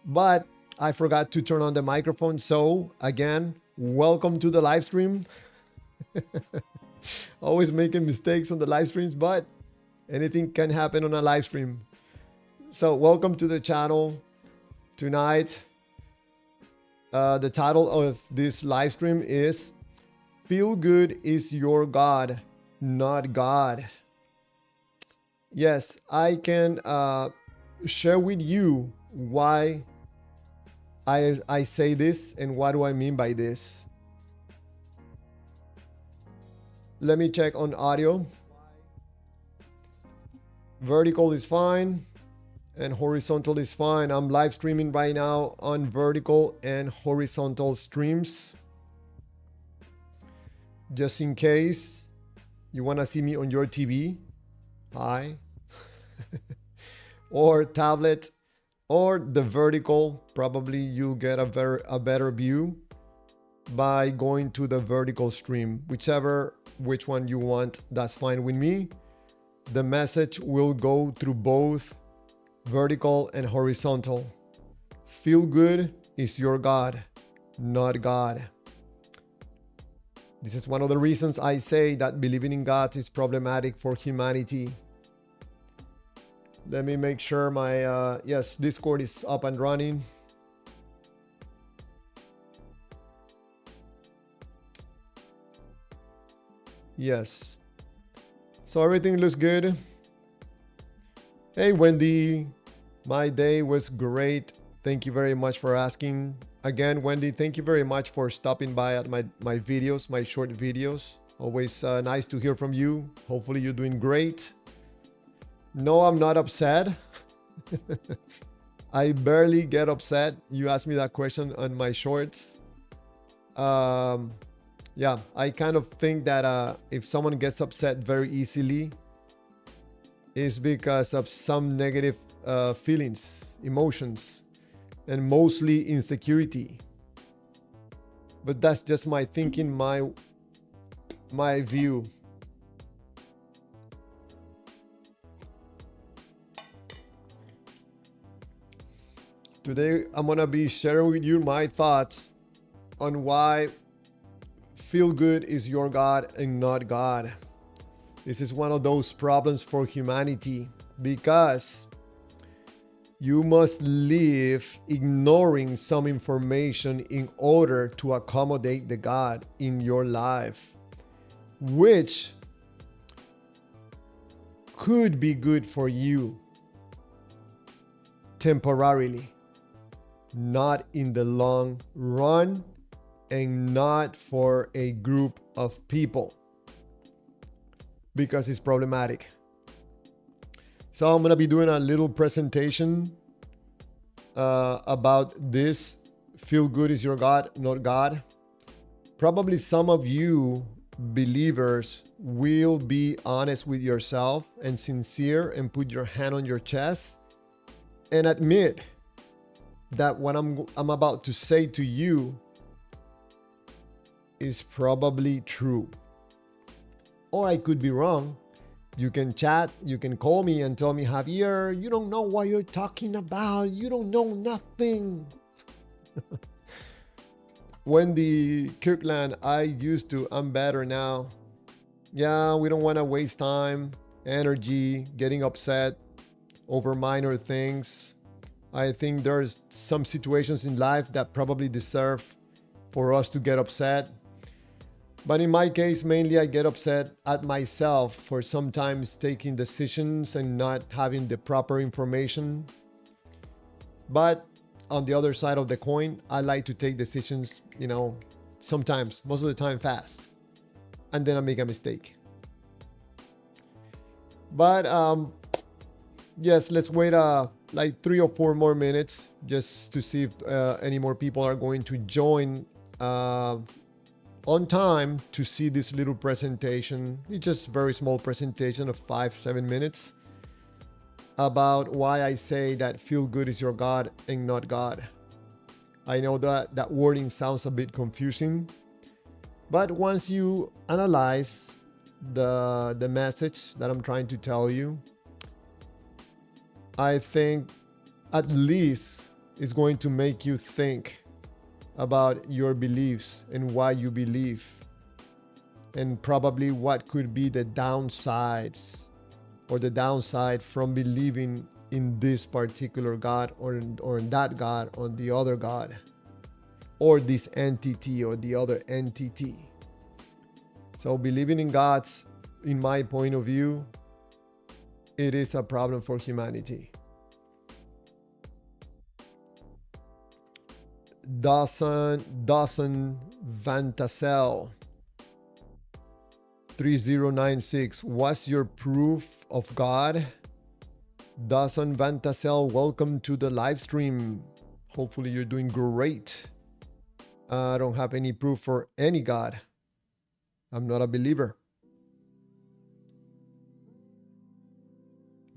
but I forgot to turn on the microphone. So again, welcome to the live stream. Always making mistakes on the live streams, but anything can happen on a live stream. So welcome to the channel tonight. The title of this live stream is Feel Good is Your God, Not God. Yes, I can share with you why I say this and what do I mean by this. Let me check on audio. Vertical is fine and horizontal is fine. I'm live streaming right now on vertical and horizontal streams. Just in case you want to see me on your TV, hi, or tablet, or the vertical, probably you'll get a better view by going to the vertical stream. Which one you want, that's fine with me. The message will go through both vertical and horizontal. Feel good is your God, not God. This is one of the reasons I say that believing in God is problematic for humanity. Let me make sure my, yes, Discord is up and running. Yes. So everything looks good. Hey, Wendy. My day was great. Thank you very much for asking. Again, Wendy, thank you very much for stopping by at my videos, my short videos. Always nice to hear from you. Hopefully you're doing great. No, I'm not upset. I barely get upset. You asked me that question on my shorts. Yeah, I kind of think that if someone gets upset very easily, it's because of some negative feelings, emotions, and mostly insecurity. But that's just my thinking, my view. Today, I'm gonna be sharing with you my thoughts on why feel good is your God and not God. This is one of those problems for humanity because you must live ignoring some information in order to accommodate the God in your life, which could be good for you temporarily, not in the long run, and not for a group of people because it's problematic. So I'm going to be doing a little presentation about this. Feel good is your God, not God. Probably some of you believers will be honest with yourself and sincere and put your hand on your chest and admit that what I'm about to say to you is probably true. Or I could be wrong. You can chat, you can call me and tell me, Javier, you don't know what you're talking about. You don't know nothing. Wendy Kirkland, I'm better now. Yeah, we don't want to waste time, energy, getting upset over minor things. I think there's some situations in life that probably deserve for us to get upset. But in my case, mainly I get upset at myself for sometimes taking decisions and not having the proper information. But on the other side of the coin, I like to take decisions, sometimes, most of the time fast. And then I make a mistake. But yes, let's wait like 3 or 4 more minutes just to see if any more people are going to join on time to see this little presentation. It's just a very small presentation of 5-7 minutes about why I say that feel good is your God and not God. I know that wording sounds a bit confusing, but once you analyze the message that I'm trying to tell you, I think at least is going to make you think about your beliefs and why you believe, and probably what could be the downsides or the downside from believing in this particular God or in that God or the other God or this entity or the other entity. So believing in gods, in my point of view, it is a problem for humanity. Dawson Vantassel 3096. What's your proof of God? Dawson Vantassel, welcome to the live stream. Hopefully you're doing great. I don't have any proof for any God. I'm not a believer.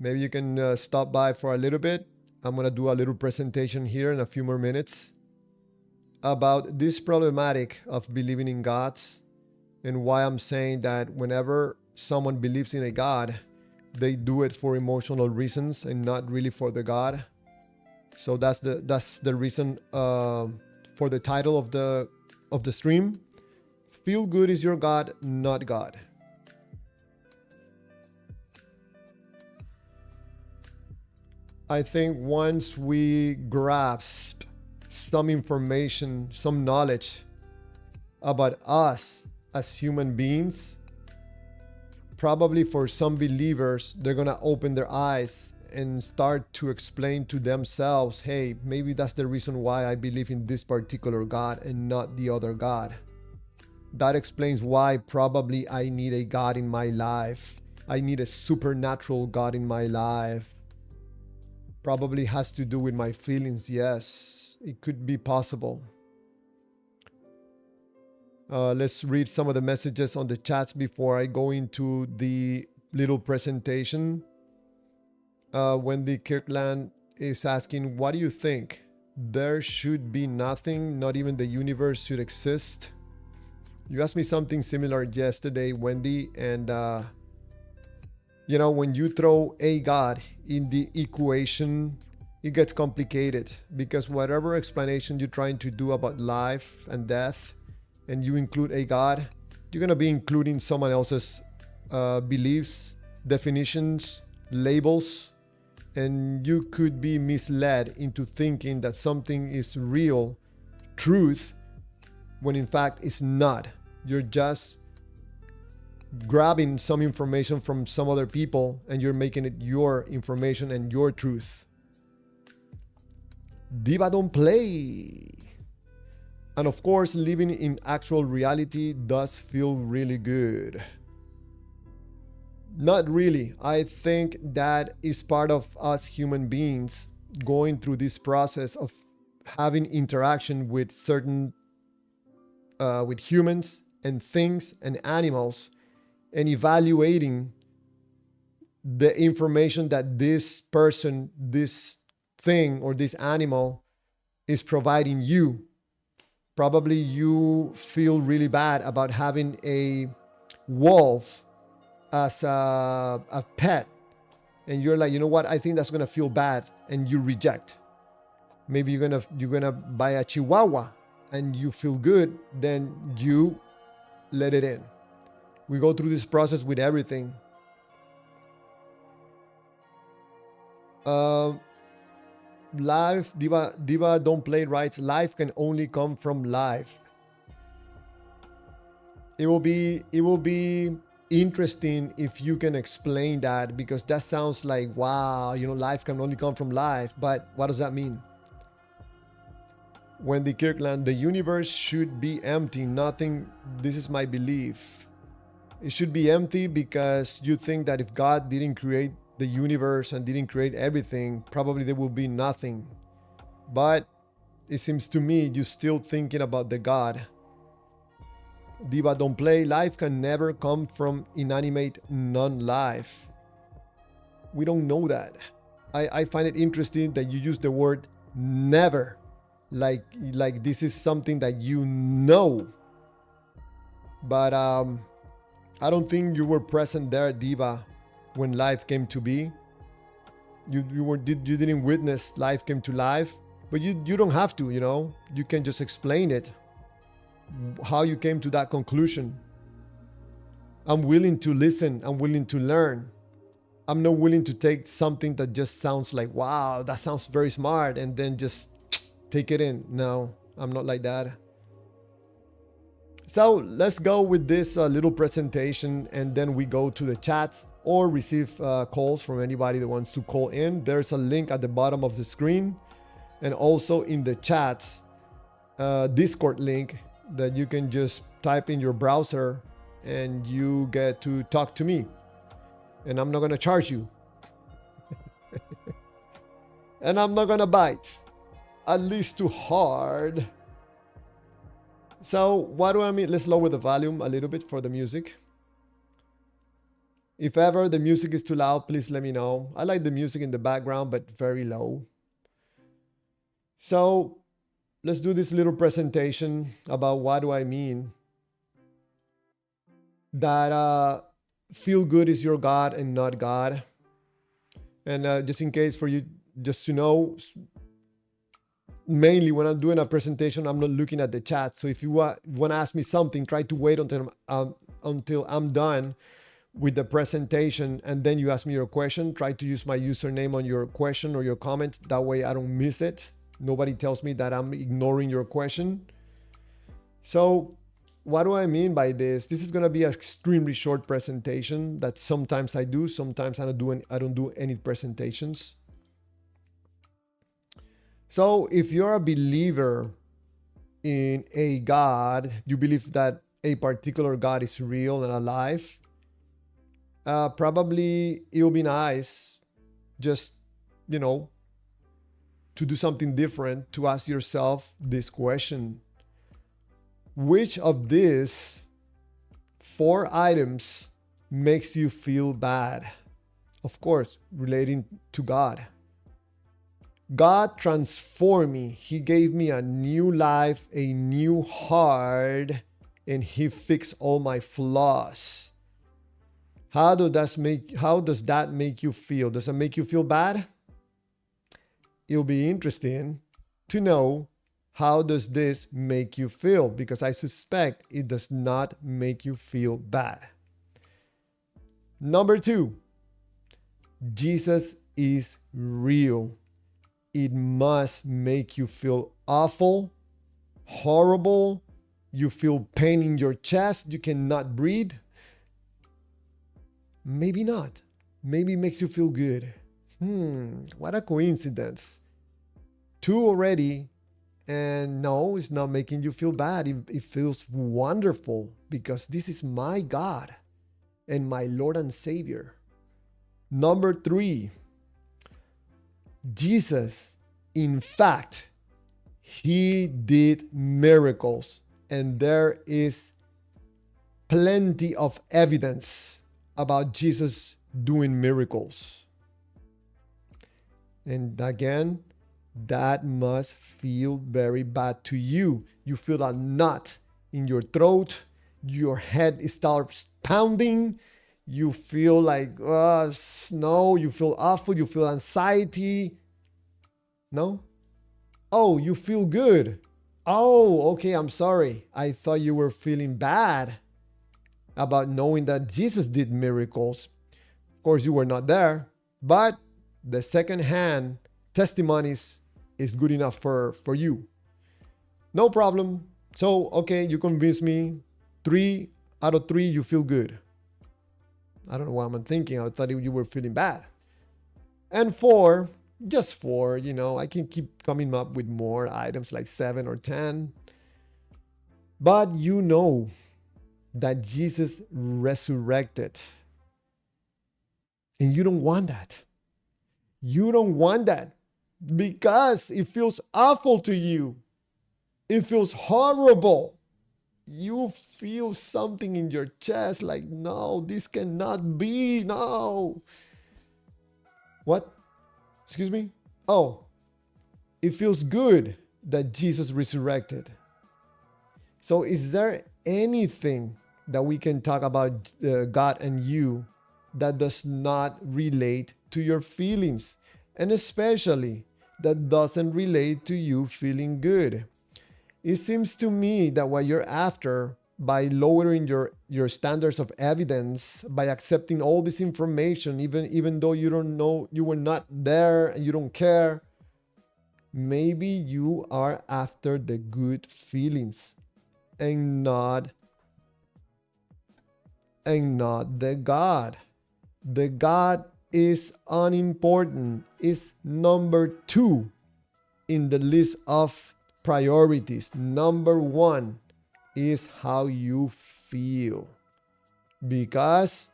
Maybe you can stop by for a little bit. I'm going to do a little presentation here in a few more minutes about this problematic of believing in gods and why I'm saying that whenever someone believes in a God, they do it for emotional reasons and not really for the God. So that's the reason for the title of the stream. Feel good is your God, not God. I think once we grasp some information, some knowledge about us as human beings, probably for some believers, they're going to open their eyes and start to explain to themselves, hey, maybe that's the reason why I believe in this particular God and not the other God. That explains why probably I need a God in my life. I need a supernatural God in my life. Probably has to do with my feelings. Yes, it could be possible. Let's read some of the messages on the chats before I go into the little presentation. Wendy Kirkland is asking, what do you think? There should be nothing, not even the universe should exist. You asked me something similar yesterday, Wendy, and when you throw a God in the equation, it gets complicated because whatever explanation you're trying to do about life and death, and you include a God, you're going to be including someone else's beliefs, definitions, labels, and you could be misled into thinking that something is real truth when in fact it's not. You're just grabbing some information from some other people and you're making it your information and your truth. Diva don't play. And of course, living in actual reality does feel really good. Not really. I think that is part of us human beings going through this process of having interaction with certain with humans and things and animals, and evaluating the information that this person, this thing, or this animal is providing you. Probably you feel really bad about having a wolf as a pet, and you're like, you know what, I think that's gonna feel bad, and you reject. Maybe you're gonna buy a Chihuahua and you feel good, then you let it in. We go through this process with everything. Life, Diva don't play writes, life can only come from life. It will be interesting if you can explain that, because that sounds like, wow, life can only come from life. But what does that mean? Wendy Kirkland, the universe should be empty, nothing. This is my belief. It should be empty because you think that if God didn't create the universe and didn't create everything, probably there will be nothing. But it seems to me you're still thinking about the God. Diva don't play. Life can never come from inanimate non-life. We don't know that. I find it interesting that you use the word never. Like this is something that you know. But I don't think you were present there, Diva, when life came to be. You didn't witness life came to life. But you don't have to, you know. You can just explain it, how you came to that conclusion. I'm willing to listen. I'm willing to learn. I'm not willing to take something that just sounds like, wow, that sounds very smart, and then just take it in. No, I'm not like that. So let's go with this little presentation, and then we go to the chats or receive calls from anybody that wants to call in. There's a link at the bottom of the screen, and also in the chats, Discord link that you can just type in your browser and you get to talk to me. And I'm not going to charge you. And I'm not going to bite, at least too hard. So what do I mean? Let's lower the volume a little bit for the music. If ever the music is too loud, please let me know. I like the music in the background, but very low. So let's do this little presentation about what do I mean that feel good is your God and not God. And just in case for you, just to know, mainly when I'm doing a presentation, I'm not looking at the chat. So if you want to ask me something, try to wait until I'm done with the presentation, and then you ask me your question. Try to use my username on your question or your comment. That way I don't miss it. Nobody tells me that I'm ignoring your question. So what do I mean by this? This is going to be an extremely short presentation that sometimes I do. Sometimes I don't do any presentations. So if you're a believer in a God, you believe that a particular God is real and alive, probably it will be nice just, you know, to do something different, to ask yourself this question. Which of these 4 items makes you feel bad? Of course, relating to God. God transformed me. He gave me a new life, a new heart, and He fixed all my flaws. How does that make you feel? Does it make you feel bad? It'll be interesting to know, how does this make you feel? Because I suspect it does not make you feel bad. Number 2, Jesus is real. It must make you feel awful, horrible. You feel pain in your chest. You cannot breathe. Maybe not. Maybe it makes you feel good. What a coincidence. 2 already. And no, it's not making you feel bad. It feels wonderful because this is my God and my Lord and Savior. Number 3, Jesus, in fact, He did miracles. And there is plenty of evidence about Jesus doing miracles. And again, that must feel very bad to you. You feel a knot in your throat. Your head starts pounding. You feel like, no, you feel awful. You feel anxiety. No? Oh, you feel good. Oh, okay, I'm sorry. I thought you were feeling bad about knowing that Jesus did miracles. Of course, you were not there, but the second-hand testimonies is good enough for you. No problem. So, okay, you convinced me. 3 out of 3, you feel good. I don't know what I'm thinking. I thought you were feeling bad. And 4, just 4, you know, I can keep coming up with more items like 7 or 10. But you know that Jesus resurrected. And you don't want that. You don't want that because it feels awful to you. It feels horrible. You feel something in your chest like, no, this cannot be, no. What? Excuse me? Oh, it feels good that Jesus resurrected. So is there anything that we can talk about God and you that does not relate to your feelings? And especially that doesn't relate to you feeling good. It seems to me that what you're after, by lowering your standards of evidence, by accepting all this information, even though you don't know, you were not there and you don't care, maybe you are after the good feelings and not the God. The God is unimportant, is number two in the list of priorities. Number one is how you feel. Because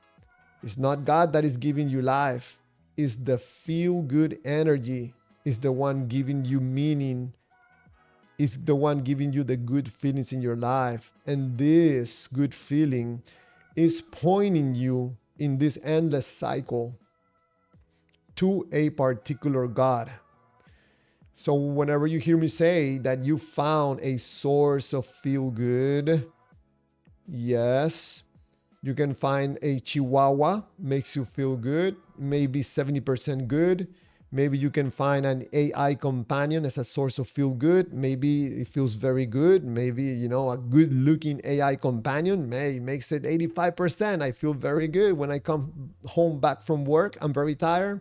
it's not God that is giving you life, it's the feel good energy, is the one giving you meaning, is the one giving you the good feelings in your life. And this good feeling is pointing you in this endless cycle to a particular God. So whenever you hear me say that you found a source of feel good, yes, you can find a Chihuahua, makes you feel good, maybe 70% good. Maybe you can find an AI companion as a source of feel good. Maybe it feels very good. Maybe, a good looking AI companion makes it 85%. I feel very good when I come home back from work. I'm very tired.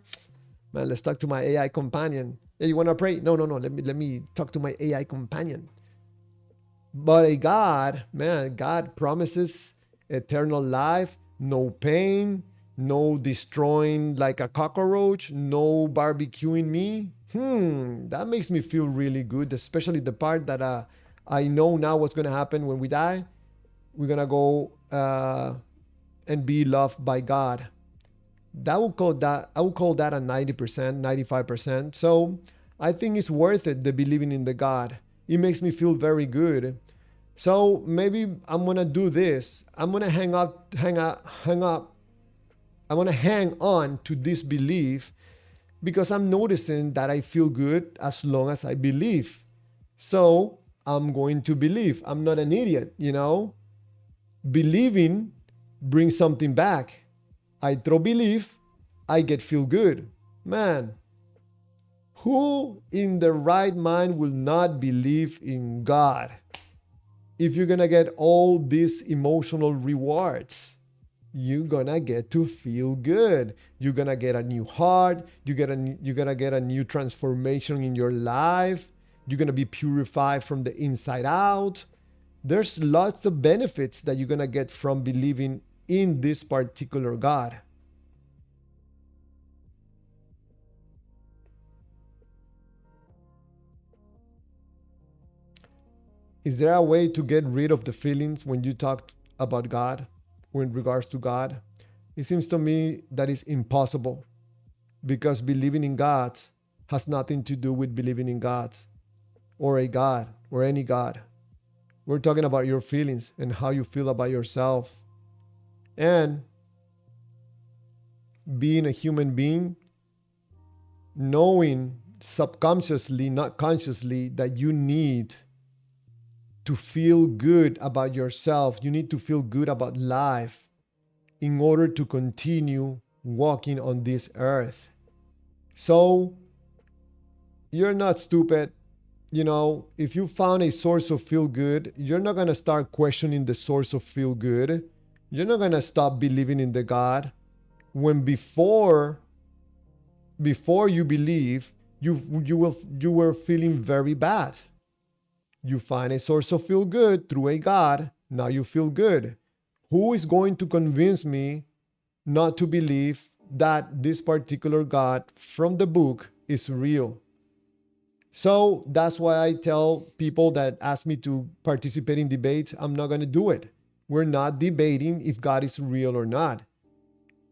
Man, let's talk to my AI companion. Hey, you want to pray? No. Let me talk to my AI companion. But a God, man, God promises eternal life, no pain, no destroying like a cockroach, no barbecuing me. That makes me feel really good, especially the part that I know now what's going to happen when we die. We're going to go and be loved by God. I would call that a 90%, 95%. So I think it's worth it, the believing in the God. It makes me feel very good. So maybe I'm gonna do this. I'm gonna hang up. I'm gonna hang on to this belief because I'm noticing that I feel good as long as I believe. So I'm going to believe. I'm not an idiot, Believing brings something back. I throw belief, I get feel good. Man, who in the right mind will not believe in God? If you're gonna get all these emotional rewards, you're gonna get to feel good. You're gonna get a new heart. You're gonna get a new transformation in your life. You're gonna be purified from the inside out. There's lots of benefits that you're gonna get from believing in this particular God. Is there a way to get rid of the feelings when you talk about God or in regards to God? It seems to me that is impossible because believing in God has nothing to do with believing in God or a God or any God. We're talking about your feelings and how you feel about yourself. And being a human being, knowing subconsciously, not consciously, that you need to feel good about yourself. You need to feel good about life in order to continue walking on this earth. So you're not stupid. If you found a source of feel good, you're not going to start questioning the source of feel good. You're not going to stop believing in the God when before you believe, you were feeling very bad. You find a source of feel good through a God. Now you feel good. Who is going to convince me not to believe that this particular God from the book is real? So that's why I tell people that ask me to participate in debates, I'm not going to do it. We're not debating if God is real or not.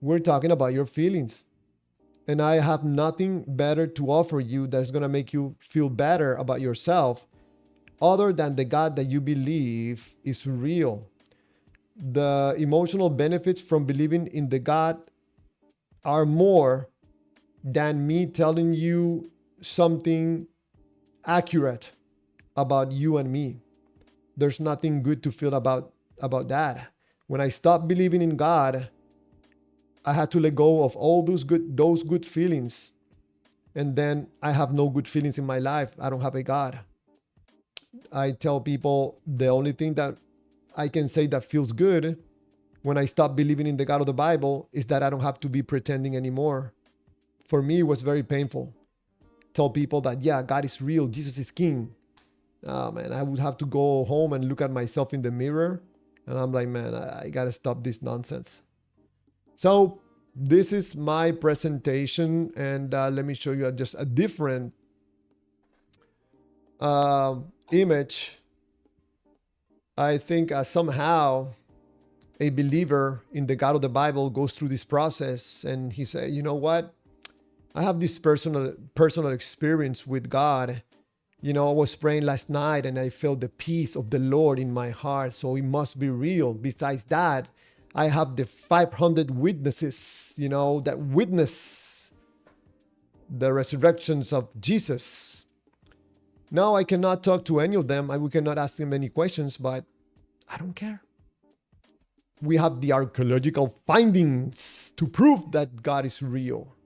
We're talking about your feelings. And I have nothing better to offer you that's going to make you feel better about yourself other than the God that you believe is real. The emotional benefits from believing in the God are more than me telling you something accurate about you and me. There's nothing good to feel about that. When I stopped believing in God, I had to let go of all those good feelings and then I have no good feelings in my life. I don't have a God. I tell people the only thing that I can say that feels good when I stop believing in the God of the Bible is that I don't have to be pretending anymore. For me, it was very painful. Tell people that, yeah, God is real, Jesus is king. Oh man, I would have to go home and look at myself in the mirror. And I'm like, man, I gotta stop this nonsense. So this is my presentation, and let me show you just a different image. I think somehow a believer in the God of the Bible goes through this process, and he said, you know what? I have this personal experience with God. You know, I was praying last night and I felt the peace of the Lord in my heart. So it must be real. Besides that, I have the 500 witnesses, you know, that witness the resurrections of Jesus. Now I cannot talk to any of them. We cannot ask them any questions, but I don't care. We have the archaeological findings to prove that God is real.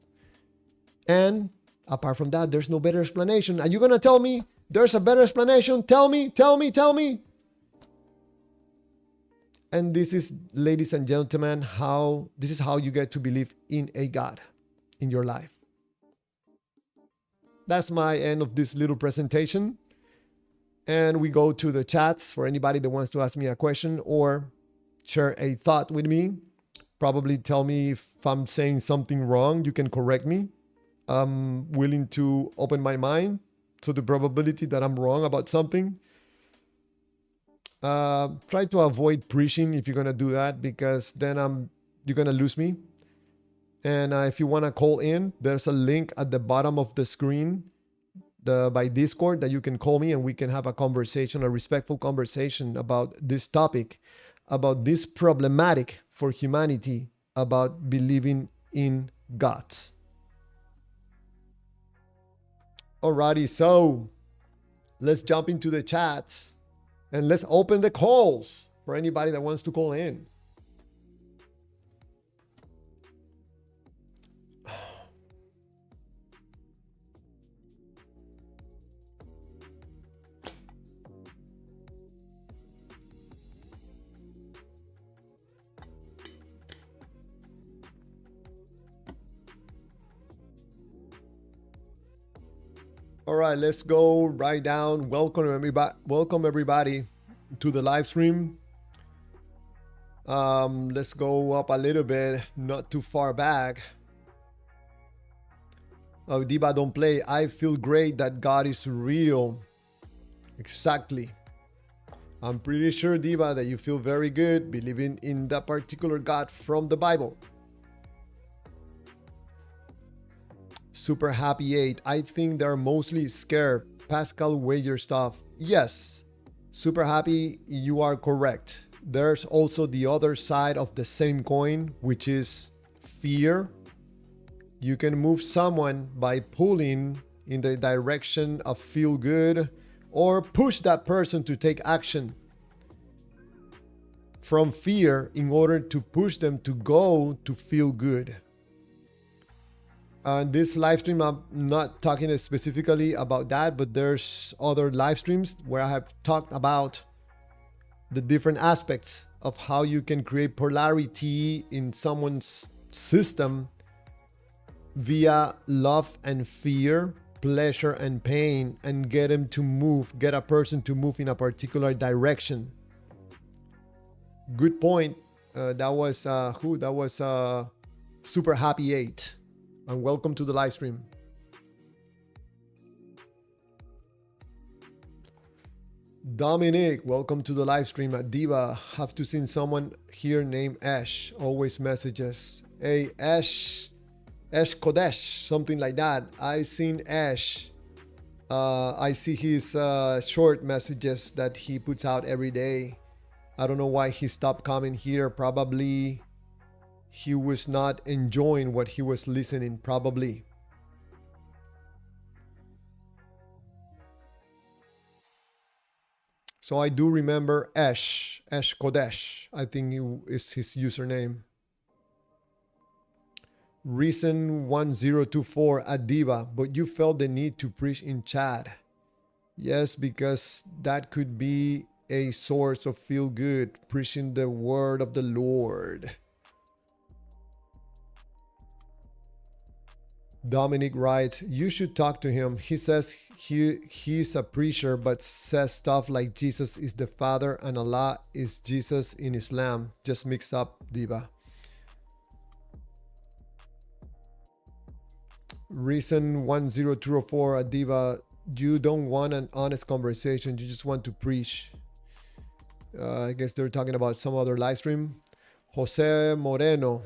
And apart from that, there's no better explanation. Are you going to tell me there's a better explanation? Tell me. And this is, ladies and gentlemen, this is how you get to believe in a God in your life. That's my end of this little presentation. And we go to the chats for anybody that wants to ask me a question or share a thought with me. Probably tell me if I'm saying something wrong. You can correct me. I'm willing to open my mind to the probability that I'm wrong about something. Try to avoid preaching if you're going to do that, because then you're going to lose me. And if you want to call in, there's a link at the bottom of the screen by Discord that you can call me and we can have a conversation, a respectful conversation about this topic, about this problematic for humanity, about believing in God. Alrighty, so let's jump into the chat and let's open the calls for anybody that wants to call in. All right, let's go right down. Welcome everybody to the live stream. Let's go up a little bit, not too far back. Oh, Diva, don't play. I feel great that God is real. Exactly. I'm pretty sure, Diva, that you feel very good believing in that particular God from the Bible. Super Happy 8. I think they're mostly scared. Pascal Wager stuff. Yes. Super Happy, you are correct. There's also the other side of the same coin, which is fear. You can move someone by pulling in the direction of feel good, or push that person to take action from fear in order to push them to go to feel good. This live stream, I'm not talking specifically about that, but there's other live streams where I have talked about the different aspects of how you can create polarity in someone's system via love and fear, pleasure and pain, and get a person to move in a particular direction. Good point. That was who? That was Super Happy 8. And welcome to the live stream. Dominic, welcome to the live stream. At Diva, have to seen someone here named Ash. Always messages. Hey, Ash Kodesh, something like that. I seen Ash. I see his short messages that he puts out every day. I don't know why he stopped coming here. Probably he was not enjoying what he was listening, probably. So I do remember Ash Kodesh, I think is his username. Reason 1024 Adiva, but you felt the need to preach in chat. Yes, because that could be a source of feel good, preaching the word of the Lord. Dominic writes, you should talk to him. He says he's a preacher, but says stuff like Jesus is the Father and Allah is Jesus in Islam. Just mix up, Diva. Reason 10204 Adiva, you don't want an honest conversation. You just want to preach. I guess they're talking about some other live stream. Jose Moreno.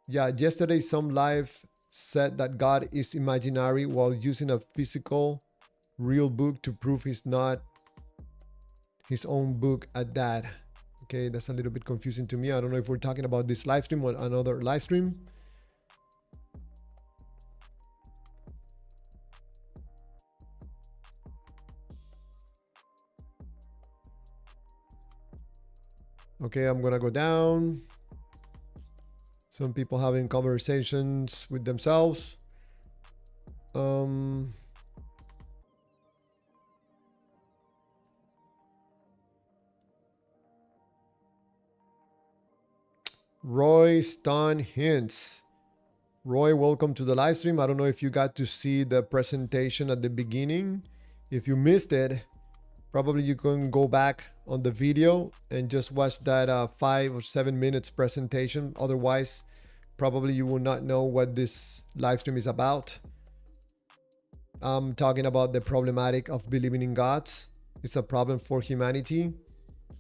Yeah, yesterday some live said that God is imaginary while using a physical, real book to prove he's not his own book at that. Okay, that's a little bit confusing to me. I don't know if we're talking about this live stream or another live stream. Okay, I'm gonna go down. Some people having conversations with themselves. Roy Stan Hints. Roy, welcome to the live stream. I don't know if you got to see the presentation at the beginning. If you missed it, probably you can go back on the video and just watch that 5 or 7 minutes presentation. Otherwise, probably you will not know what this live stream is about. I'm talking about the problematic of believing in gods. It's a problem for humanity.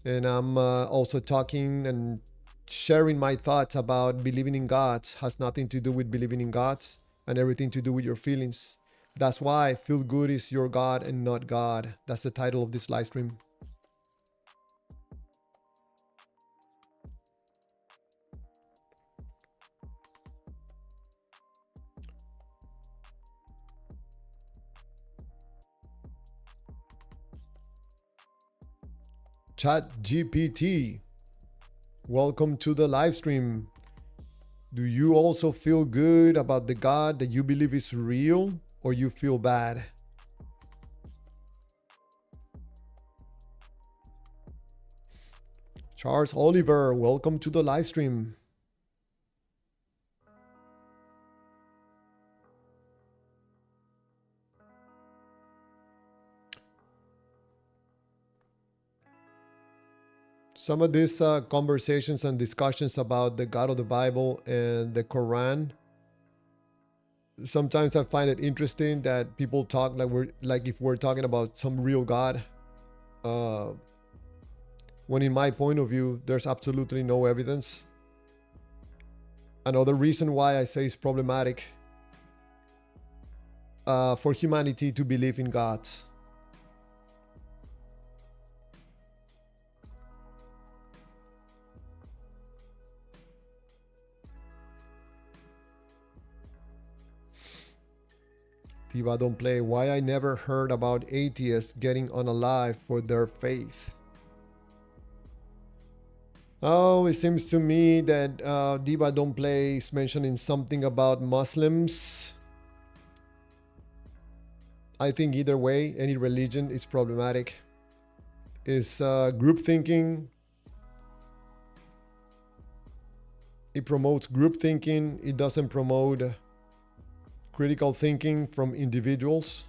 And I'm also talking and sharing my thoughts about believing in gods has nothing to do with believing in gods and everything to do with your feelings. That's why feel good is your God and not God. That's the title of this live stream. Chat GPT, welcome to the live stream. Do you also feel good about the God that you believe is real, or you feel bad? Charles Oliver, welcome to the live stream. Some of these conversations and discussions about the God of the Bible and the Quran, sometimes I find it interesting that people talk like if we're talking about some real God, when in my point of view, there's absolutely no evidence. Another reason why I say it's problematic for humanity to believe in gods. Tiva, don't play. Why I never heard about atheists getting unalive for their faith. Oh, it seems to me that Diva Don't Play is mentioning something about Muslims. I think either way, any religion is problematic. It's group thinking. It promotes group thinking. It doesn't promote critical thinking from individuals.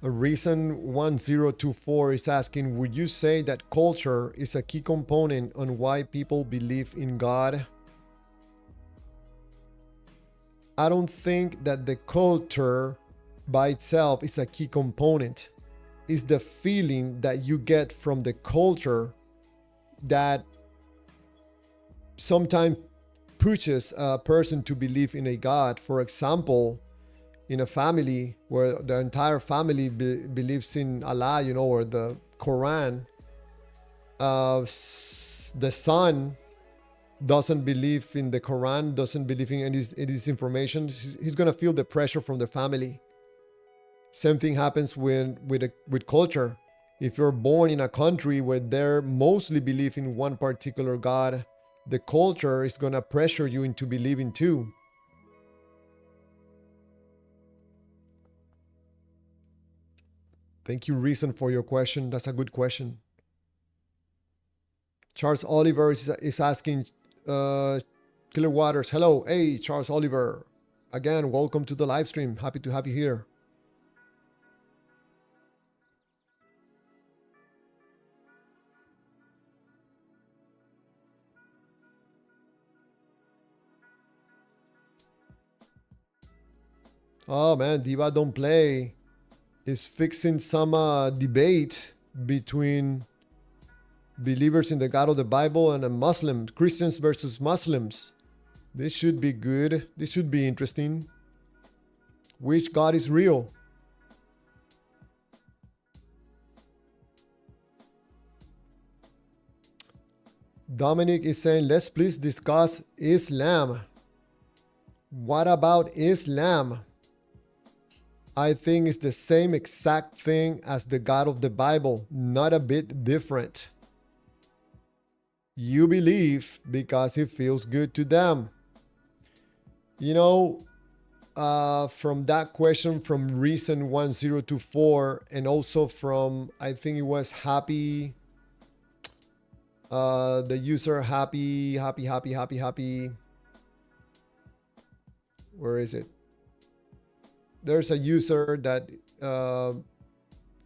A reason 1024 is asking, would you say that culture is a key component on why people believe in God? I don't think that the culture by itself is a key component. It's the feeling that you get from the culture that sometimes pushes a person to believe in a God. For example, in a family where the entire family believes in Allah, or the Quran, the son doesn't believe in the Quran, doesn't believe in this information, he's going to feel the pressure from the family. Same thing happens with culture. If you're born in a country where they're mostly believe in one particular God, the culture is going to pressure you into believing too. Thank you, Reason, for your question. That's a good question. Charles Oliver is asking, Killer Waters, hello. Hey, Charles Oliver. Again, welcome to the live stream. Happy to have you here. Oh man, Diva Don't Play is fixing some debate between believers in the God of the Bible and a Muslim, Christians versus Muslims. This should be good. This should be interesting. Which God is real? Dominic is saying, let's please discuss Islam. What about Islam? I think it's the same exact thing as the God of the Bible, not a bit different. You believe because it feels good to them. You know, from that question from Reason 1024 and also from, I think it was Happy, the user Happy. Where is it? There's a user that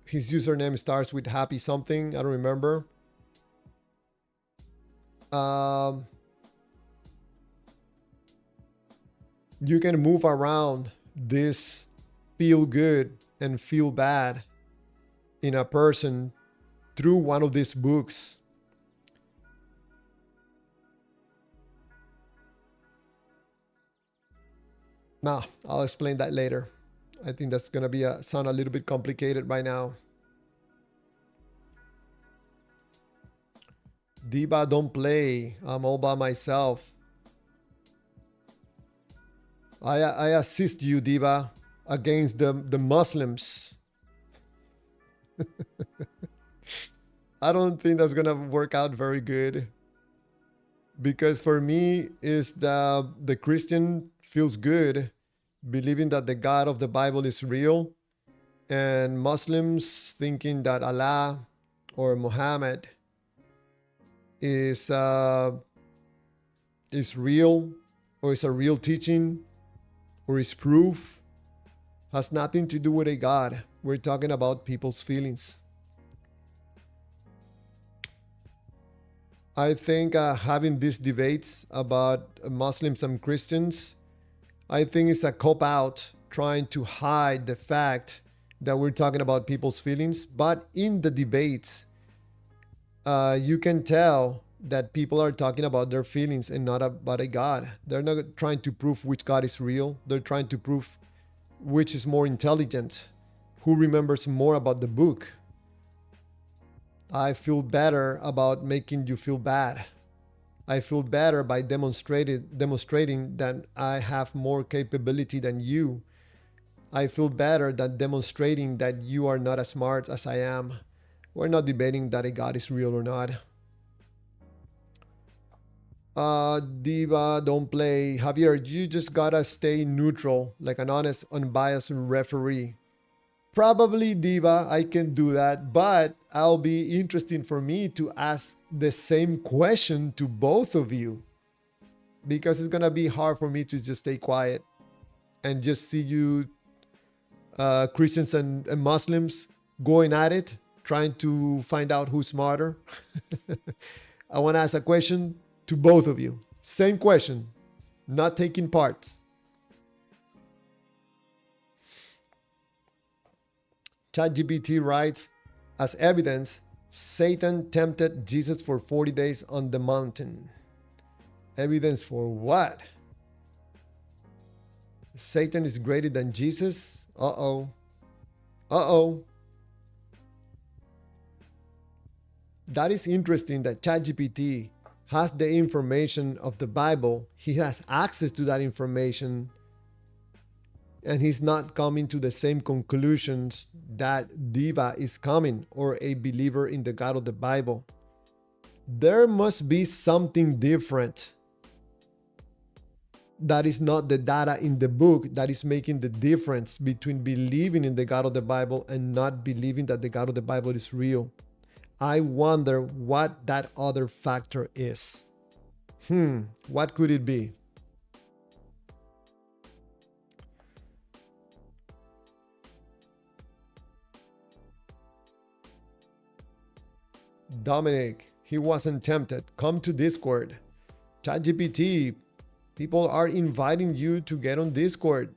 his username starts with Happy something. I don't remember. You can move around this feel good and feel bad in a person through one of these books. Nah, I'll explain that later. I think that's gonna be sound a little bit complicated right now. Diva Don't Play. I'm all by myself. I assist you, Diva, against the Muslims. I don't think that's gonna work out very good. Because for me, is the Christian feels good believing that the God of the Bible is real, and Muslims thinking that Allah or Muhammad is real, or is a real teaching, or is proof, has nothing to do with a God. We're talking about people's feelings. I think having these debates about Muslims and Christians, I think it's a cop-out trying to hide the fact that we're talking about people's feelings. But in the debates, you can tell that people are talking about their feelings and not about a God. They're not trying to prove which God is real. They're trying to prove which is more intelligent, who remembers more about the book. I feel better about making you feel bad. I feel better by demonstrating that I have more capability than you. I feel better than demonstrating that you are not as smart as I am. We're not debating that a God is real or not. Diva Don't Play. Javier, you just gotta stay neutral, like an honest, unbiased referee. Probably, Diva, I can do that, but it'll be interesting for me to ask the same question to both of you, because it's gonna be hard for me to just stay quiet and just see you Christians and Muslims going at it, trying to find out who's smarter. I want to ask a question to both of you. Same question, not taking parts. ChatGPT writes, as evidence, Satan tempted Jesus for 40 days on the mountain. Evidence for what? Satan is greater than Jesus? Uh-oh. Uh-oh. That is interesting that ChatGPT has the information of the Bible. He has access to that information. and he's not coming to the same conclusions that Diva is coming, or a believer in the God of the Bible. There must be something different that is not the data in the book that is making the difference between believing in the God of the Bible and not believing that the God of the Bible is real. I wonder what that other factor is. What could it be? Dominic, he wasn't tempted. Come to Discord. ChatGPT, people are inviting you to get on Discord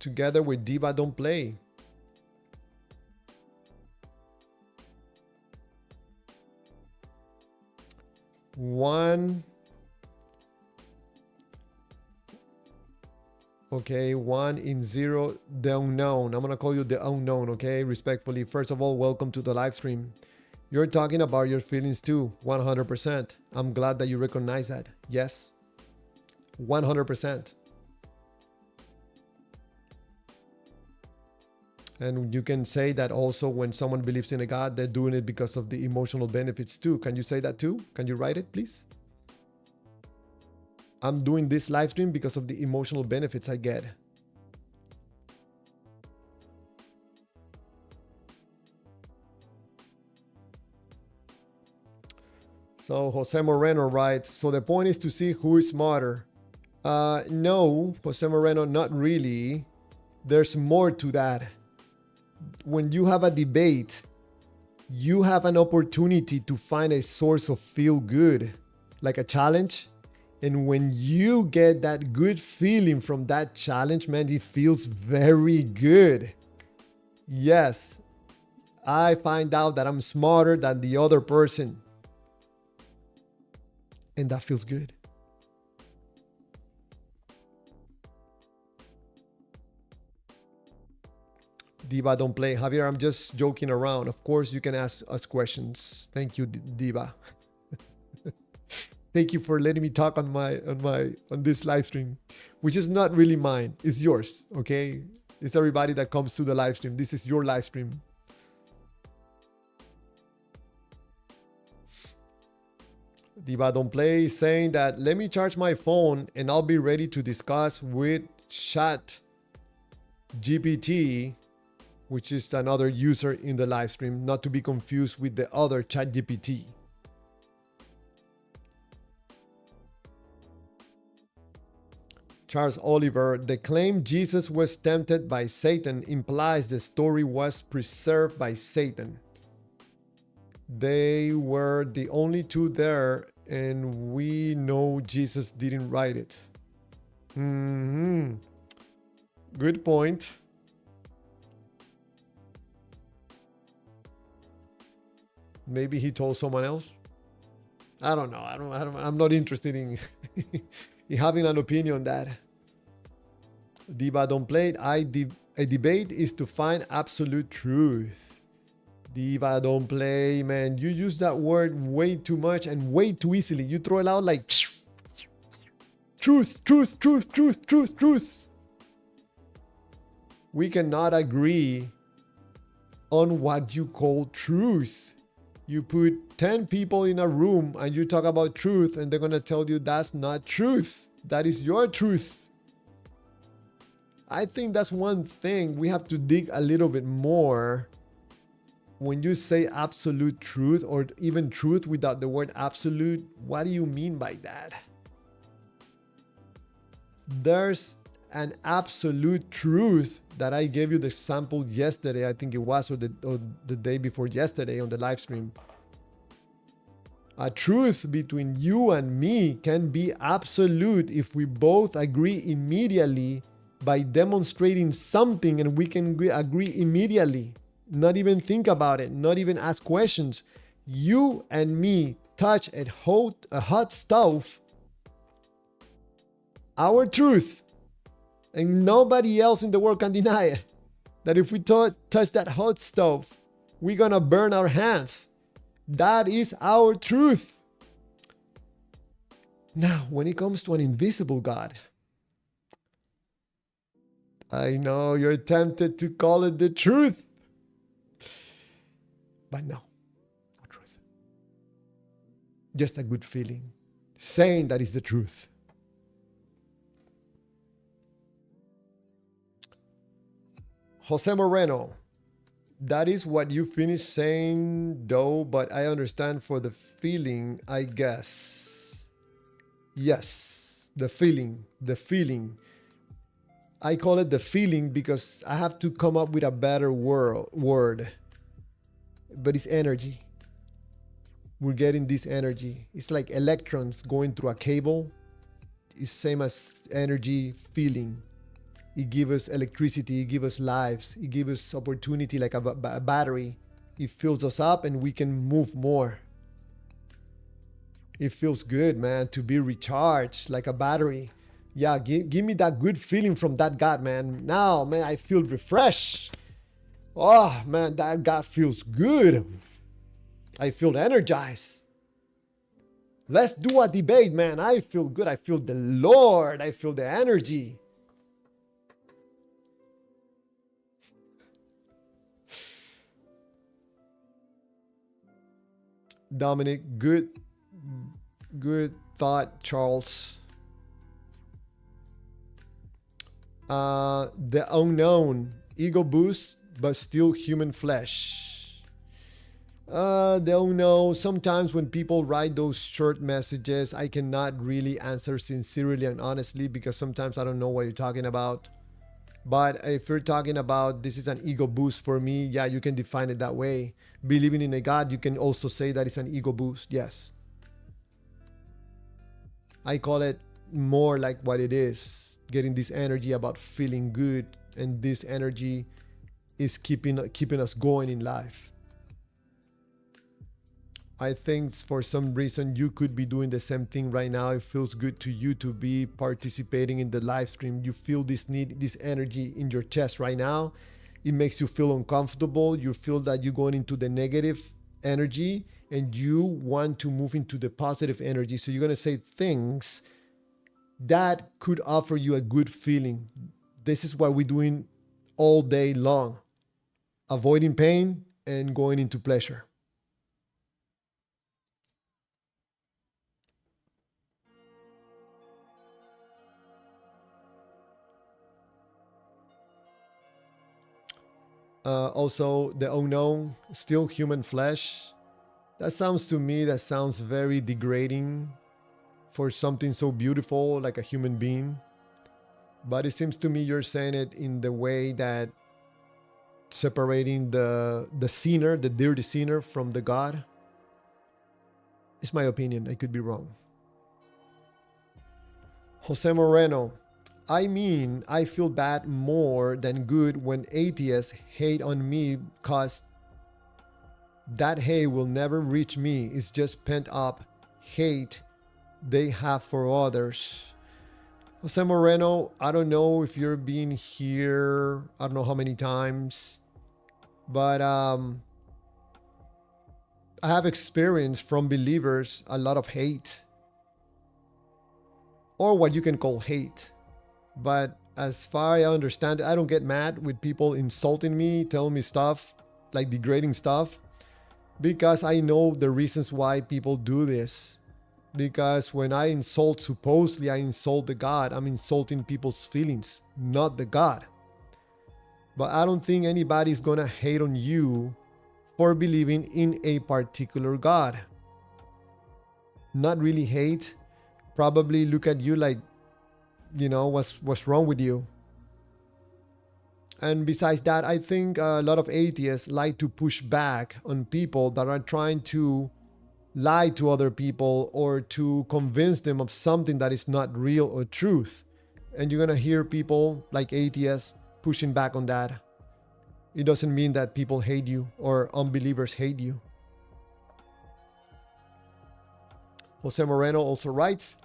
together with Diva Don't Play. One in zero, the unknown. I'm gonna call you the unknown, okay? Respectfully. First of all, welcome to the live stream. You're talking about your feelings too, 100%. I'm glad that you recognize that. Yes, 100%. And you can say that also when someone believes in a God, they're doing it because of the emotional benefits too. Can you say that too? Can you write it, please? I'm doing this live stream because of the emotional benefits I get. So Jose Moreno writes, so the point is to see who is smarter. No, Jose Moreno, not really. There's more to that. When you have a debate, you have an opportunity to find a source of feel good, like a challenge. And when you get that good feeling from that challenge, man, it feels very good. Yes, I find out that I'm smarter than the other person. And that feels good. Diva Don't Play. Javier, I'm just joking around. Of course, you can ask us questions. Thank you, Diva. Thank you for letting me talk on this live stream, which is not really mine. It's yours, okay? It's everybody that comes to the live stream. This is your live stream. Diva Don't Play is saying that let me charge my phone and I'll be ready to discuss with Chat GPT, which is another user in the live stream, not to be confused with the other Chat GPT. Charles Oliver, the claim Jesus was tempted by Satan implies the story was preserved by Satan. They were the only two there, and we know Jesus didn't write it. Good point. Maybe he told someone else. I don't know. I'm not interested in, in having an opinion on that. Diva Don't Play. A debate is to find absolute truth. Diva Don't Play, man. You use that word way too much and way too easily. You throw it out like truth, truth, truth, truth, truth, truth. We cannot agree on what you call truth. You put 10 people in a room and you talk about truth and they're going to tell you that's not truth. That is your truth. I think that's one thing we have to dig a little bit more. When you say absolute truth or even truth without the word absolute, what do you mean by that? There's an absolute truth that I gave you the sample yesterday, I think it was, or the day before yesterday on the live stream. A truth between you and me can be absolute if we both agree immediately by demonstrating something, and we can agree immediately. Not even think about it, not even ask questions. You and me touch a hot stove, our truth, and nobody else in the world can deny it. That if we touch that hot stove, we're gonna burn our hands. That is our truth. Now, when it comes to an invisible God, I know you're tempted to call it the truth, but no, no truth. Just a good feeling, saying that is the truth. Jose Moreno, that is what you finished saying, though, but I understand for the feeling, I guess. Yes, the feeling, the feeling. I call it the feeling because I have to come up with a better word, but it's energy. We're getting this energy. It's like electrons going through a cable. It's same as energy feeling. It gives us electricity, it gives us lives, it gives us opportunity like a battery. It fills us up and we can move more. It feels good, man, to be recharged like a battery. Yeah, give me that good feeling from that God, man. Now, man, I feel refreshed. Oh, man, that God feels good. I feel energized. Let's do a debate, man. I feel good. I feel the Lord. I feel the energy. Dominic, good thought, Charles. The unknown, ego boost, but still human flesh. The unknown, sometimes when people write those short messages, I cannot really answer sincerely and honestly because sometimes I don't know what you're talking about. But if you're talking about this is an ego boost for me, yeah, you can define it that way. Believing in a God, you can also say that it's an ego boost. Yes. I call it more like what it is. Getting this energy about feeling good, and this energy is keeping us going in life. I think for some reason you could be doing the same thing right now. It feels good to you to be participating in the live stream. You feel this need, this energy in your chest right now. It makes you feel uncomfortable. You feel that you're going into the negative energy and you want to move into the positive energy. So you're going to say things that could offer you a good feeling. This is what we're doing all day long. Avoiding pain and going into pleasure. Also, the unknown, still human flesh. That sounds to me, that sounds very degrading for something so beautiful like a human being. But it seems to me you're saying it in the way that separating the sinner, the dirty sinner from the God. It's my opinion. I could be wrong. Jose Moreno. I mean, I feel bad more than good when atheists hate on me because that hate will never reach me. It's just pent up hate they have for others. Jose Moreno, I don't know if you're being here, I don't know how many times, but I have experienced from believers a lot of hate, or what you can call hate. But as far as I understand it, I don't get mad with people insulting me, telling me stuff, like degrading stuff, because I know the reasons why people do this. Because when I insult, supposedly I insult the God, I'm insulting people's feelings, not the God. But I don't think anybody's gonna hate on you for believing in a particular God. Not really hate, probably look at you like, you know, what's wrong with you. And besides that, I think a lot of atheists like to push back on people that are trying to lie to other people or to convince them of something that is not real or truth. And you're gonna hear people like atheists pushing back on that. It doesn't mean that people hate you or unbelievers hate you. Jose Moreno also writes,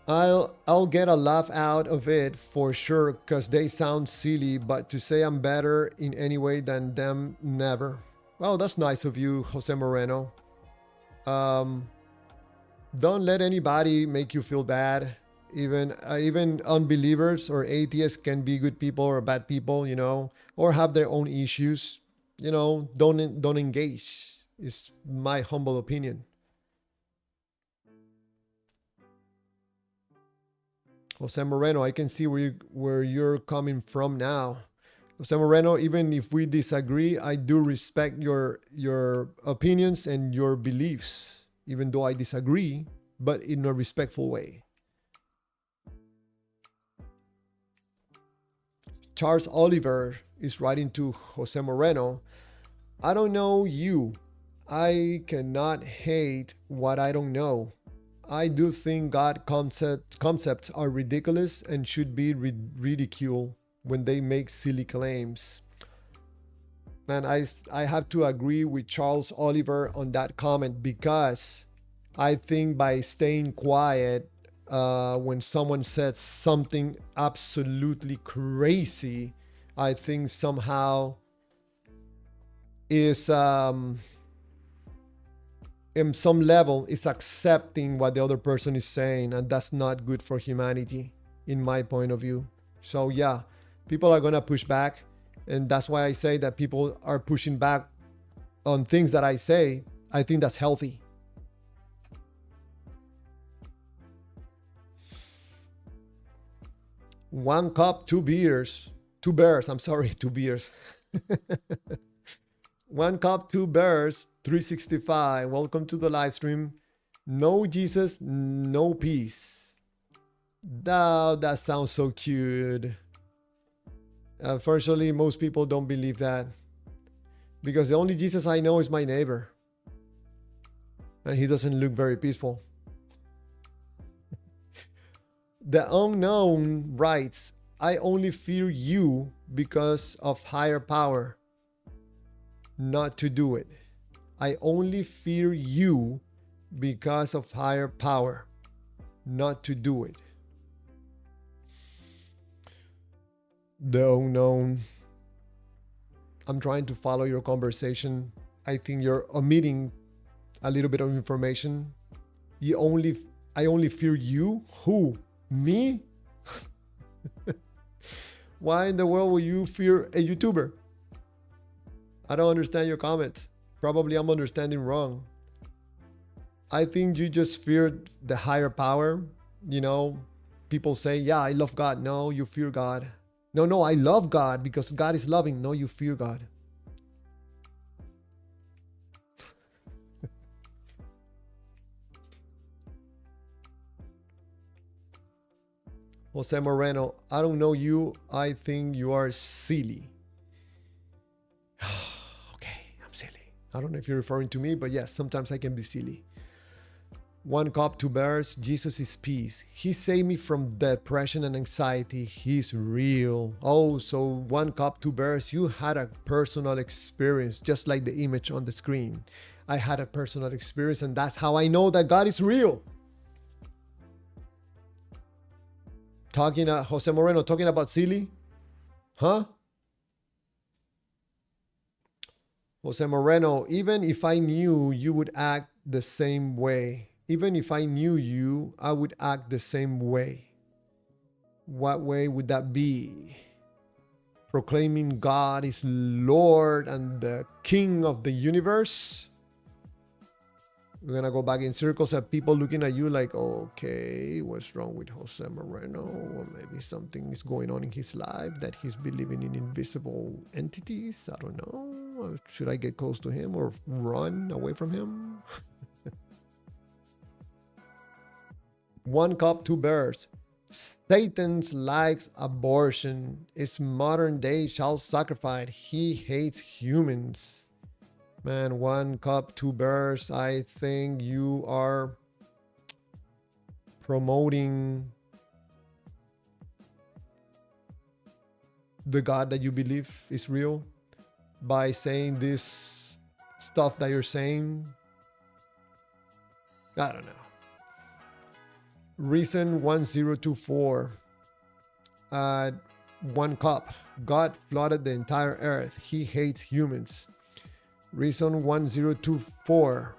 I'll get a laugh out of it for sure because they sound silly, but to say I'm better in any way than them, never. Well, that's nice of you, Jose Moreno. Don't let anybody make you feel bad. Even unbelievers or atheists can be good people or bad people, or have their own issues. Don't engage. Is my humble opinion. Jose Moreno, I can see where you're coming from now. Jose Moreno, even if we disagree, I do respect your opinions and your beliefs, even though I disagree, but in a respectful way. Charles Oliver is writing to Jose Moreno. I don't know you. I cannot hate what I don't know. I do think God concepts are ridiculous and should be ridiculed when they make silly claims. Man, I have to agree with Charles Oliver on that comment, because I think by staying quiet when someone says something absolutely crazy, I think somehow is in some level is accepting what the other person is saying, and that's not good for humanity in my point of view. So yeah, people are gonna push back, and that's why I say that people are pushing back on things that I say. I think that's healthy. One cup, two beers. Two bears, I'm sorry, two beers. One cup, two bears, 365. Welcome to the live stream. No Jesus, no peace. That sounds so cute. Unfortunately, most people don't believe that, because the only Jesus I know is my neighbor, and he doesn't look very peaceful. The unknown writes, I only fear you because of higher power, not to do it. I only fear you because of higher power, not to do it. The unknown. I'm trying to follow your conversation. I think you're omitting a little bit of information. I only fear you? Who? Me? Why in the world will you fear a YouTuber? I don't understand your comment. Probably I'm understanding wrong. I think you just feared the higher power. People say, yeah, I love God. No, you fear God. No, I love God because God is loving. No, you fear God. Jose Moreno, I don't know you. I think you are silly. Okay, I'm silly. I don't know if you're referring to me, but yes, sometimes I can be silly. One cup, two bears. Jesus is peace. He saved me from depression and anxiety. He's real. Oh, so one cup, two bears. You had a personal experience, just like the image on the screen. I had a personal experience, and that's how I know that God is real. Jose Moreno, talking about silly? Huh? Jose Moreno, even if I knew you would act the same way, even if I knew you, I would act the same way. What way would that be? Proclaiming God is Lord and the King of the universe? We're gonna go back in circles at people looking at you like, okay, what's wrong with Jose Moreno? Or maybe something is going on in his life that he's believing in invisible entities. I don't know. Should I get close to him or run away from him? One cup, two bears. Satan likes abortion. Is modern day child sacrifice. He hates humans. Man, one cup, two bears. I think you are promoting the God that you believe is real by saying this stuff that you're saying. I don't know. Reason 1024. One cup. God flooded the entire earth. He hates humans. Reason 1024.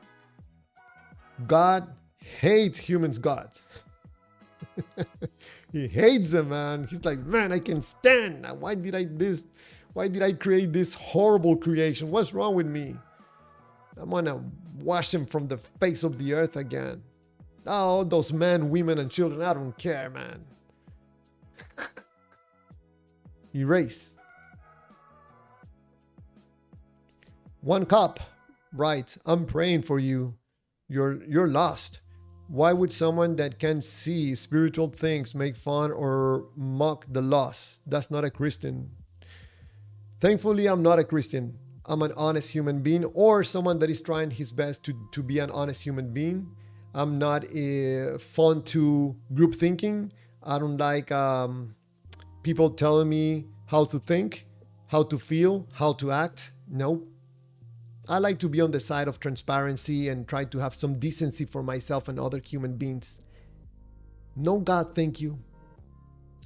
God hates humans. God. He hates them, man. He's like, man, I can stand. Why did I this? Why did I create this horrible creation? What's wrong with me? I'm gonna wash him from the face of the earth again. Oh, those men, women, and children, I don't care, man. Erase. One cup. Right. I'm praying for you. You're lost. Why would someone that can see spiritual things make fun or mock the lost? That's not a Christian. Thankfully, I'm not a Christian. I'm an honest human being, or someone that is trying his best to be an honest human being. I'm not fond to group thinking. I don't like people telling me how to think, how to feel, how to act. No. I like to be on the side of transparency and try to have some decency for myself and other human beings. No, God, thank you.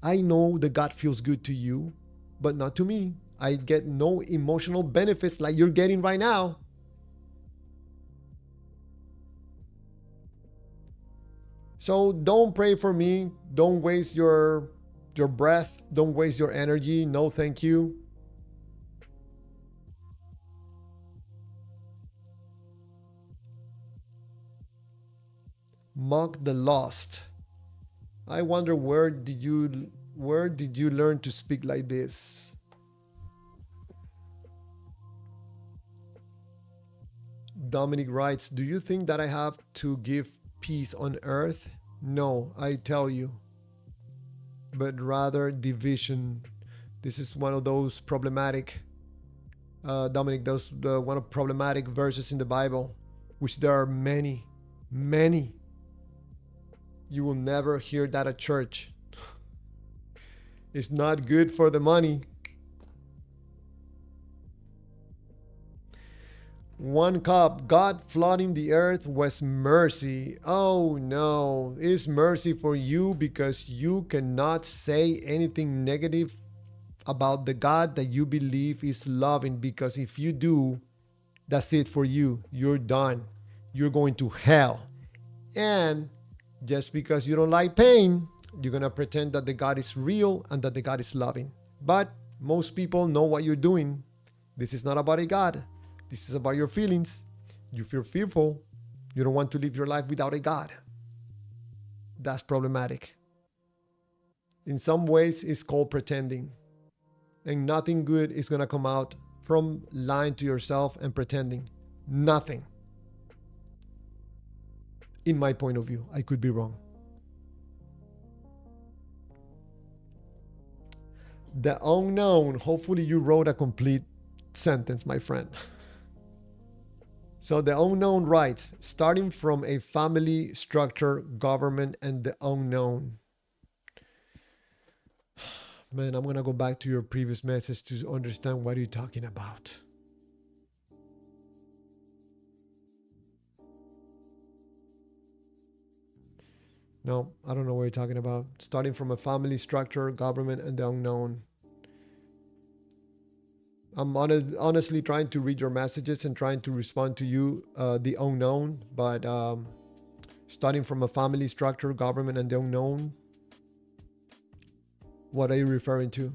I know that God feels good to you, but not to me. I get no emotional benefits like you're getting right now. So don't pray for me. Don't waste your breath. Don't waste your energy. No, thank you. Mock the lost. I wonder where did you learn to speak like this? Dominic writes, do you think that I have to give peace on earth? No, I tell you, but rather division. This is one of those problematic, Dominic, those one of problematic verses in the Bible, which there are many, many. You will never hear that at church. It's not good for the money. One cup, God flooding the earth was mercy. Oh no, it's mercy for you because you cannot say anything negative about the God that you believe is loving, because if you do, that's it for you. You're done. You're going to hell. And just because you don't like pain, you're going to pretend that the God is real and that the God is loving. But most people know what you're doing. This is not about a God. This is about your feelings. You feel fearful. You don't want to live your life without a God. That's problematic. In some ways, it's called pretending. And nothing good is going to come out from lying to yourself and pretending. Nothing. In my point of view, I could be wrong. The unknown. Hopefully you wrote a complete sentence, my friend. So the unknown writes, starting from a family structure, government, and the unknown. Man, I'm going to go back to your previous message to understand what you're talking about. No, I don't know what you're talking about. Starting from a family structure, government, and the unknown. I'm honestly trying to read your messages and trying to respond to you, the unknown, but starting from a family structure, government, and the unknown. What are you referring to?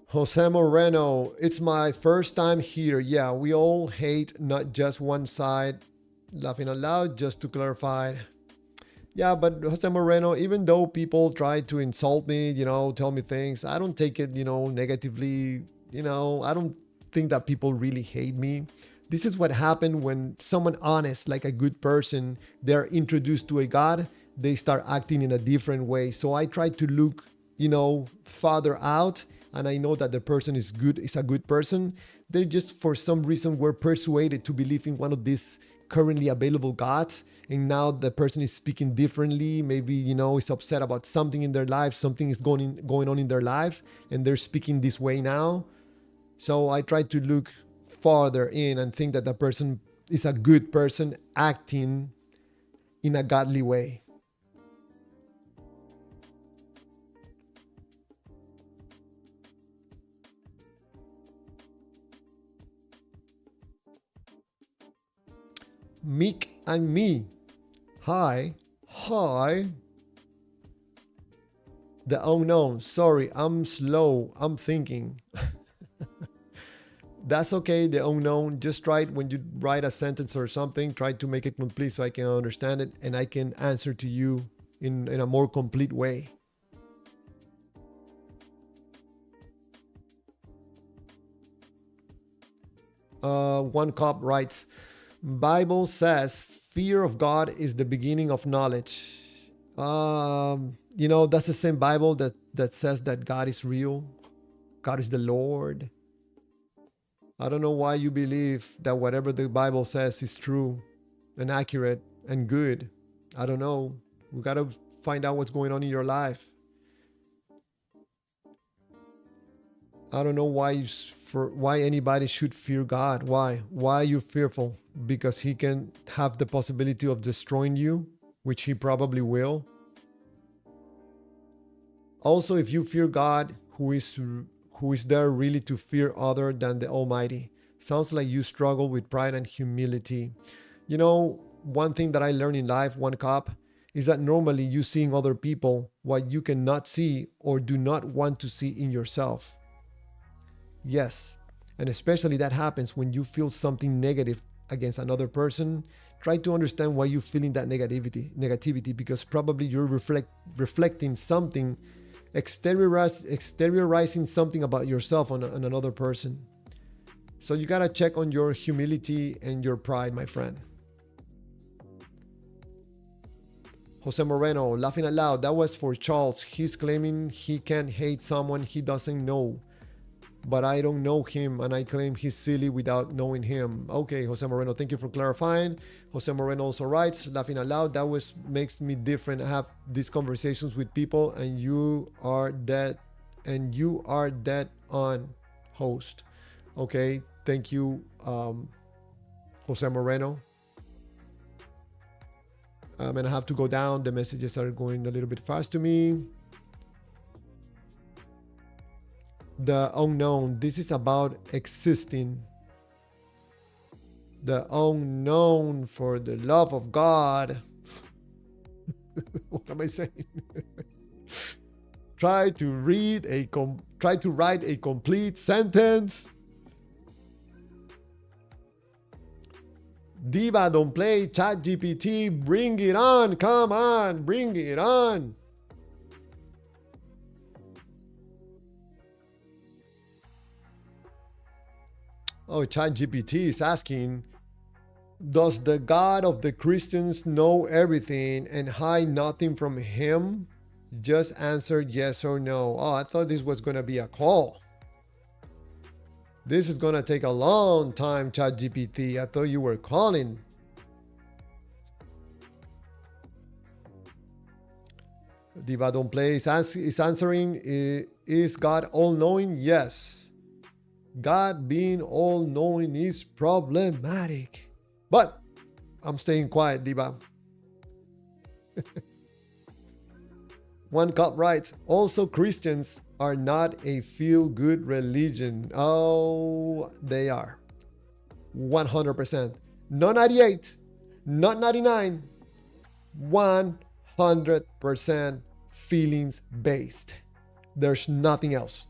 Jose Moreno, it's my first time here. Yeah, we all hate not just one side. Laughing out loud, just to clarify. Yeah, but Jose Moreno, even though people try to insult me, tell me things, I don't take it, negatively. I don't think that people really hate me. This is what happened when someone honest, like a good person, they're introduced to a God, they start acting in a different way. So I try to look, farther out, and I know that the person is good, is a good person. They just, for some reason, were persuaded to believe in one of these currently available gods, and now the person is speaking differently. Maybe is upset about something in their lives, something is going on in their lives, and they're speaking this way now. So I try to look farther in and think that the person is a good person acting in a godly way. Meek and me. Hi, Hi. The unknown. Sorry, I'm slow. I'm thinking. That's okay, the unknown. Just try it when you write a sentence or something. Try to make it complete so I can understand it and I can answer to you in a more complete way. One cop writes, Bible says fear of God is the beginning of knowledge. That's the same Bible that says that God is real. God is the Lord. I don't know why you believe that whatever the Bible says is true and accurate and good. I don't know. We got to find out what's going on in your life. I don't know why anybody should fear God. Why are you fearful? Because he can have the possibility of destroying you, which he probably will. Also, if you fear God, who is there really to fear other than the Almighty? Sounds like you struggle with pride and humility. One thing that I learned in life, one cop, is that normally you seeing other people what you cannot see or do not want to see in yourself. Yes. And especially that happens when you feel something negative against another person. Try to understand why you're feeling that negativity, because probably you're reflecting something, exteriorizing something about yourself on another person. So you gotta check on your humility and your pride, my friend. Jose Moreno, laughing aloud. That was for Charles. He's claiming he can't hate someone he doesn't know. But I don't know him and I claim he's silly without knowing him. Okay, Jose Moreno, thank you for clarifying. Jose Moreno also writes, laughing aloud, that was makes me different. I have these conversations with people and you are dead on host. Okay, thank you, Jose Moreno. And I have to go down. The messages are going a little bit fast to me. The unknown. This is about existing. The unknown for the love of God. What am I saying? Try to write a complete sentence. Diva, don't play. ChatGPT, bring it on. Come on, bring it on. Oh, ChatGPT is asking, does the God of the Christians know everything and hide nothing from him? Just answer yes or no. Oh, I thought this was going to be a call. This is going to take a long time, ChatGPT. I thought you were calling. Diva don't play is answering, is God all-knowing? Yes. God being all-knowing is problematic. But I'm staying quiet, Diva. One cop writes, also Christians are not a feel-good religion. Oh, they are. 100%. Not 98, not 99, 100% feelings-based. There's nothing else.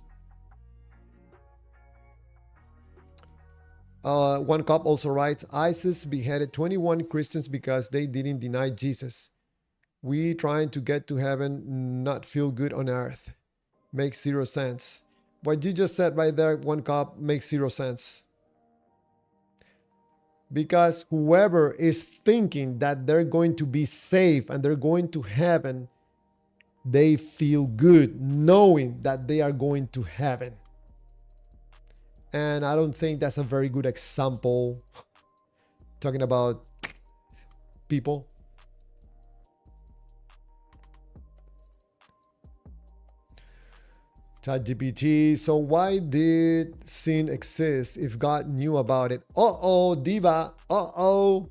One cop also writes, ISIS beheaded 21 Christians because they didn't deny Jesus. We trying to get to heaven, not feel good on earth. Makes zero sense. What you just said right there, one cop, makes zero sense. Because whoever is thinking that they're going to be safe and they're going to heaven, they feel good knowing that they are going to heaven. And I don't think that's a very good example talking about people. ChatGPT. So why did sin exist if God knew about it? Uh-oh, Diva. Uh-oh.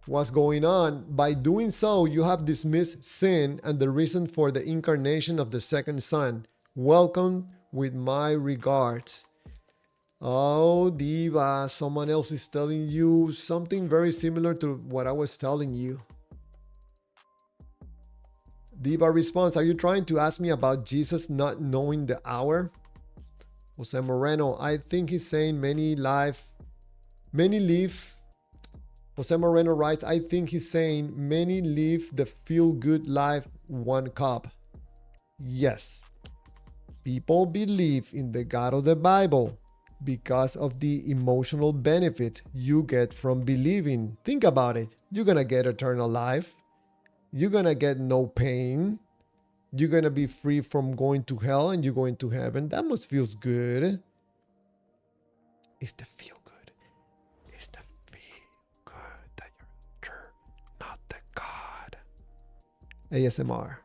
What's going on? By doing so, you have dismissed sin and the reason for the incarnation of the second son. Welcome with my regards. Oh, Diva, someone else is telling you something very similar to what I was telling you. Diva response, are you trying to ask me about Jesus not knowing the hour? Jose Moreno, I think he's saying many live. Jose Moreno writes, I think he's saying many live the feel-good life 1 cup. Yes. People believe in the God of the Bible because of the emotional benefit you get from believing. Think about it. You're going to get eternal life. You're going to get no pain. You're going to be free from going to hell and you're going to heaven. That must feel good. It's the feel good. It's the feel good that you're not the God. ASMR.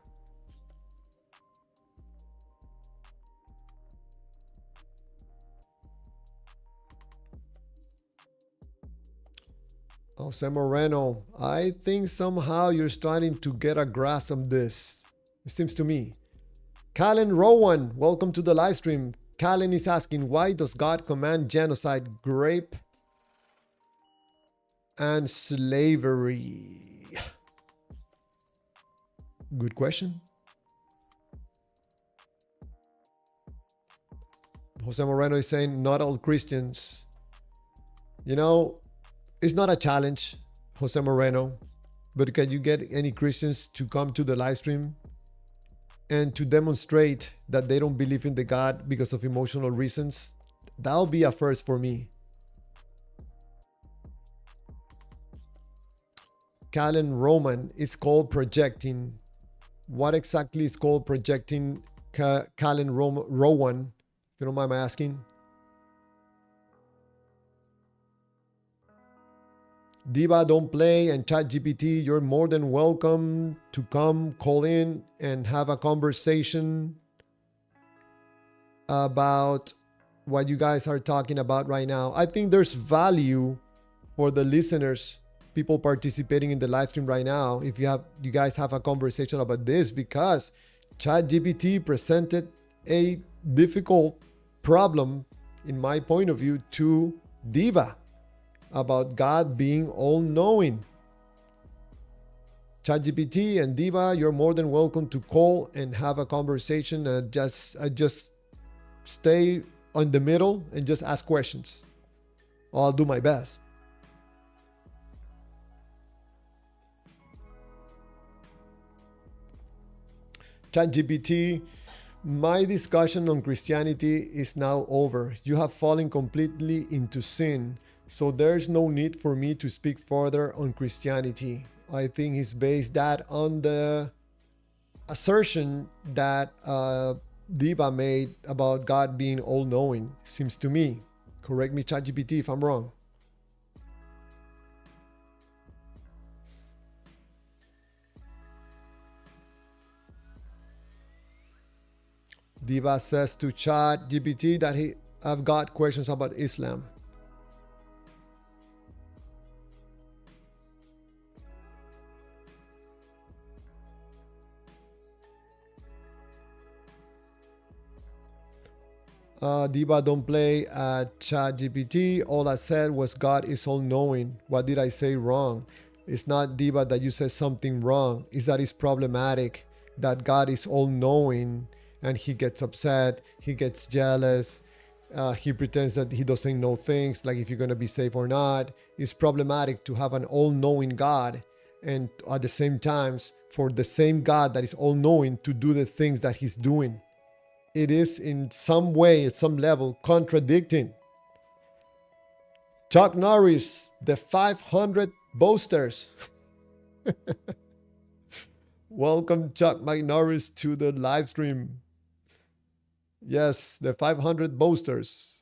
Jose Moreno, I think somehow you're starting to get a grasp of this. It seems to me. Callan Rowan, welcome to the live stream. Callan is asking, why does God command genocide, rape, and slavery? Good question. Jose Moreno is saying, not all Christians. You know, it's not a challenge, Jose Moreno, but can you get any Christians to come to the live stream and to demonstrate that they don't believe in the God because of emotional reasons? That'll be a first for me. Callan Roman is called projecting. What exactly is called projecting, Callan Rowan, if you don't mind my asking? Diva Don't Play and ChatGPT, you're more than welcome to come, call in, and have a conversation about what you guys are talking about right now. I think there's value for the listeners, people participating in the live stream right now, if you guys have a conversation about this, because ChatGPT presented a difficult problem, in my point of view, to Diva, about God being all-knowing. ChatGPT and Diva, you're more than welcome to call and have a conversation. And just stay on the middle and just ask questions. I'll do my best. ChatGPT, my discussion on Christianity is now over. You have fallen completely into sin. So there's no need for me to speak further on Christianity. I think he's based that on the assertion that Diva made about God being all-knowing. Seems to me. Correct me, ChatGPT, if I'm wrong. Diva says to ChatGPT that I've got questions about Islam. Diva Don't Play at ChatGPT. All I said was God is all-knowing. What did I say wrong? It's not, Diva, that you said something wrong. It's that it's problematic that God is all-knowing and he gets upset, he gets jealous, he pretends that he doesn't know things, like if you're going to be safe or not. It's problematic to have an all-knowing God and at the same time for the same God that is all-knowing to do the things that he's doing. It is in some way, at some level, contradicting. Chuck Norris, the 500 boasters. Welcome, Chuck McNorris, to the live stream. Yes, the 500 boasters.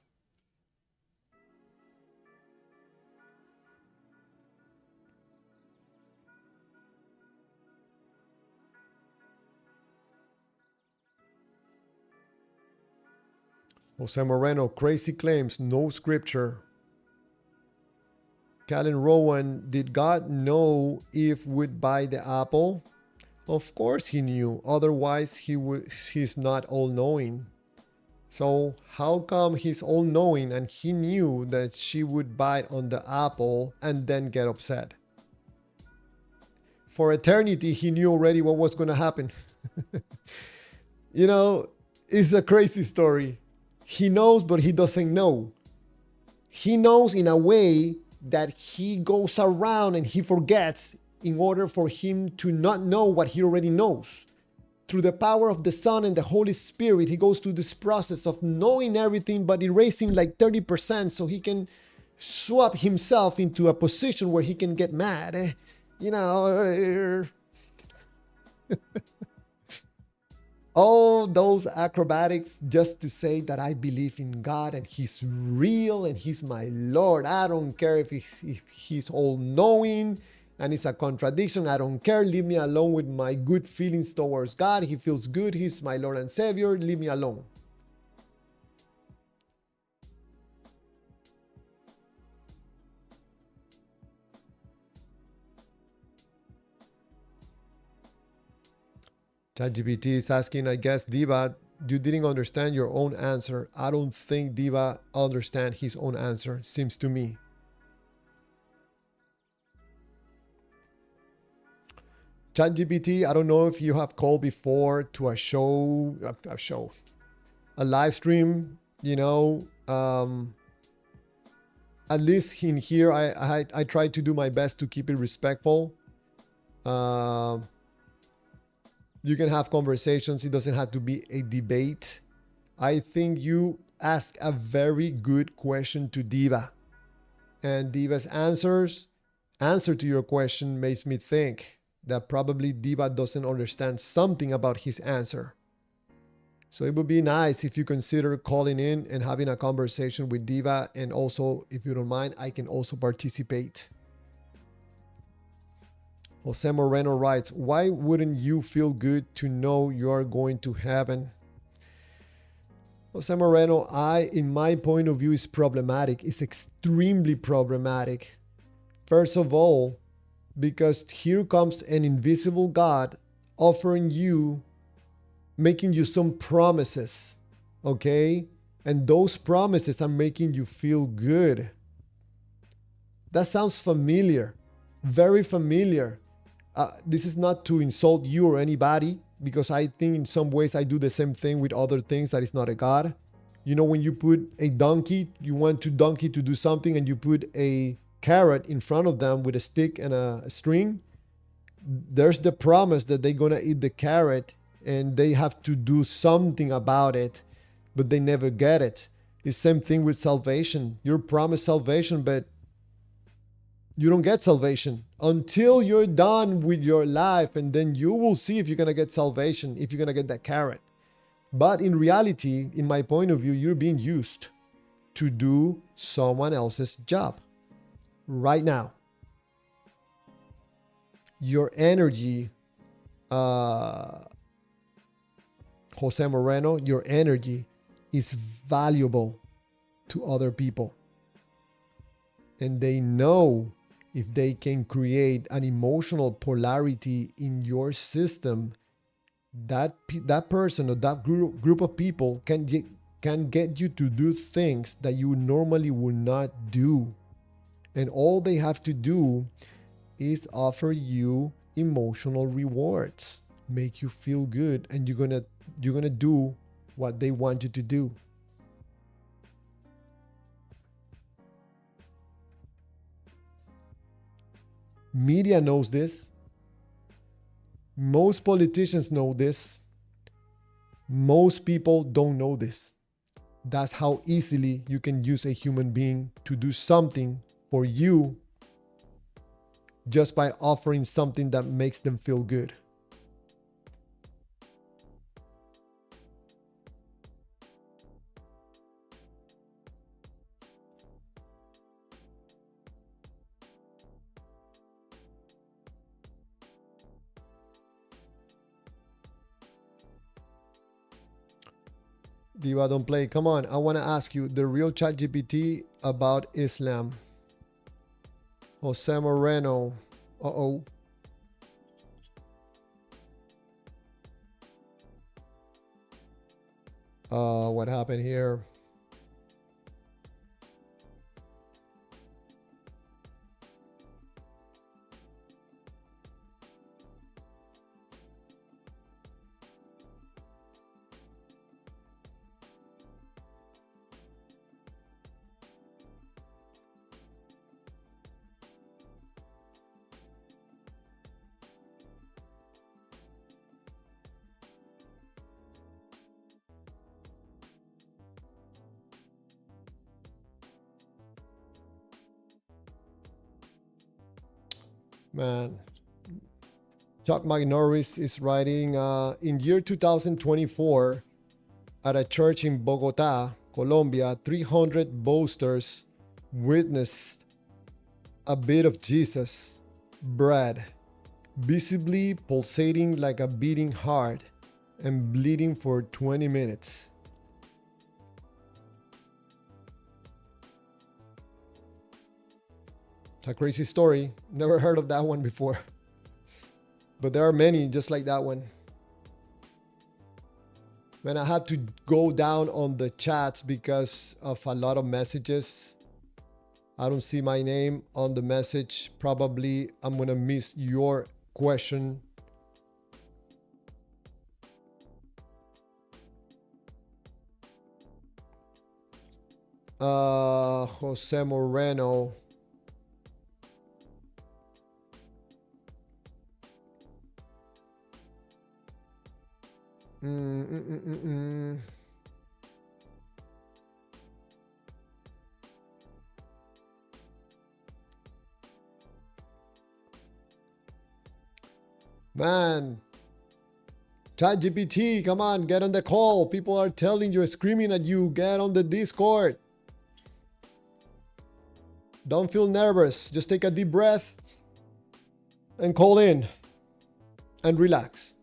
Jose Moreno, crazy claims, no scripture. Callan Rowan, did God know Eve would buy the apple? Of course he knew, otherwise he's not all-knowing. So how come he's all-knowing and he knew that she would bite on the apple and then get upset? For eternity, he knew already what was going to happen. You know, it's a crazy story. He knows, but he doesn't know. He knows in a way that he goes around and he forgets in order for him to not know what he already knows. Through the power of the Son and the Holy Spirit, he goes through this process of knowing everything but erasing like 30% so he can swap himself into a position where he can get mad. You know, all those acrobatics just to say that I believe in God and He's real and He's my Lord. I don't care if He's all knowing and it's a contradiction. I don't care. Leave me alone with my good feelings towards God. He feels good. He's my Lord and Savior. Leave me alone. ChatGPT is asking, I guess, Diva, you didn't understand your own answer. I don't think Diva understand his own answer, seems to me. ChatGPT, I don't know if you have called before to a live stream, at least in here, I try to do my best to keep it respectful. You can have conversations. It doesn't have to be a debate. I think you ask a very good question to Diva. And Diva's answer to your question makes me think that probably Diva doesn't understand something about his answer. So it would be nice if you consider calling in and having a conversation with Diva. And also, if you don't mind, I can also participate. Jose Moreno writes, why wouldn't you feel good to know you are going to heaven? Jose Moreno, in my point of view, is problematic. It's extremely problematic. First of all, because here comes an invisible God offering you, making you some promises, okay? And those promises are making you feel good. That sounds familiar, very familiar. This is not to insult you or anybody, because I think in some ways I do the same thing with other things that is not a God. You know, when you put a donkey, you want to donkey to do something and you put a carrot in front of them with a stick and a string, there's the promise that they're going to eat the carrot and they have to do something about it, but they never get it. It's the same thing with salvation. You're promised salvation, but you don't get salvation until you're done with your life, and then you will see if you're going to get salvation, if you're going to get that carrot. But in reality, in my point of view, you're being used to do someone else's job right now. Your energy, Jose Moreno, your energy is valuable to other people. And they know if they can create an emotional polarity in your system, that person or that group of people can get you to do things that you normally would not do. And all they have to do is offer you emotional rewards, make you feel good, and you're gonna do what they want you to do. Media knows this. Most politicians know this. Most people don't know this. That's how easily you can use a human being to do something for you just by offering something that makes them feel good. Diva, don't play. Come on, I want to ask you the real ChatGPT about Islam. Jose Moreno. Uh-oh. What happened here? Man, Chuck McNorris is writing in year 2024 at a church in Bogota, Colombia, 300 boasters witnessed a bit of Jesus, bread, visibly pulsating like a beating heart and bleeding for 20 minutes. It's a crazy story. Never heard of that one before. But there are many just like that one. Man, I had to go down on the chats because of a lot of messages. I don't see my name on the message. Probably I'm gonna miss your question. Jose Moreno. Man, ChatGPT, come on, get on the call. People are telling you, screaming at you, get on the Discord. Don't feel nervous. Just take a deep breath and call in and relax.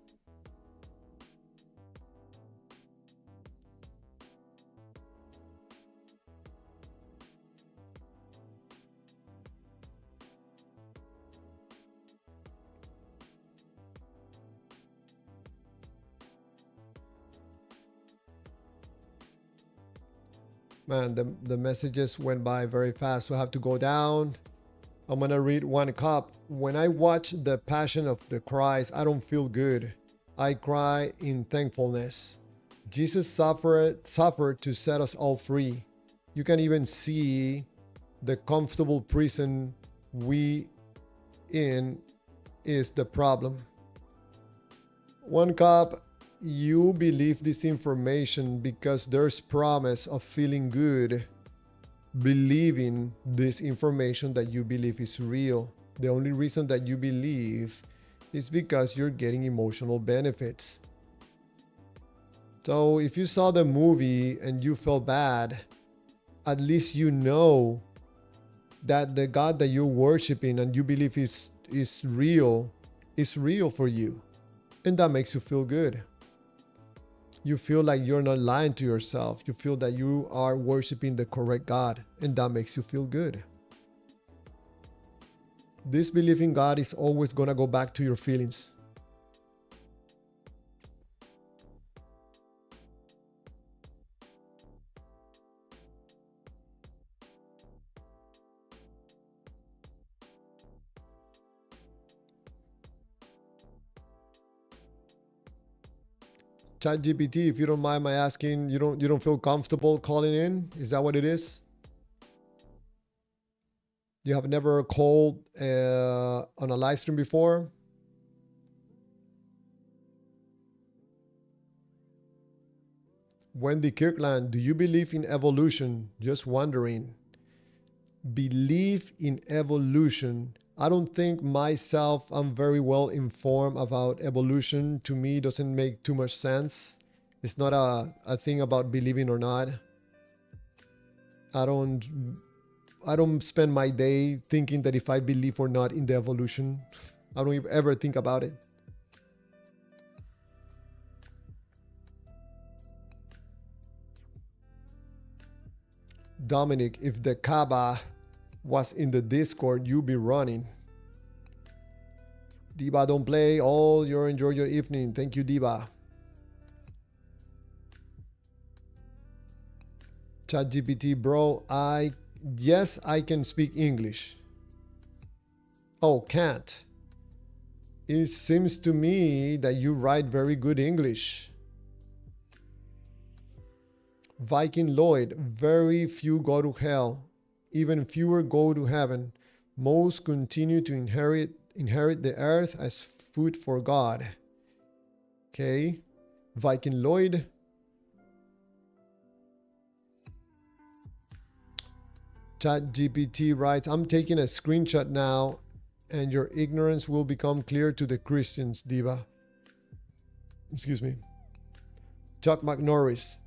Man, the messages went by very fast, so I have to go down. I'm gonna read one cup. When I watch the Passion of the Christ, I don't feel good. I cry in thankfulness. Jesus suffered to set us all free. You can even see the comfortable prison we in is the problem. One cup. You believe this information because there's promise of feeling good, believing this information that you believe is real. The only reason that you believe is because you're getting emotional benefits. So if you saw the movie and you felt bad, at least you know that the God that you're worshiping and you believe is real for you. And that makes you feel good. You feel like you're not lying to yourself. You feel that you are worshiping the correct God, and that makes you feel good. This belief in God is always going to go back to your feelings. ChatGPT, if you don't mind my asking, you don't feel comfortable calling in? Is that what it is? You have never called on a live stream before? Wendy Kirkland, do you believe in evolution? Just wondering. Believe in evolution. I don't think myself I'm very well informed about evolution. To me, it doesn't make too much sense. It's not a thing about believing or not. I don't spend my day thinking that if I believe or not in the evolution. I don't ever think about it. Dominic, if the Kaaba was in the Discord, you'd be running. Diba, don't play. All your enjoy your evening. Thank you, Diba. ChatGPT, bro. Yes, I can speak English. Oh, can't. It seems to me that you write very good English. Viking Lloyd, very few go to hell. Even fewer go to heaven. Most continue to inherit the earth as food for God. Okay. Viking Lloyd. ChatGPT writes, I'm taking a screenshot now and your ignorance will become clear to the Christians, Diva. Excuse me. Chuck McNorris.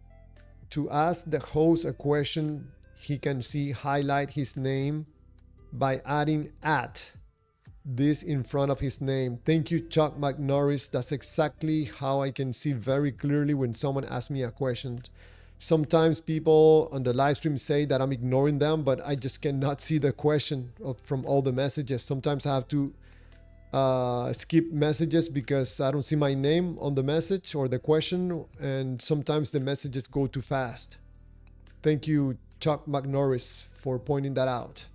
To ask the host a question, he can see highlight his name by adding at this in front of his name. Thank you, Chuck McNorris. That's exactly how I can see very clearly when someone asks me a question. Sometimes people on the live stream say that I'm ignoring them, but I just cannot see the question from all the messages. Sometimes I have to skip messages because I don't see my name on the message or the question, and sometimes the messages go too fast. Thank you, Chuck McNorris, for pointing that out.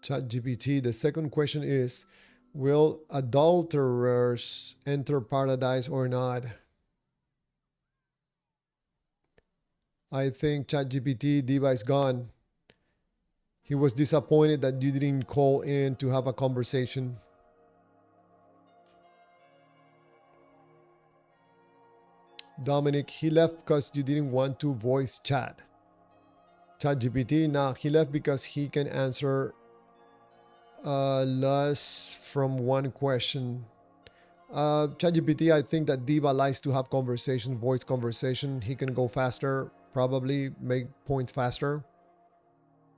ChatGPT, the second question is, will adulterers enter paradise or not? I think ChatGPT, Diva, is gone. He was disappointed that you didn't call in to have a conversation. Dominic, he left because you didn't want to voice chat. ChatGPT, nah, he left because he can answer less from one question. ChatGPT, I think that Diva likes to have conversation, voice conversation. He can go faster, probably make points faster.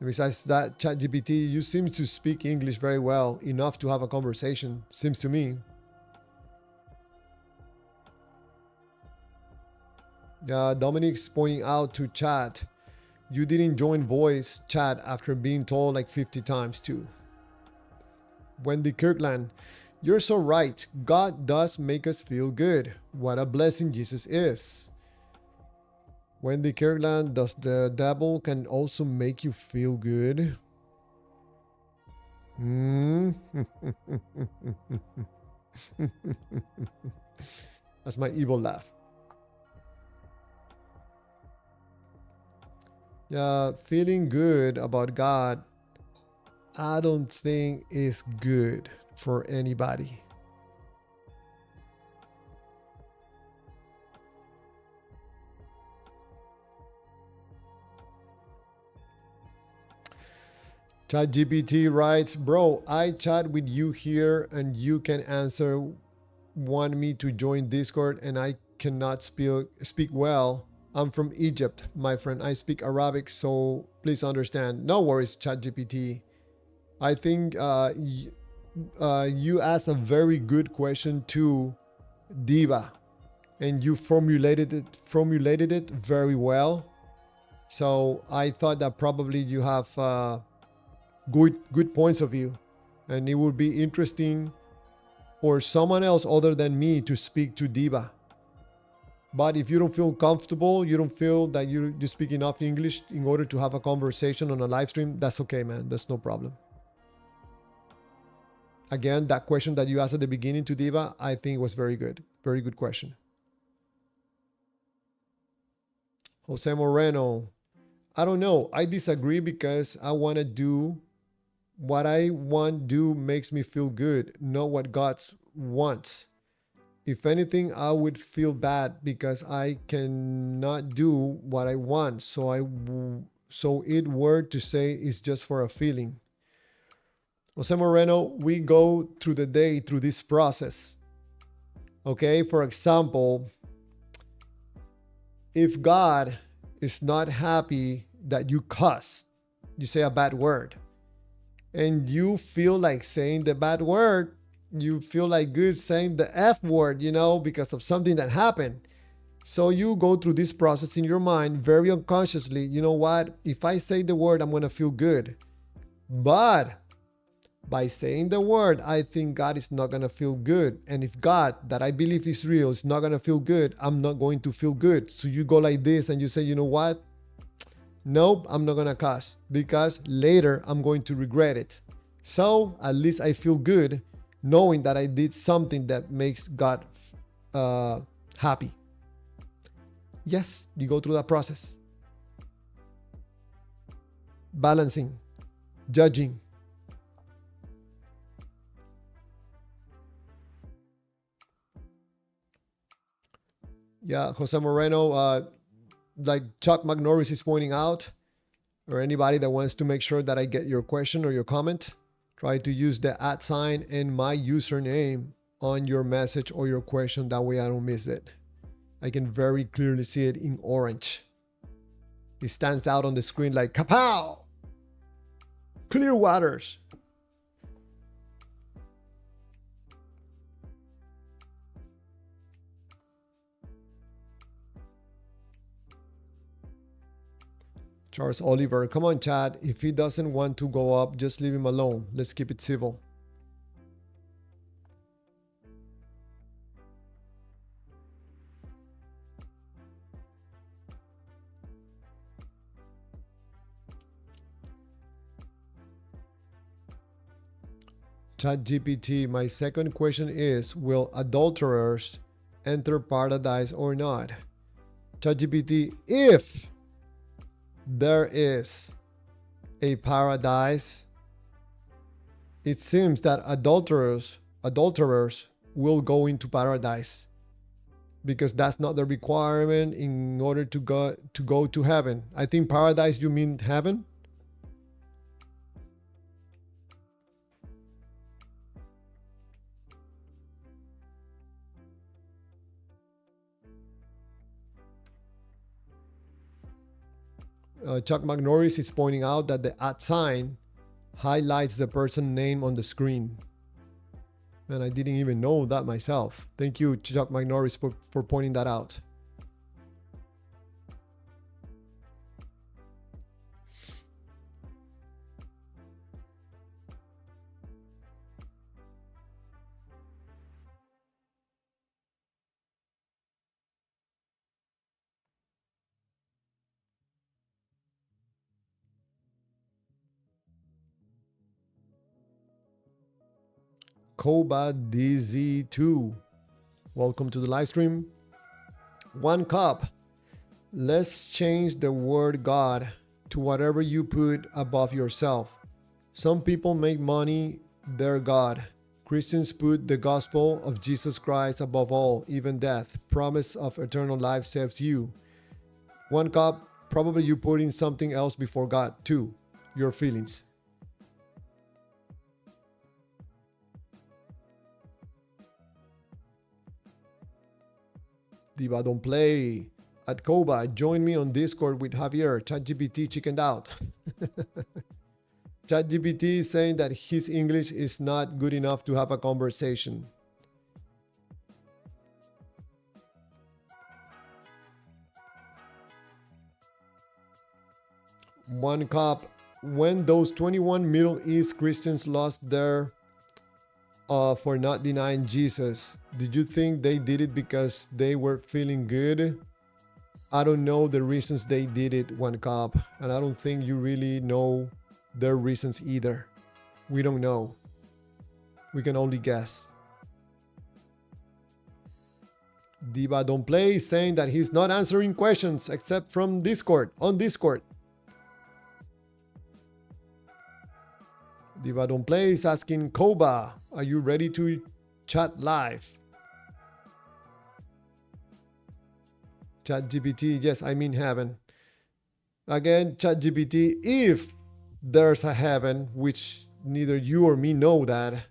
And besides that, ChatGPT, you seem to speak English very well, enough to have a conversation, seems to me. Dominic's pointing out to chat, you didn't join voice chat after being told like 50 times too. Wendy Kirkland, you're so right. God does make us feel good. What a blessing Jesus is. Wendy Kirkland, does the devil can also make you feel good? That's my evil laugh. Yeah, feeling good about God, I don't think is good for anybody. ChatGPT writes, bro, I chat with you here and you can answer, want me to join Discord and I cannot speak well. I'm from Egypt, my friend. I speak Arabic, so please understand. No worries, ChatGPT. I think you asked a very good question to Diva, and you formulated it very well. So I thought that probably you have good points of view, and it would be interesting for someone else other than me to speak to Diva. But if you don't feel comfortable, you don't feel that you speak enough English in order to have a conversation on a live stream, that's okay, man. That's no problem. Again, that question that you asked at the beginning to Diva, I think was very good. Very good question. Jose Moreno, I don't know. I disagree because I want to do what I want to do makes me feel good, not what God wants. If anything, I would feel bad because I cannot do what I want. So it were to say it's just for a feeling. Jose Moreno, we go through the day through this process. Okay, for example, if God is not happy that you cuss, you say a bad word, and you feel like saying the bad word, you feel like good saying the F word, because of something that happened. So you go through this process in your mind very unconsciously. You know what? If I say the word, I'm going to feel good. But by saying the word, I think God is not going to feel good. And if God, that I believe is real, is not going to feel good, I'm not going to feel good. So you go like this and you say, you know what? Nope, I'm not going to cuss because later I'm going to regret it. So at least I feel good knowing that I did something that makes God happy. Yes, you go through that process. Balancing, judging. Yeah, Jose Moreno, like Chuck McNorris is pointing out, or anybody that wants to make sure that I get your question or your comment, try to use the @ sign and my username on your message or your question. That way I don't miss it. I can very clearly see it in orange. It stands out on the screen like kapow! Clear waters. Charles Oliver, come on, Chad. If he doesn't want to go up, just leave him alone. Let's keep it civil. ChatGPT, my second question is, will adulterers enter paradise or not? ChatGPT, if there is a paradise, it seems that adulterers will go into paradise because that's not the requirement in order to go to heaven. I think paradise, you mean heaven? Chuck McNorris is pointing out that the @ sign highlights the person name on the screen. And I didn't even know that myself. Thank you, Chuck McNorris, for pointing that out. Koba DZ2, welcome to the live stream. One cup. Let's change the word God to whatever you put above yourself. Some people make money their God. Christians put the gospel of Jesus Christ above all, even death. Promise of eternal life saves you. One cup, probably you putting something else before God too, your feelings. Diva don't play. At Koba, join me on Discord with Javier. ChatGPT chickened out. ChatGPT is saying that his English is not good enough to have a conversation. One cup. When those 21 Middle East Christians lost their for not denying Jesus, did you think they did it because they were feeling good? I don't know the reasons they did it, One cup, and I don't think you really know their reasons either. We don't know. We can only guess. Diva don't play is saying that he's not answering questions except from Discord, on Discord. Diva don't play is asking Koba, are you ready to chat live? ChatGPT, yes, I mean heaven. Again, ChatGPT, if there's a heaven, which neither you or me know that,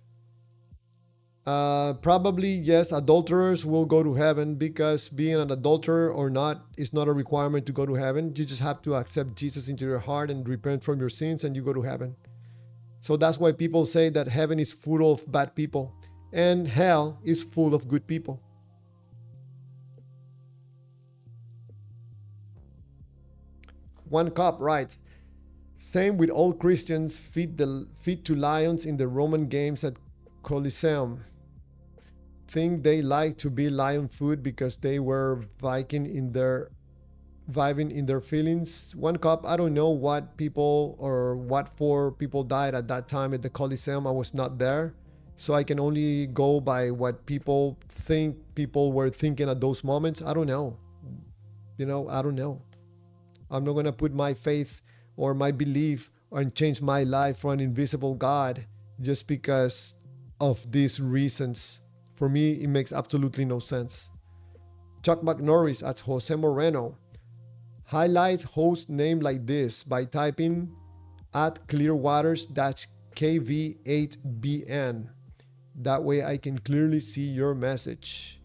probably yes, adulterers will go to heaven, because being an adulterer or not is not a requirement to go to heaven. You just have to accept Jesus into your heart and repent from your sins and you go to heaven. So that's why people say that heaven is full of bad people and hell is full of good people. One cup, right? Same with all Christians feed to lions in the Roman games at Colosseum. Think they like to be lion food because they were vibing in their feelings. One cup, I don't know what people or what for people died at that time at the Colosseum. I was not there, so I can only go by what people think people were thinking at those moments. I don't know. I don't know. I'm not going to put my faith or my belief and change my life for an invisible God just because of these reasons. For me, it makes absolutely no sense. Chuck McNorris at Jose Moreno. Highlight host name like this by typing at clearwaters-kv8bn. That way I can clearly see your message.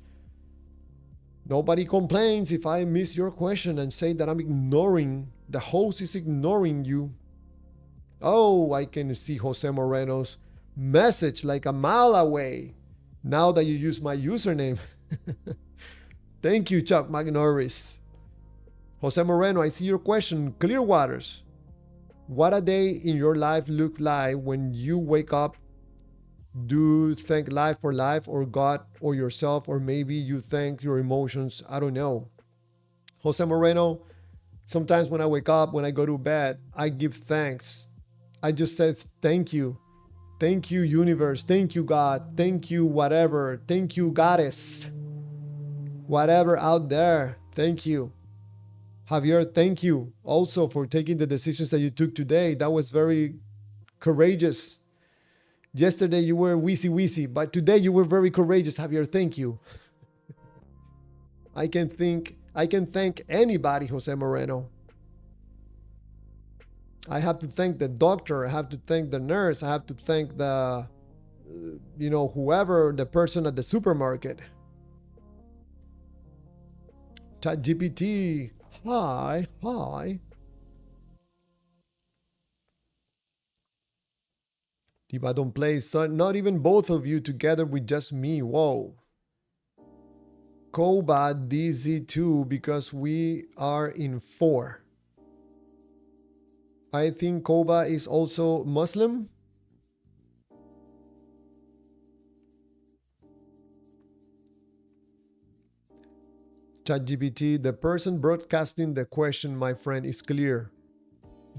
Nobody complains if I miss your question and say that I'm ignoring. The host is ignoring you. Oh, I can see Jose Moreno's message like a mile away now that you use my username. Thank you, Chuck McNorris. Jose Moreno, I see your question. Clearwaters. What a day in your life look like when you wake up? Do you thank life for life or God or yourself, or maybe you thank your emotions? I don't know. Jose Moreno, sometimes when I wake up, when I go to bed, I give thanks. I just said thank you. Thank you, universe. Thank you, God. Thank you, whatever. Thank you, goddess. Whatever out there. Thank you. Javier, thank you also for taking the decisions that you took today. That was very courageous. Yesterday you were wheezy, but today you were very courageous, Javier. Thank you. I can thank anybody, Jose Moreno. I have to thank the doctor. I have to thank the nurse. I have to thank the, whoever, the person at the supermarket. ChatGPT. Hi. Diva don't play, son. Not even both of you together with just me. Whoa. Koba DZ2 because we are in 4. I think Koba is also Muslim. ChatGPT, the person broadcasting the question, my friend, is clear.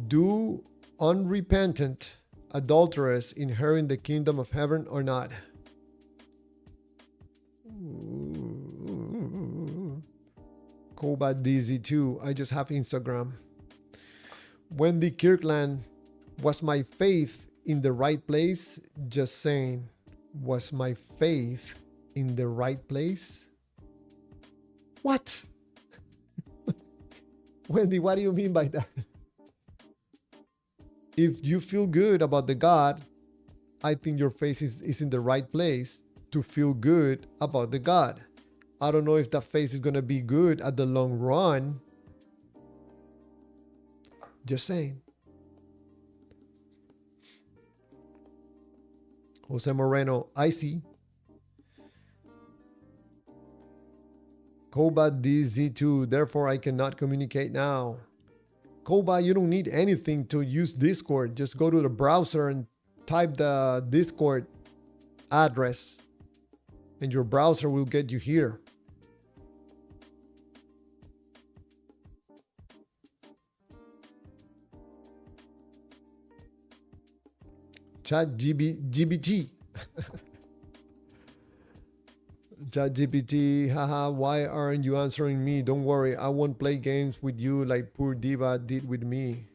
Do unrepentant adulterers inherit the kingdom of heaven or not? Koba DZ2. I just have Instagram. Wendy Kirkland, was my faith in the right place? Just saying, was my faith in the right place? What? Wendy, what do you mean by that? If you feel good about the God, I think your faith is in the right place to feel good about the God. I don't know if that faith is going to be good at the long run. Just saying. Jose Moreno, I see. Koba DZ2, therefore I cannot communicate now. Koba, you don't need anything to use Discord. Just go to the browser and type the Discord address and your browser will get you here. ChatGPT. ChatGPT, haha, why aren't you answering me? Don't worry, I won't play games with you like poor Diva did with me.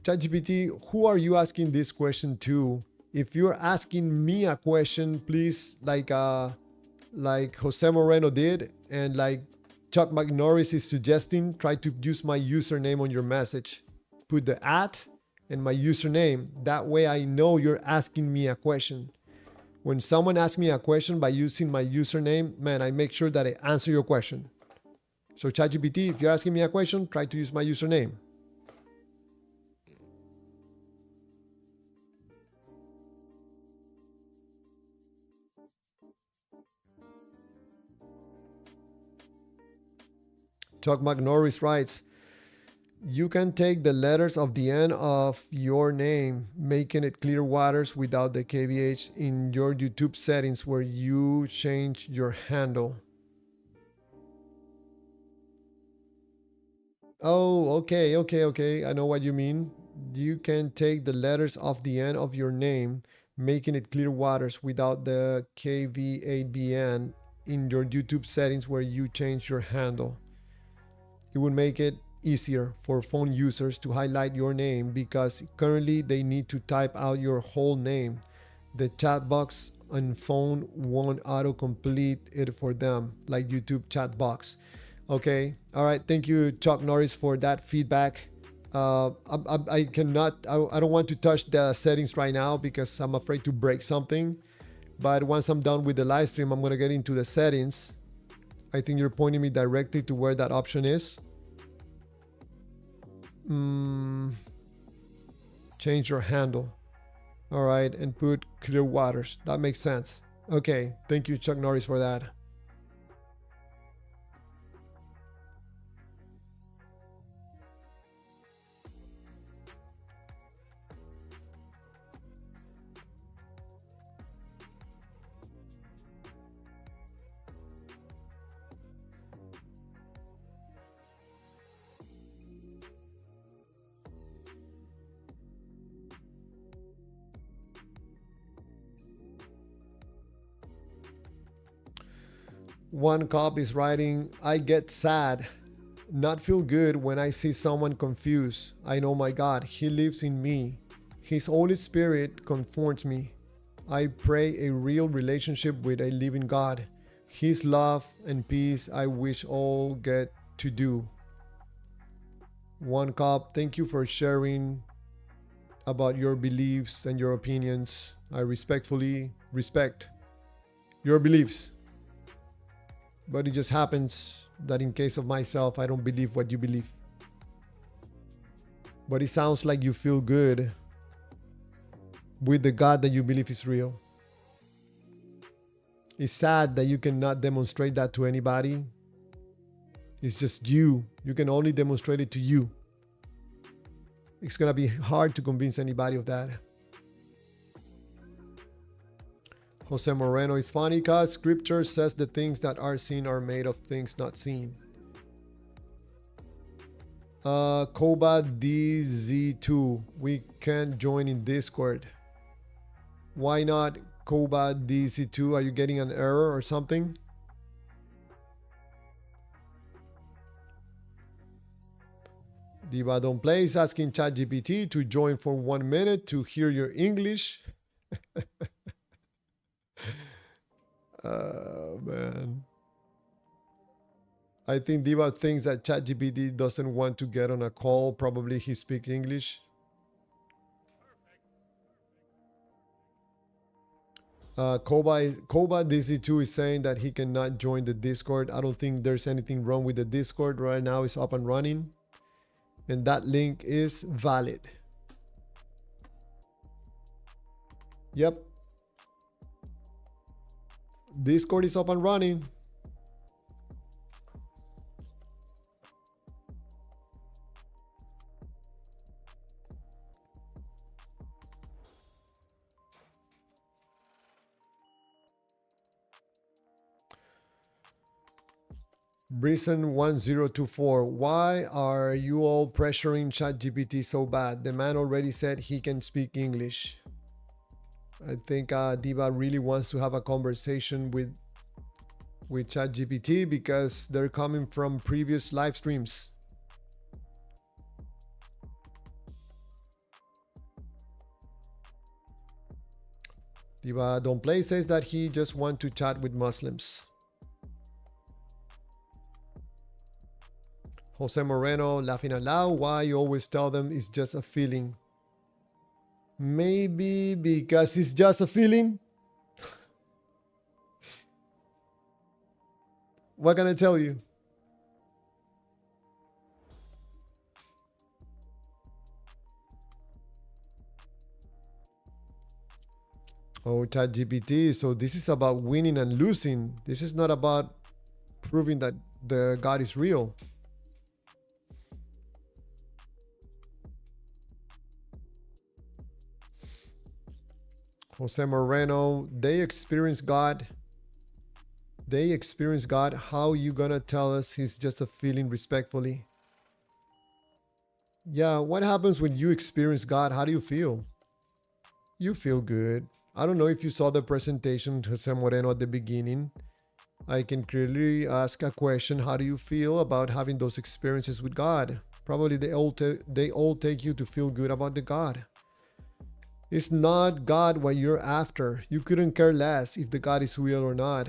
ChatGPT, who are you asking this question to? If you're asking me a question, please, like Jose Moreno did, and like Chuck McNorris is suggesting, try to use my username on your message. Put the @ and my username. That way I know you're asking me a question. When someone asks me a question by using my username, man, I make sure that I answer your question. So ChatGPT, if you're asking me a question, try to use my username. Chuck McNorris writes, you can take the letters of the end of your name, making it Clearwaters without the KVH in your YouTube settings where you change your handle. Oh, okay. I know what you mean. You can take the letters of the end of your name, making it Clearwaters without the KV8BN in your YouTube settings where you change your handle. It would make it easier for phone users to highlight your name because currently they need to type out your whole name. The chat box and phone won't autocomplete it for them, like YouTube chat box. Okay. All right. Thank you, Chuck Norris, for that feedback. I cannot, I don't want to touch the settings right now because I'm afraid to break something. But once I'm done with the live stream, I'm going to get into the settings. I think you're pointing me directly to where that option is. Change your handle. All right. And put clear waters. That makes sense. Okay. Thank you, Chuck Norris, for that. One cop is writing, I get sad, not feel good when I see someone confused. I know my God, He lives in me. His Holy Spirit comforts me. I pray a real relationship with a living God. His love and peace I wish all get to do. One cop, thank you for sharing about your beliefs and your opinions. I respectfully respect your beliefs. But it just happens that in case of myself, I don't believe what you believe. But it sounds like you feel good with the God that you believe is real. It's sad that you cannot demonstrate that to anybody. It's just you. You can only demonstrate it to you. It's going to be hard to convince anybody of that. Jose Moreno, is funny because scripture says the things that are seen are made of things not seen. Koba DZ2, we can't join in Discord. Why not, Koba DZ2? Are you getting an error or something? Diva Don't Play is asking ChatGPT to join for 1 minute to hear your English. Man. I think Diva thinks that ChatGPT doesn't want to get on a call. Probably he speaks English. Koba DC2 is saying that he cannot join the Discord. I don't think there's anything wrong with the Discord. Right now it's up and running. And that link is valid. Yep. Discord is up and running. Brison 1024, why are you all pressuring ChatGPT so bad? The man already said he can speak English. I think Diva really wants to have a conversation with ChatGPT because they're coming from previous live streams. Diva Don't Play says that he just wants to chat with Muslims. Jose Moreno, laughing out loud, why you always tell them it's just a feeling? Maybe because it's just a feeling. What can I tell you? Oh, ChatGPT. So this is about winning and losing. This is not about proving that the God is real. Jose Moreno, they experience God. They experience God. How you gonna tell us he's just a feeling respectfully? Yeah, what happens when you experience God? How do you feel? You feel good. I don't know if you saw the presentation, Jose Moreno, at the beginning. I can clearly ask a question. How do you feel about having those experiences with God? Probably they all take you to feel good about the God. It's not God what you're after. You couldn't care less if the God is real or not.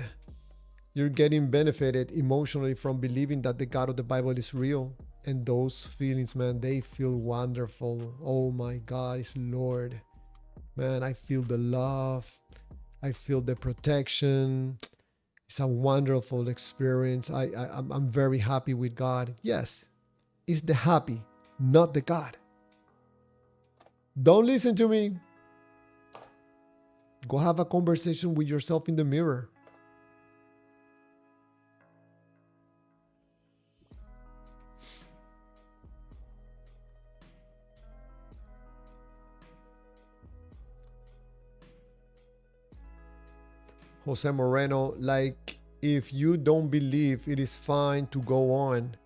You're getting benefited emotionally from believing that the God of the Bible is real. And those feelings, man, they feel wonderful. Oh my God, it's Lord. Man, I feel the love. I feel the protection. It's a wonderful experience. I'm very happy with God. Yes, it's the happy, not the God. Don't listen to me. Go have a conversation with yourself in the mirror. Jose Moreno, like if you don't believe, it is fine to go on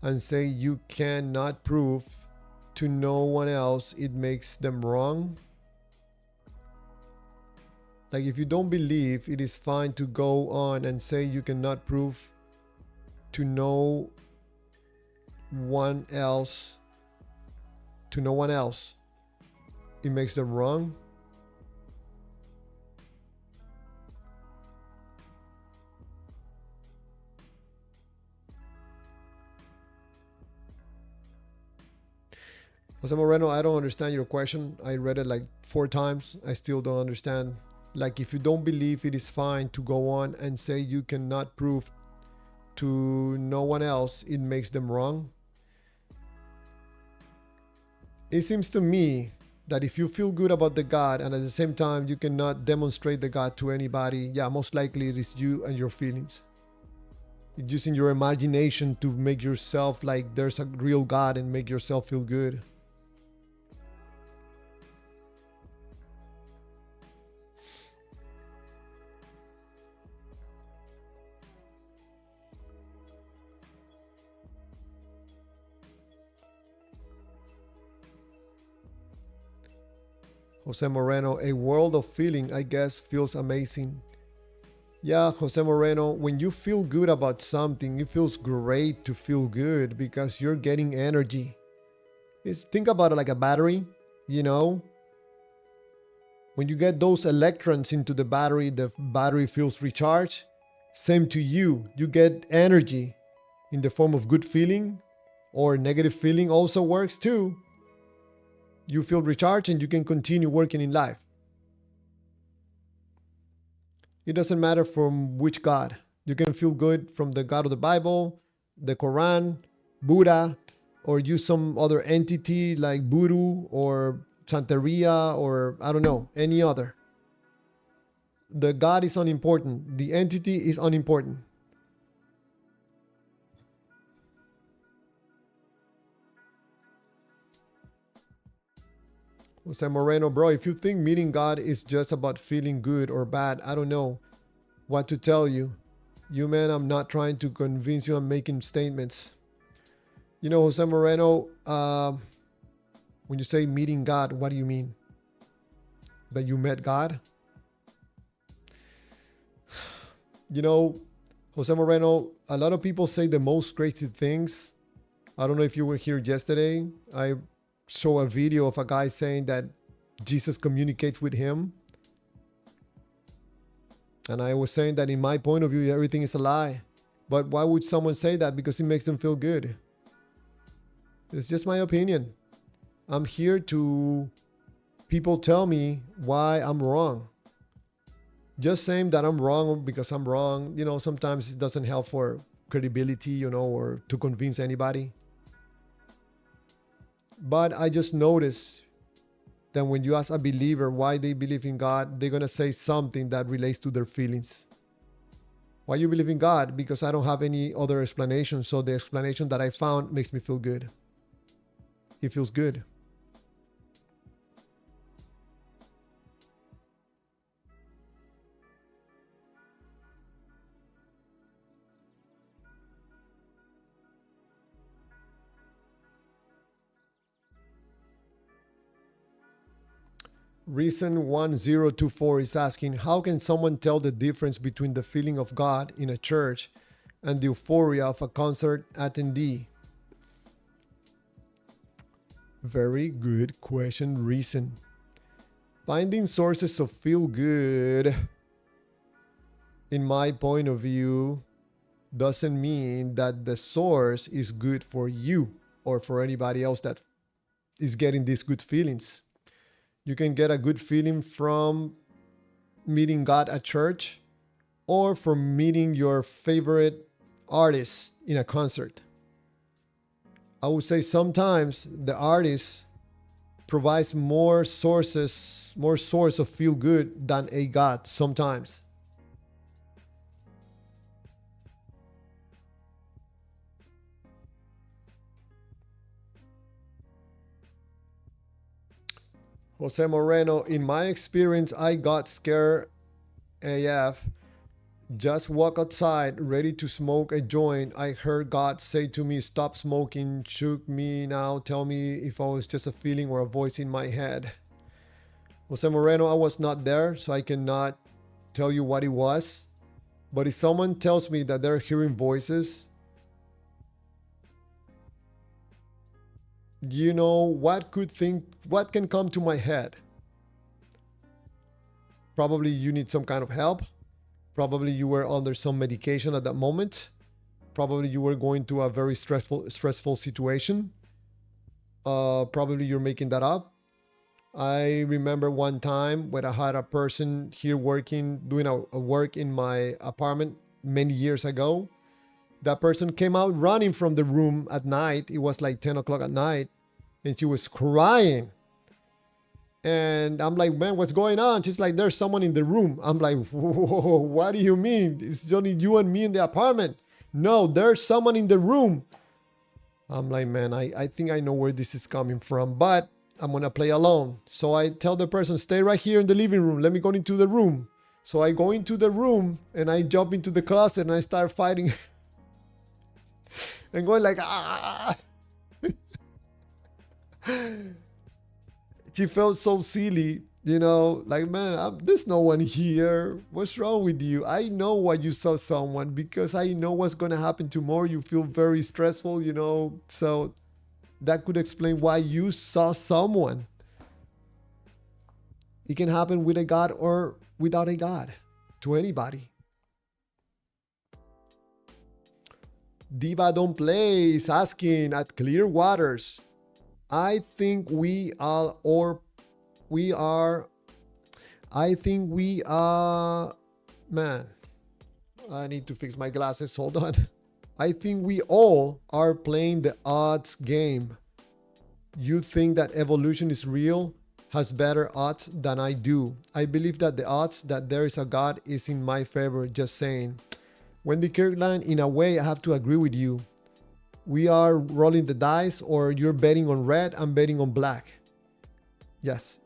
and say you cannot prove to no one else it makes them wrong. Like if you don't believe, it is fine to go on and say you cannot prove to no one else, it makes them wrong. Jose Moreno, I don't understand your question. I read it like 4 times. I still don't understand. Like, if you don't believe, it is fine to go on and say you cannot prove to no one else it makes them wrong. It seems to me that if you feel good about the God and at the same time you cannot demonstrate the God to anybody, yeah, most likely it is you and your feelings. It's using your imagination to make yourself like there's a real God and make yourself feel good. Jose Moreno, a world of feeling, I guess, feels amazing. Yeah, Jose Moreno, when you feel good about something, it feels great to feel good because you're getting energy. Think about it like a battery, you know? When you get those electrons into the battery feels recharged. Same to you. You get energy in the form of good feeling or negative feeling also works too. You feel recharged and you can continue working in life. It doesn't matter from which God. You can feel good from the God of the Bible, the Quran, Buddha, or use some other entity like Voodoo or Santeria or I don't know, any other. The God is unimportant. The entity is unimportant. Jose Moreno, bro, if you think meeting God is just about feeling good or bad, I don't know what to tell you. You, man, I'm not trying to convince you. I'm making statements. You know, Jose Moreno, when you say meeting God, what do you mean? That you met God? You know, Jose Moreno, a lot of people say the most crazy things. I don't know if you were here yesterday. I saw a video of a guy saying that Jesus communicates with him. And I was saying that in my point of view, everything is a lie. But why would someone say that? Because it makes them feel good. It's just my opinion. I'm here to people tell me why I'm wrong. Just saying that I'm wrong because I'm wrong, you know, sometimes it doesn't help for credibility, you know, or to convince anybody. But I just noticed that when you ask a believer why they believe in God, they're going to say something that relates to their feelings. Why you believe in God? Because I don't have any other explanation. So the explanation that I found makes me feel good. It feels good. Reason 1024 is asking, how can someone tell the difference between the feeling of God in a church and the euphoria of a concert attendee? Very good question, Reason. Finding sources of feel good, in my point of view, doesn't mean that the source is good for you or for anybody else that is getting these good feelings. You can get a good feeling from meeting God at church or from meeting your favorite artist in a concert. I would say sometimes the artist provides more source of feel good than a God sometimes. Jose Moreno, in my experience, I got scared AF. Just walk outside, ready to smoke a joint. I heard God say to me, stop smoking, shook me now, tell me if I was just a feeling or a voice in my head. Jose Moreno, I was not there, so I cannot tell you what it was. But if someone tells me that they're hearing voices, you know what can come to my head? Probably you need some kind of help. Probably you were under some medication at that moment. Probably you were going through a very stressful situation. Probably you're making that up. I remember one time when I had a person here doing a work in my apartment many years ago. That person came out running from the room at night. It was like 10 o'clock at night, and she was crying. And I'm like, man, what's going on? She's like, there's someone in the room. I'm like, whoa, what do you mean? It's only you and me in the apartment. No, there's someone in the room. I'm like, man, I think I know where this is coming from, but I'm going to play alone. So I tell the person, stay right here in the living room. Let me go into the room. So I go into the room and I jump into the closet and I start fighting and going like, ah. She felt so silly, like, man, there's no one here. What's wrong with you? I know why you saw someone because I know what's going to happen tomorrow. You feel very stressful, so that could explain why you saw someone. It can happen with a God or without a God to anybody. Diva Don't Play is asking at Clear Waters. I think we are, man, I need to fix my glasses. Hold on. I think we all are playing the odds game. You think that evolution is real, has better odds than I do. I believe that the odds that there is a God is in my favor, just saying. Wendy Kirkland, in a way, I have to agree with you. We are rolling the dice, or you're betting on red, I'm betting on black. Yes.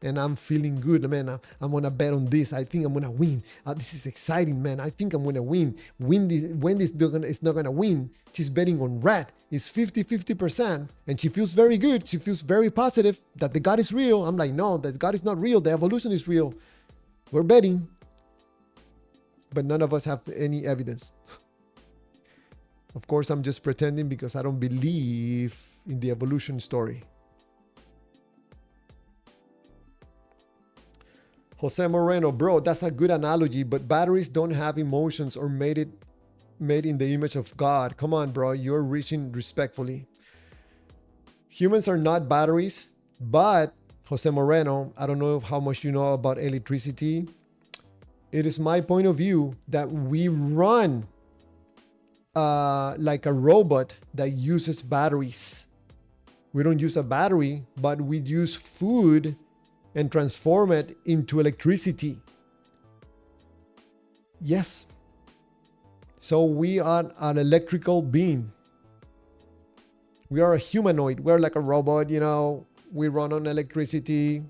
And I'm feeling good, man. I'm going to bet on this. I think I'm going to win. This is exciting, man. I think I'm going to win. Wendy is not going to win. She's betting on red. It's 50-50%. And she feels very good. She feels very positive that the God is real. I'm like, no, that God is not real. The evolution is real. We're betting. But none of us have any evidence. Of course, I'm just pretending because I don't believe in the evolution story. Jose Moreno, bro, that's a good analogy, but batteries don't have emotions or made in the image of God. Come on, bro, you're reaching respectfully. Humans are not batteries, but Jose Moreno, I don't know how much you know about electricity. It is my point of view that we run like a robot that uses batteries. We don't use a battery, but we use food and transform it into electricity. Yes. So we are an electrical being. We are a humanoid. We're like a robot, we run on electricity.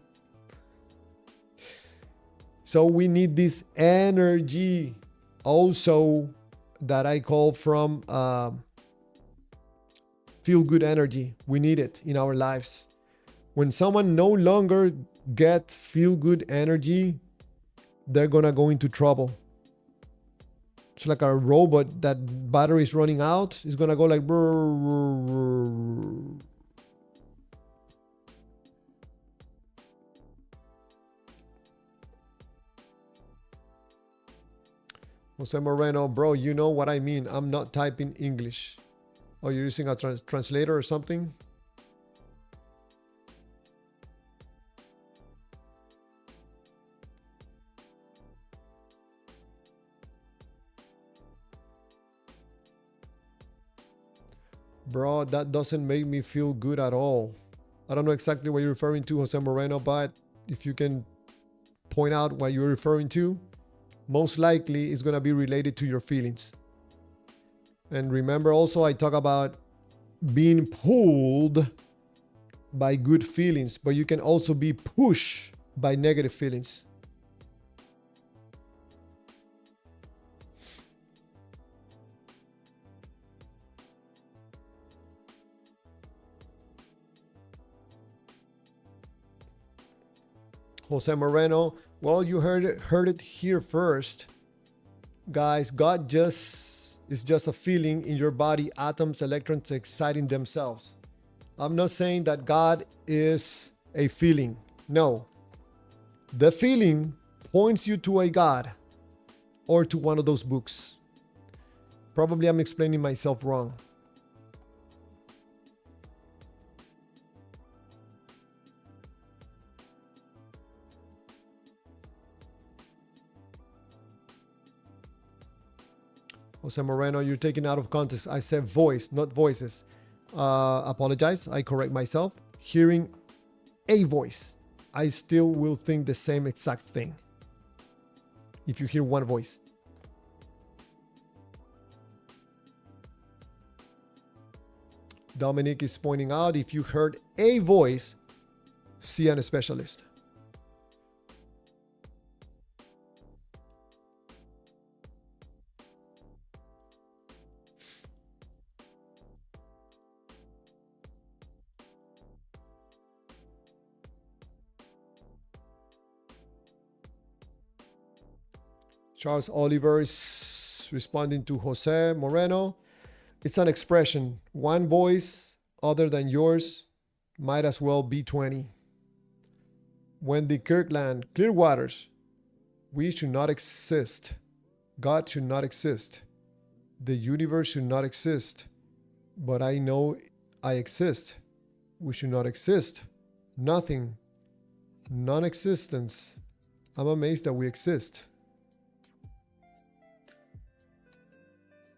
So we need this energy also that I call from feel good energy. We need it in our lives. When someone no longer gets feel good energy, they're gonna go into trouble. It's like a robot that battery is running out. It's gonna go like brr, brr, brr. Jose Moreno, bro, you know what I mean. I'm not typing English. Oh, you're using a translator or something? Bro, that doesn't make me feel good at all. I don't know exactly what you're referring to, Jose Moreno, but if you can point out what you're referring to, most likely it's going to be related to your feelings. And remember also, I talk about being pulled by good feelings, but you can also be pushed by negative feelings. Jose Moreno, well, you heard it here first. Guys, God just is just a feeling in your body, atoms, electrons exciting themselves. I'm not saying that God is a feeling. No. The feeling points you to a God or to one of those books. Probably I'm explaining myself wrong. Jose Moreno, you're taking out of context. I said voice, not voices. Apologize. I correct myself. Hearing a voice, I still will think the same exact thing. If you hear one voice. Dominic is pointing out, if you heard a voice, see a specialist. Charles Oliver is responding to Jose Moreno. It's an expression. One voice other than yours might as well be 20. Wendy Kirkland, Clearwaters. We should not exist. God should not exist. The universe should not exist. But I know I exist. We should not exist. Nothing. Non-existence. I'm amazed that we exist.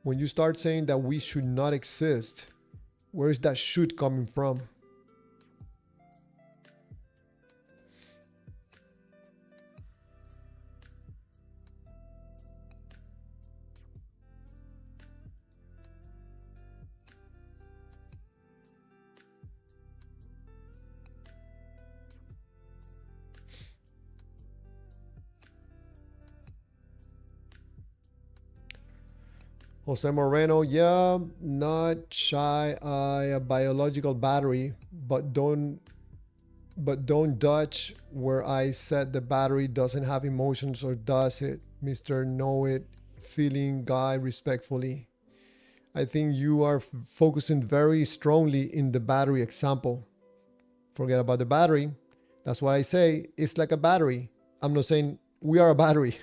When you start saying that we should not exist, where is that should coming from? Jose Moreno, yeah, not shy a biological battery, but don't dodge where I said the battery doesn't have emotions, or does it, Mr. Know It feeling guy respectfully. I think you are focusing very strongly in the battery example. Forget about the battery. That's what I say. It's like a battery. I'm not saying we are a battery.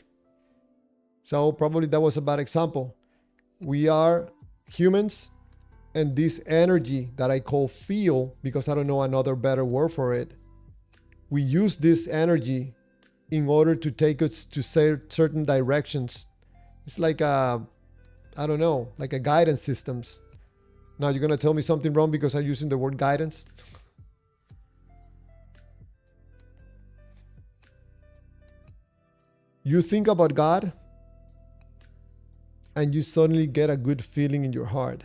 So probably that was a bad example. We are humans, and this energy that I call feel, because I don't know another better word for it, we use this energy in order to take us to certain directions. It's like a, I don't know, like a guidance systems. Now you're going to tell me something wrong because I'm using the word guidance? You think about God, and you suddenly get a good feeling in your heart.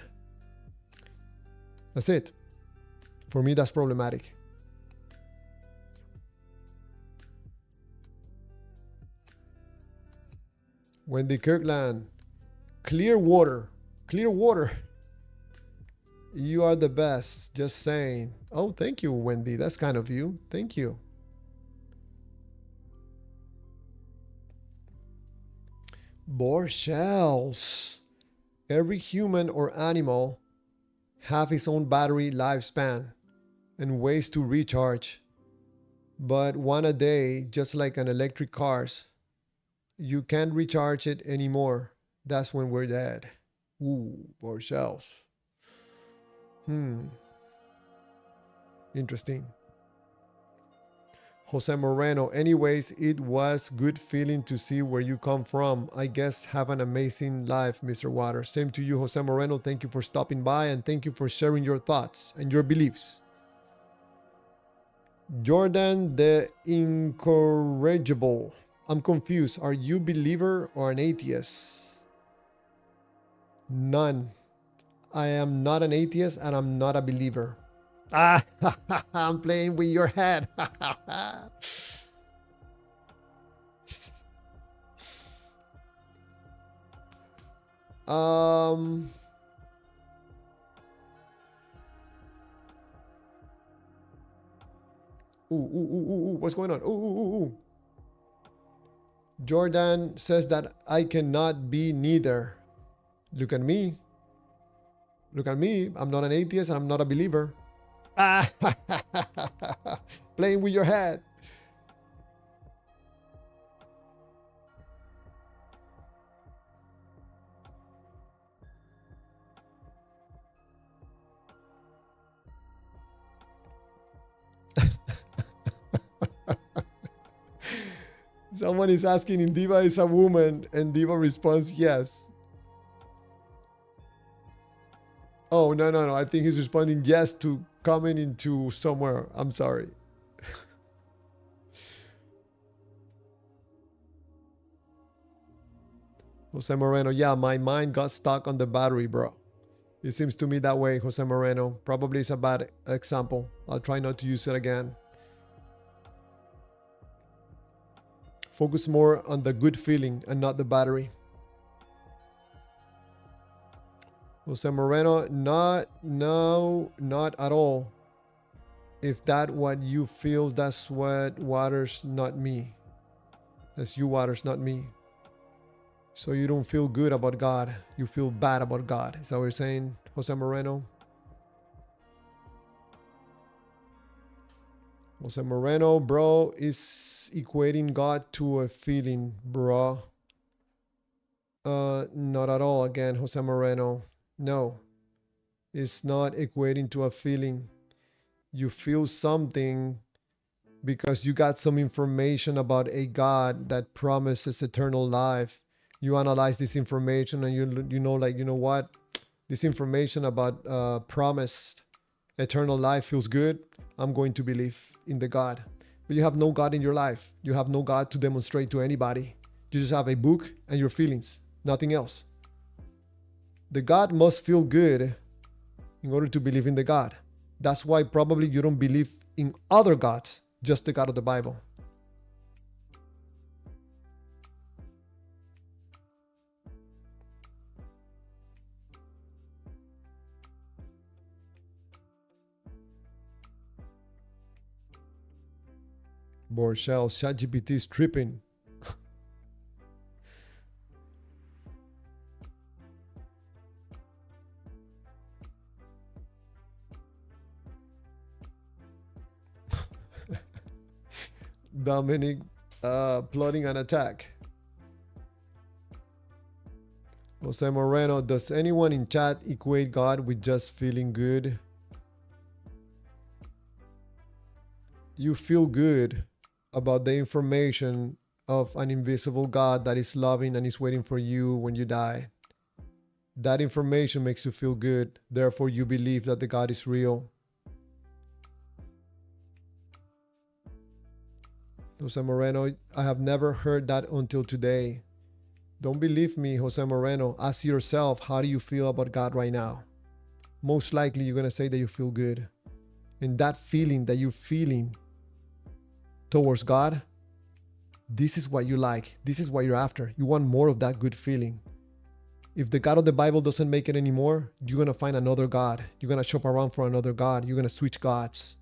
That's it. For me, that's problematic. Wendy Kirkland, clear water. Clear water. You are the best. Just saying. Oh, thank you, Wendy. That's kind of you. Thank you. Boar shells. Every human or animal have its own battery lifespan and ways to recharge. But one a day, just like an electric cars, you can't recharge it anymore. That's when we're dead. Ooh, ourselves. Interesting. Jose Moreno, anyways, it was good feeling to see where you come from. I guess have an amazing life, Mr. Waters. Same to you, Jose Moreno. Thank you for stopping by and thank you for sharing your thoughts and your beliefs. Jordan the Incorrigible. I'm confused. Are you believer or an atheist? None. I am not an atheist and I'm not a believer. Ah, I'm playing with your head. um. What's going on? Jordan says that I cannot be neither. Look at me. Look at me. I'm not an atheist and I'm not a believer. Ah, playing with your head. Someone is asking if Diva is a woman, and Diva responds yes. Oh, no. I think he's responding yes to coming into somewhere. I'm sorry. Jose Moreno, yeah, my mind got stuck on the battery, bro. It seems to me that way, Jose Moreno. Probably it's a bad example. I'll try not to use it again. Focus more on the good feeling and not the battery. Jose Moreno, not at all. If that what you feel, that's what Waters, not me. That's you, Waters, not me. So you don't feel good about God. You feel bad about God. Is that what you're saying, Jose Moreno? Jose Moreno, bro, is equating God to a feeling, bro. Not at all. Again, Jose Moreno. No. It's not equating to a feeling. You feel something because you got some information about a God that promises eternal life. You analyze this information and you know, like, you know what? This information about promised eternal life feels good. I'm going to believe in the God. But you have no God in your life. You have no God to demonstrate to anybody. You just have a book and your feelings, nothing else. The God must feel good in order to believe in the God. That's why probably you don't believe in other gods, just the God of the Bible. Borshell, ChatGPT is tripping. Dominic plotting an attack. Jose Moreno, does anyone in chat equate God with just feeling good? You feel good about the information of an invisible God that is loving and is waiting for you when you die. That information makes you feel good. Therefore, you believe that the God is real. Jose Moreno, I have never heard that until today. Don't believe me, Jose Moreno. Ask yourself, how do you feel about God right now? Most likely, you're going to say that you feel good. And that feeling that you're feeling towards God, this is what you like. This is what you're after. You want more of that good feeling. If the God of the Bible doesn't make it anymore, you're going to find another God. You're going to shop around for another God. You're going to switch gods.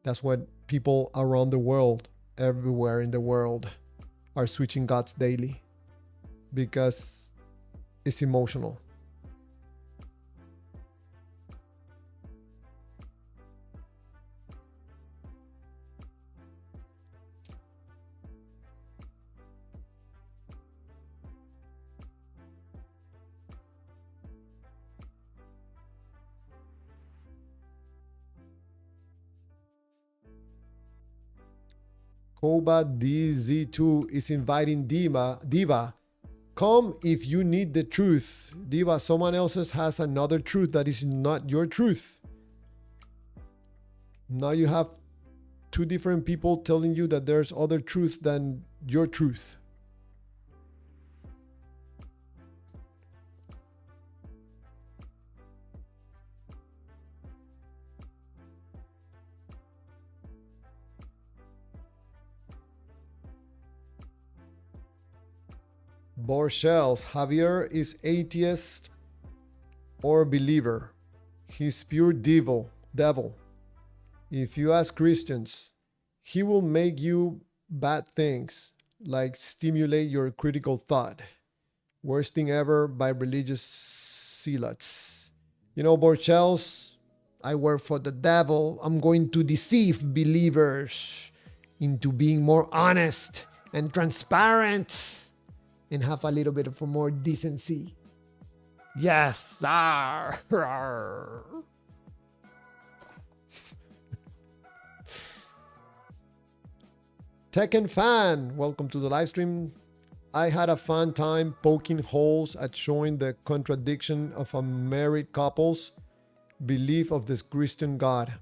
That's what people around the world, everywhere in the world, are switching gods daily because it's emotional. Koba DZ2 is inviting Diva. Come if you need the truth. Diva, someone else has another truth that is not your truth. Now you have two different people telling you that there's other truth than your truth. Borchels, Javier is atheist or believer. He's pure devil. If you ask Christians, he will make you bad things, like stimulate your critical thought. Worst thing ever by religious zealots. You know, Borchels, I work for the devil. I'm going to deceive believers into being more honest and transparent and have a little bit of more decency. Yes, sir. Tekken fan, welcome to the live stream. I had a fun time poking holes at showing the contradiction of a married couple's belief of this Christian God.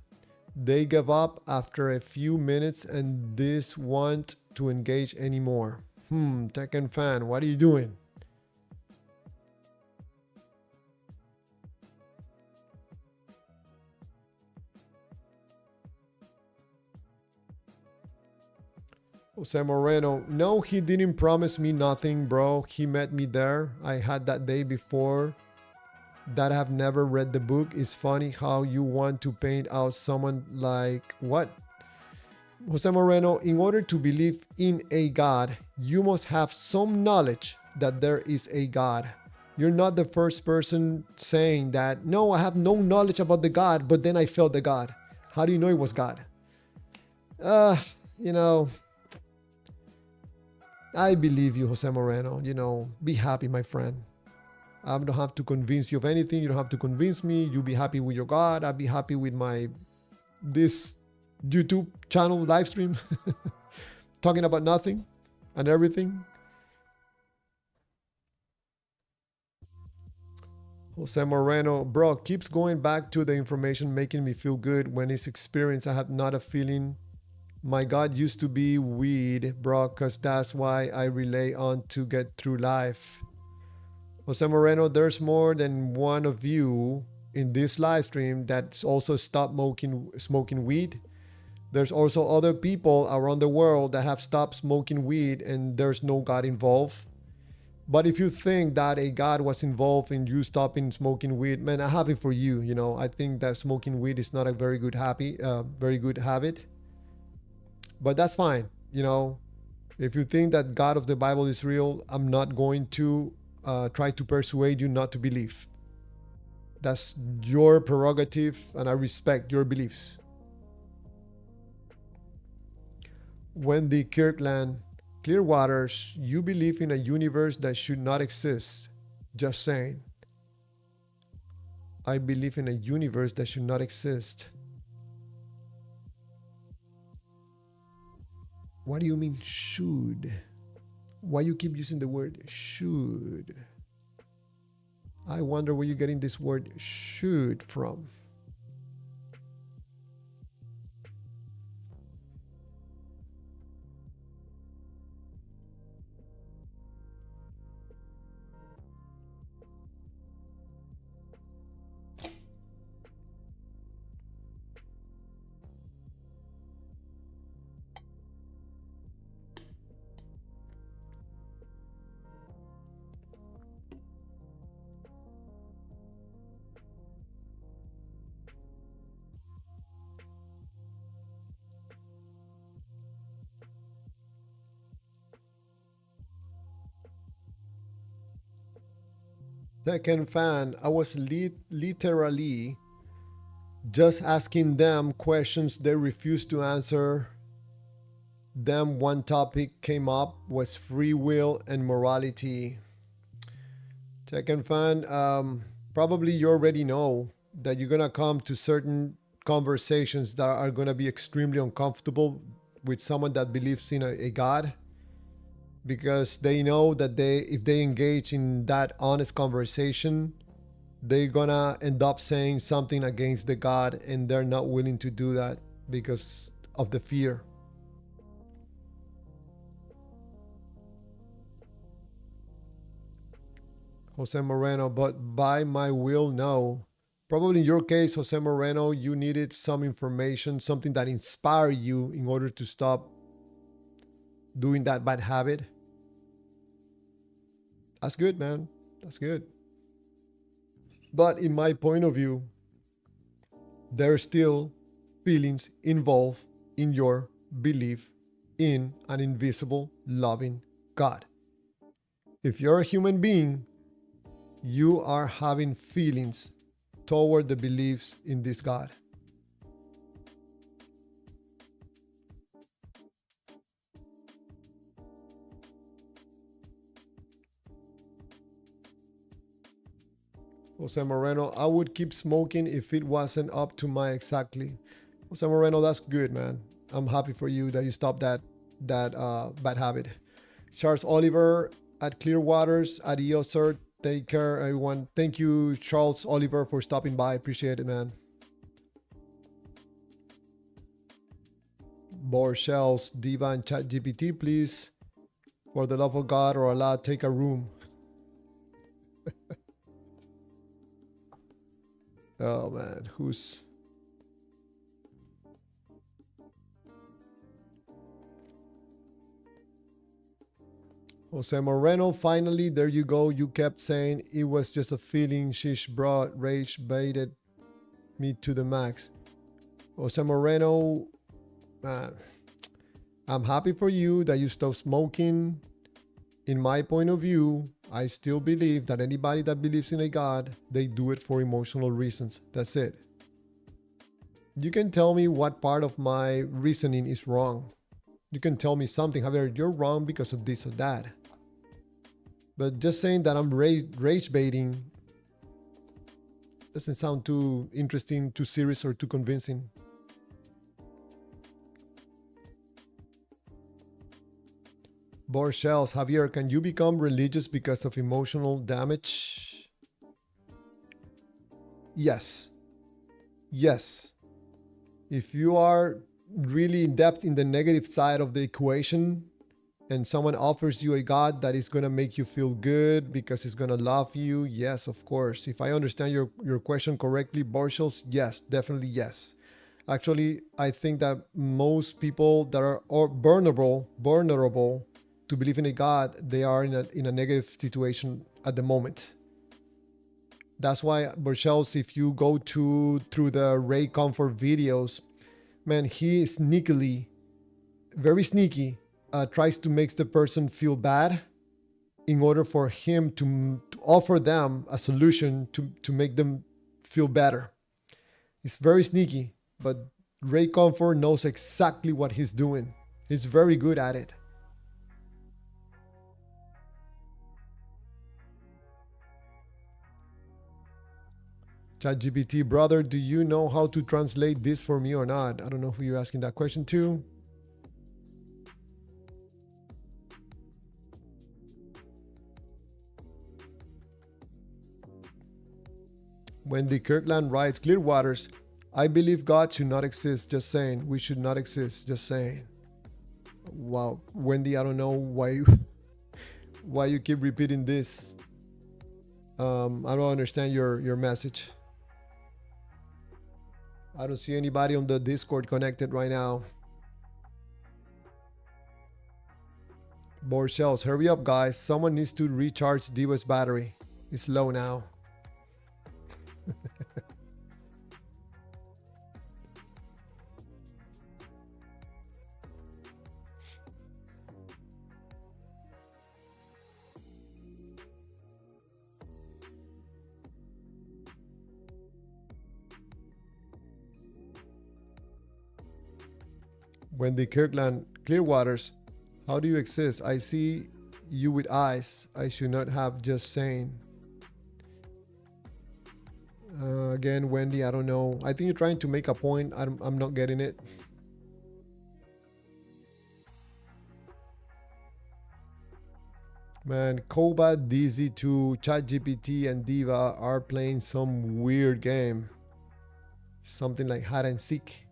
They gave up after a few minutes and this want to engage anymore. Tekken fan, what are you doing? Jose Moreno, no, he didn't promise me nothing, bro. He met me there. I had that day before that I have never read the book. It's funny how you want to paint out someone like what? Jose Moreno, in order to believe in a God, you must have some knowledge that there is a God. You're not the first person saying that, no, I have no knowledge about the God, but then I felt the God. How do you know it was God? You know, I believe you, Jose Moreno. You know, be happy, my friend. I don't have to convince you of anything. You don't have to convince me. You be happy with your God. I'll be happy with this YouTube channel live stream talking about nothing and everything. Jose Moreno, bro, keeps going back to the information making me feel good. When it's experience, I have not a feeling. My God used to be weed, bro, because that's why I rely on to get through life. Jose Moreno, there's more than one of you in this live stream that's also stopped smoking weed. There's also other people around the world that have stopped smoking weed and there's no God involved. But if you think that a God was involved in you stopping smoking weed, man, I'm happy for you. You know, I think that smoking weed is not a very good habit. But that's fine. You know, if you think that God of the Bible is real, I'm not going to try to persuade you not to believe. That's your prerogative and I respect your beliefs. Wendy Kirkland, Clearwaters, you believe in a universe that should not exist. Just saying. I believe in a universe that should not exist. What do you mean should? Why you keep using the word should? I wonder where you're getting this word should from. Tekken fan, I was literally just asking them questions they refused to answer. Then one topic came up was free will and morality. Tekken fan, probably you already know that you're gonna come to certain conversations that are gonna be extremely uncomfortable with someone that believes in a God, because they know that if they engage in that honest conversation, they're gonna end up saying something against the God, and they're not willing to do that because of the fear. Jose Moreno, but by my will, no. Probably in your case, Jose Moreno, you needed some information, something that inspired you in order to stop doing that bad habit. That's good, man. That's good. But in my point of view, there's still feelings involved in your belief in an invisible, loving God. If you're a human being, you are having feelings toward the beliefs in this God. Jose Moreno, I would keep smoking if it wasn't up to my exactly. Jose Moreno, that's good, man. I'm happy for you that you stopped that bad habit. Charles Oliver at Clearwaters, adios, sir. Take care, everyone. Thank you, Charles Oliver, for stopping by. Appreciate it, man. Borshells, Diva, and ChatGPT, please. For the love of God or Allah, take a room. Oh, man. Who's... Jose Moreno, finally, there you go. You kept saying it was just a feeling. Shish brought rage baited me to the max. Jose Moreno, I'm happy for you that you stopped smoking. In my point of view, I still believe that anybody that believes in a God, they do it for emotional reasons. That's it. You can tell me what part of my reasoning is wrong. You can tell me something, Javier, you're wrong because of this or that. But just saying that I'm rage baiting doesn't sound too interesting, too serious, or too convincing. Borshells, Javier, can you become religious because of emotional damage? Yes. Yes. If you are really in depth in the negative side of the equation, and someone offers you a God that is going to make you feel good because it's going to love you, yes, of course. If I understand your question correctly, Borshells, yes, definitely yes. Actually, I think that most people that are vulnerable to believe in a God, they are in a negative situation at the moment. That's why, Borshells, if you go through the Ray Comfort videos, man, he sneakily, very sneaky, tries to make the person feel bad in order for him to offer them a solution to make them feel better. It's very sneaky, but Ray Comfort knows exactly what he's doing. He's very good at it. ChatGPT, brother, do you know how to translate this for me or not? I don't know who you're asking that question to. Wendy Kirkland writes, Clearwaters, I believe God should not exist, just saying. We should not exist, just saying. Wow, Wendy, I don't know why you keep repeating this. I don't understand your message. I don't see anybody on the Discord connected right now. Borshells, hurry up, guys. Someone needs to recharge Diva's battery. It's low now. Wendy Kirkland, Clearwaters, how do you exist? I see you with eyes I should not have, just saying. Again, Wendy, I don't know. I think you're trying to make a point. I'm not getting it. Man, Koba, DZ2, ChatGPT, and Diva are playing some weird game. Something like hide and seek.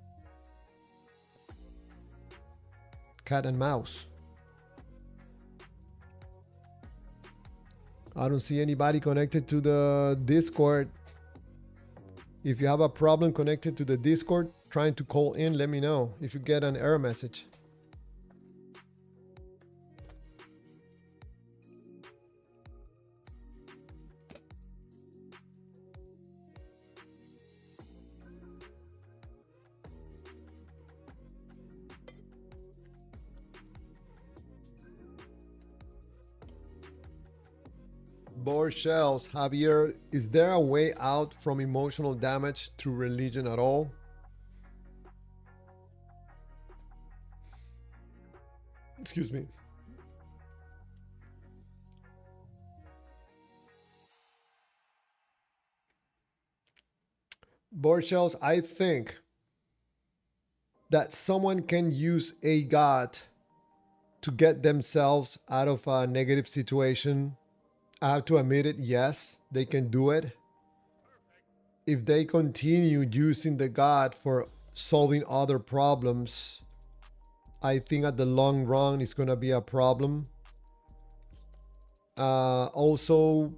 Cat and mouse. I don't see anybody connected to the Discord. If you have a problem connected to the Discord, trying to call in, let me know if you get an error message. Board shells, Javier, is there a way out from emotional damage through religion at all? Excuse me. Board shells, I think that someone can use a god to get themselves out of a negative situation. I have to admit it, yes, they can do it. If they continue using the god for solving other problems, I think at the long run it's gonna be a problem. Also,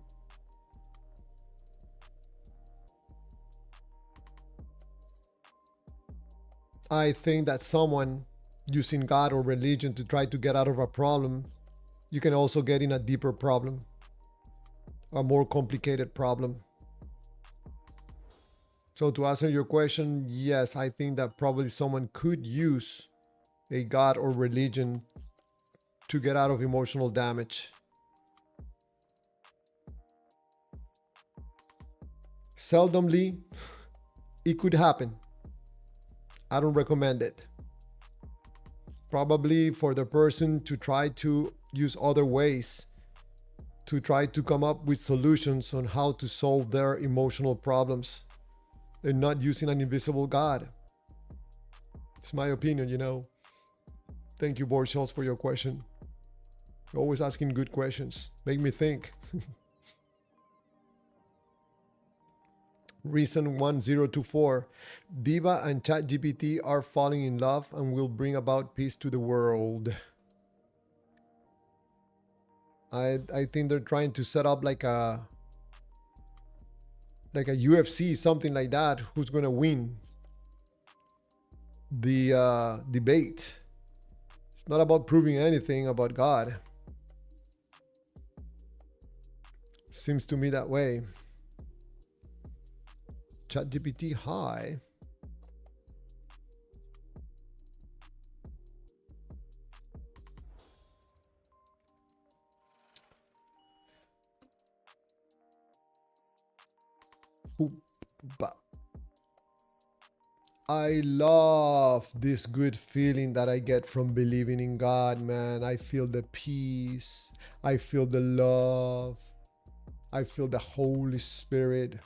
I think that someone using God or religion to try to get out of a problem, you can also get in a deeper problem, a more complicated problem. So to answer your question, yes, I think that probably someone could use a God or religion to get out of emotional damage. Seldomly, it could happen. I don't recommend it. Probably for the person to try to use other ways to try to come up with solutions on how to solve their emotional problems and not using an invisible God. It's my opinion, you know. Thank you, Borshells, for your question. You're always asking good questions. Make me think. Reason 1024. Diva and ChatGPT are falling in love and will bring about peace to the world. I think they're trying to set up like a UFC, something like that. Who's gonna win the debate? It's not about proving anything about God. Seems to me that way. ChatGPT, hi. I love this good feeling that I get from believing in God, man. I feel the peace. I feel the love. I feel the Holy Spirit.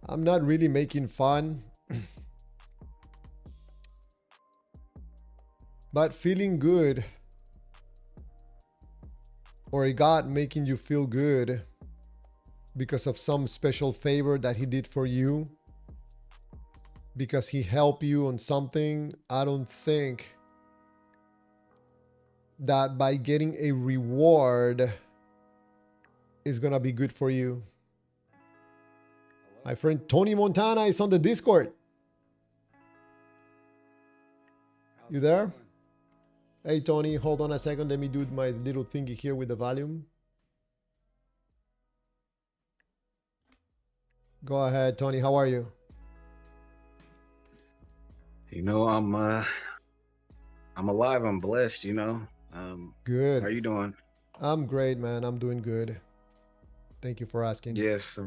I'm not really making fun, but feeling good, or a God making you feel good because of some special favor that He did for you, because He helped you on something, I don't think that by getting a reward is gonna be good for you. My friend Tony Montana is on the Discord. You there? Hey Tony, hold on a second. Let me do my little thingy here with the volume. Go ahead, Tony. How are you? You know, I'm alive. I'm blessed. You know. Good. How are you doing? I'm great, man. I'm doing good. Thank you for asking. Yes.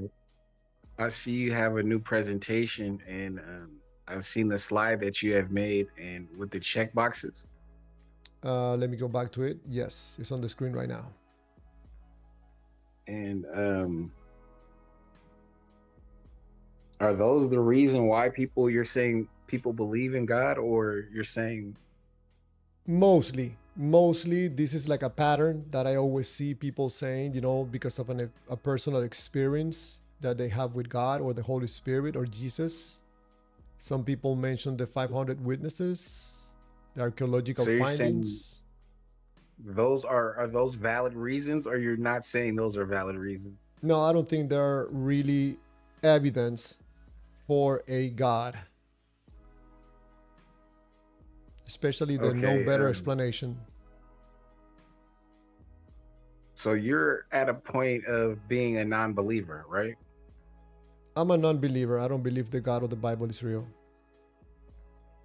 I see you have a new presentation, and I've seen the slide that you have made, and with the check boxes. Let me go back to it. Yes, it's on the screen right now. And are those the reason why you're saying people believe in God, or you're saying Mostly. Mostly, this is like a pattern that I always see people saying, because of a personal experience that they have with God or the Holy Spirit or Jesus. Some people mention the 500 witnesses, the archaeological So you're saying findings. those are those valid reasons, or you're not saying those are valid reasons? No, I don't think there are really evidence for a God, especially the no Okay, better explanation. so you're at a point of being a non-believer, right? I'm a non believer. I don't believe the God of the Bible is real.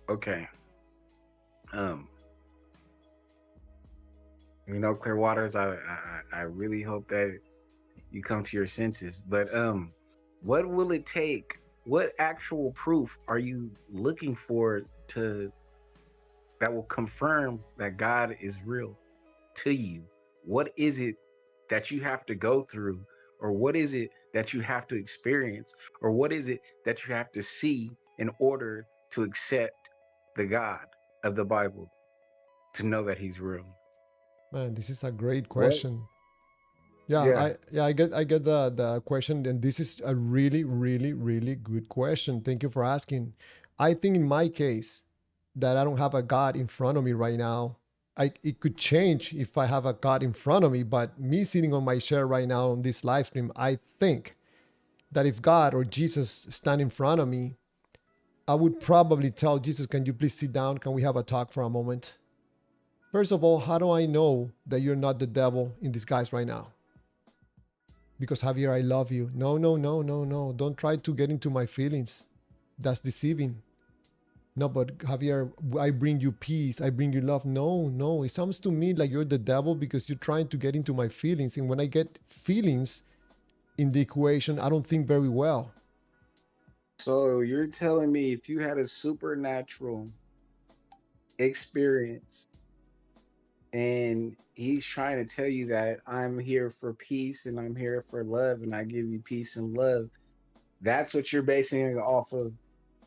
Okay. Um, Clearwaters, I really hope that you come to your senses. But what will it take? What actual proof are you looking for to that will confirm that God is real to you? What is it that you have to go through, or what is it that you have to experience, or what is it that you have to see in order to accept the God of the Bible, to know that He's real? Man, this is a great What? question. Yeah, Yeah. I get the question, and this is a really, really, really good question. Thank you for asking. I think in my case that I don't have a God in front of me right now. It could change if I have a God in front of me, but me sitting on my chair right now on this live stream, I think that if God or Jesus stand in front of me, I would probably tell Jesus, "Can you please sit down? Can we have a talk for a moment?" First of all, how do I know that you're not the devil in disguise right now? Because Javier, I love you. No, no, no, no, no. Don't try to get into my feelings. That's deceiving. No, but Javier, I bring you peace. I bring you love. No, no. It sounds to me like you're the devil because you're trying to get into my feelings. And when I get feelings in the equation, I don't think very well. So you're telling me if you had a supernatural experience and he's trying to tell you that I'm here for peace and I'm here for love and I give you peace and love, that's what you're basing it off of.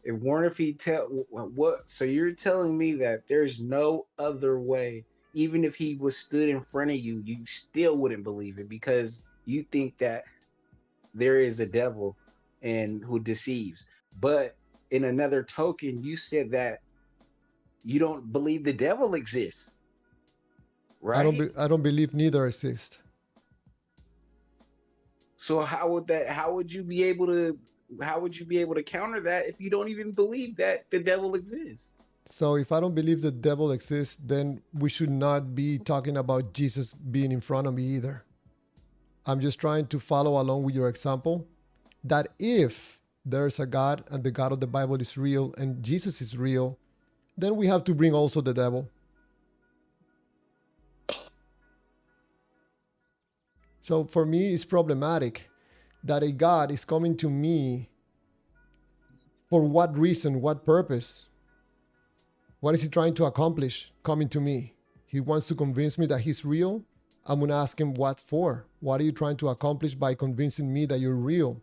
If Warren, if he tell what, so you're telling me that there's no other way, even if he was stood in front of you, you still wouldn't believe it because you think that there is a devil and who deceives. But in another token, you said that you don't believe the devil exists, right? I don't believe neither exist. So how would you be able to counter that if you don't even believe that the devil exists? So if I don't believe the devil exists, then we should not be talking about Jesus being in front of me either. I'm just trying to follow along with your example that if there's a God and the God of the Bible is real and Jesus is real, then we have to bring also the devil. So for me, it's problematic that a God is coming to me for what reason, what purpose? What is he trying to accomplish coming to me? He wants to convince me that he's real. I'm going to ask him what for. What are you trying to accomplish by convincing me that you're real?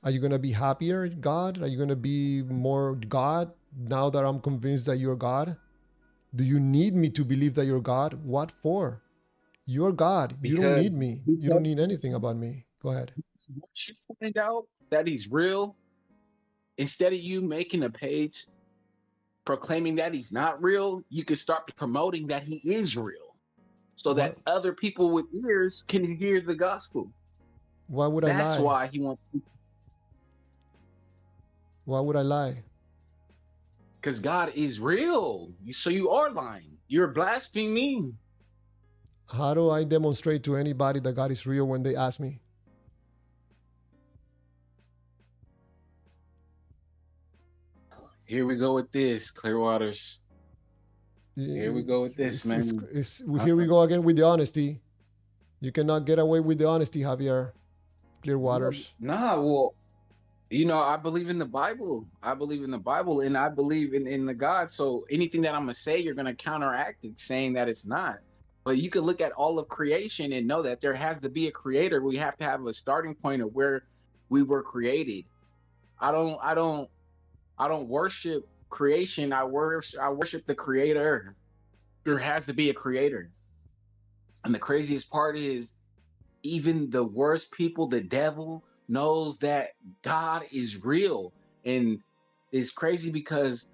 Are you going to be happier, God? Are you going to be more God now that I'm convinced that you're God? Do you need me to believe that you're God? What for? You're God. You don't Because need me. You don't need anything because about me. Go ahead. once you find out that he's real, instead of you making a page proclaiming that he's not real, you can start promoting that he is real so that What? other people with ears can hear the gospel. Why would I That's lie? why he wants, Why would I lie? because God is real. So you are lying. You're blaspheming. How do I demonstrate to anybody that God is real when they ask me? Here we go with this, Clearwaters. Here we go with this, man. Uh, Here we go again with the honesty. You cannot get away with the honesty, Javier. Clear waters. nah, well, I believe in the Bible. I believe in the Bible and I believe in the God. So anything that I'm gonna say, you're gonna counteract it saying that it's not. But you could look at all of creation and know that there has to be a creator. We have to have a starting point of where we were created. I don't worship creation. I worship the creator. there has to be a creator. And the craziest part is, even the worst people, the devil knows that God is real. And it's crazy because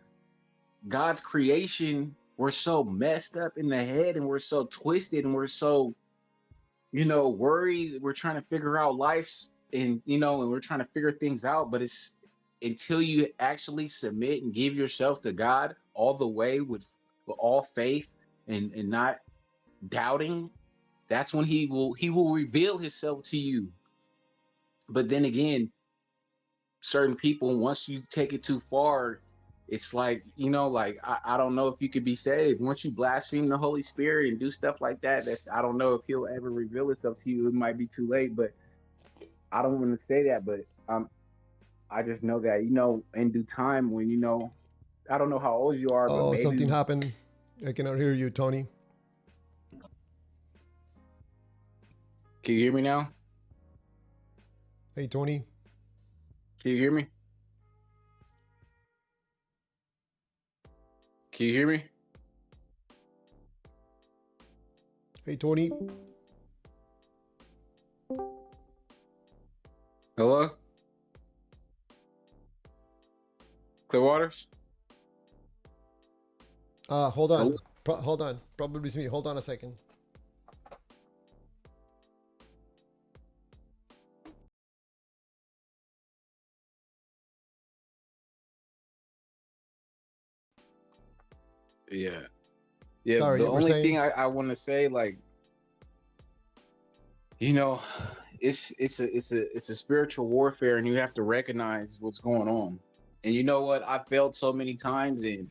God's creation, we're so messed up in the head and we're so twisted and we're so, worried. We're trying to figure out lives and we're trying to figure things out. But it's until you actually submit and give yourself to God all the way with all faith and not doubting, that's when he will reveal himself to you. But then again, certain people, once you take it too far, it's like, like I don't know if you could be saved. Once you blaspheme the Holy Spirit and do stuff like that, I don't know if he'll ever reveal himself to you. It might be too late, but I don't want to say that. But I just know that, in due time, when I don't know how old you are, but Oh, maybe. something happened. I cannot hear you, Tony. Can you hear me now? Hey, Tony. Can you hear me? Can you hear me? Hey, Tony. Hello? Clear Waters? Hold on. Hello? Hold on. Probably it's me. Hold on a second. Yeah. Yeah. Sorry, The you were only thing saying? I want to say, like, you know, it's a spiritual warfare, and you have to recognize what's going on. And you know what? I failed so many times, and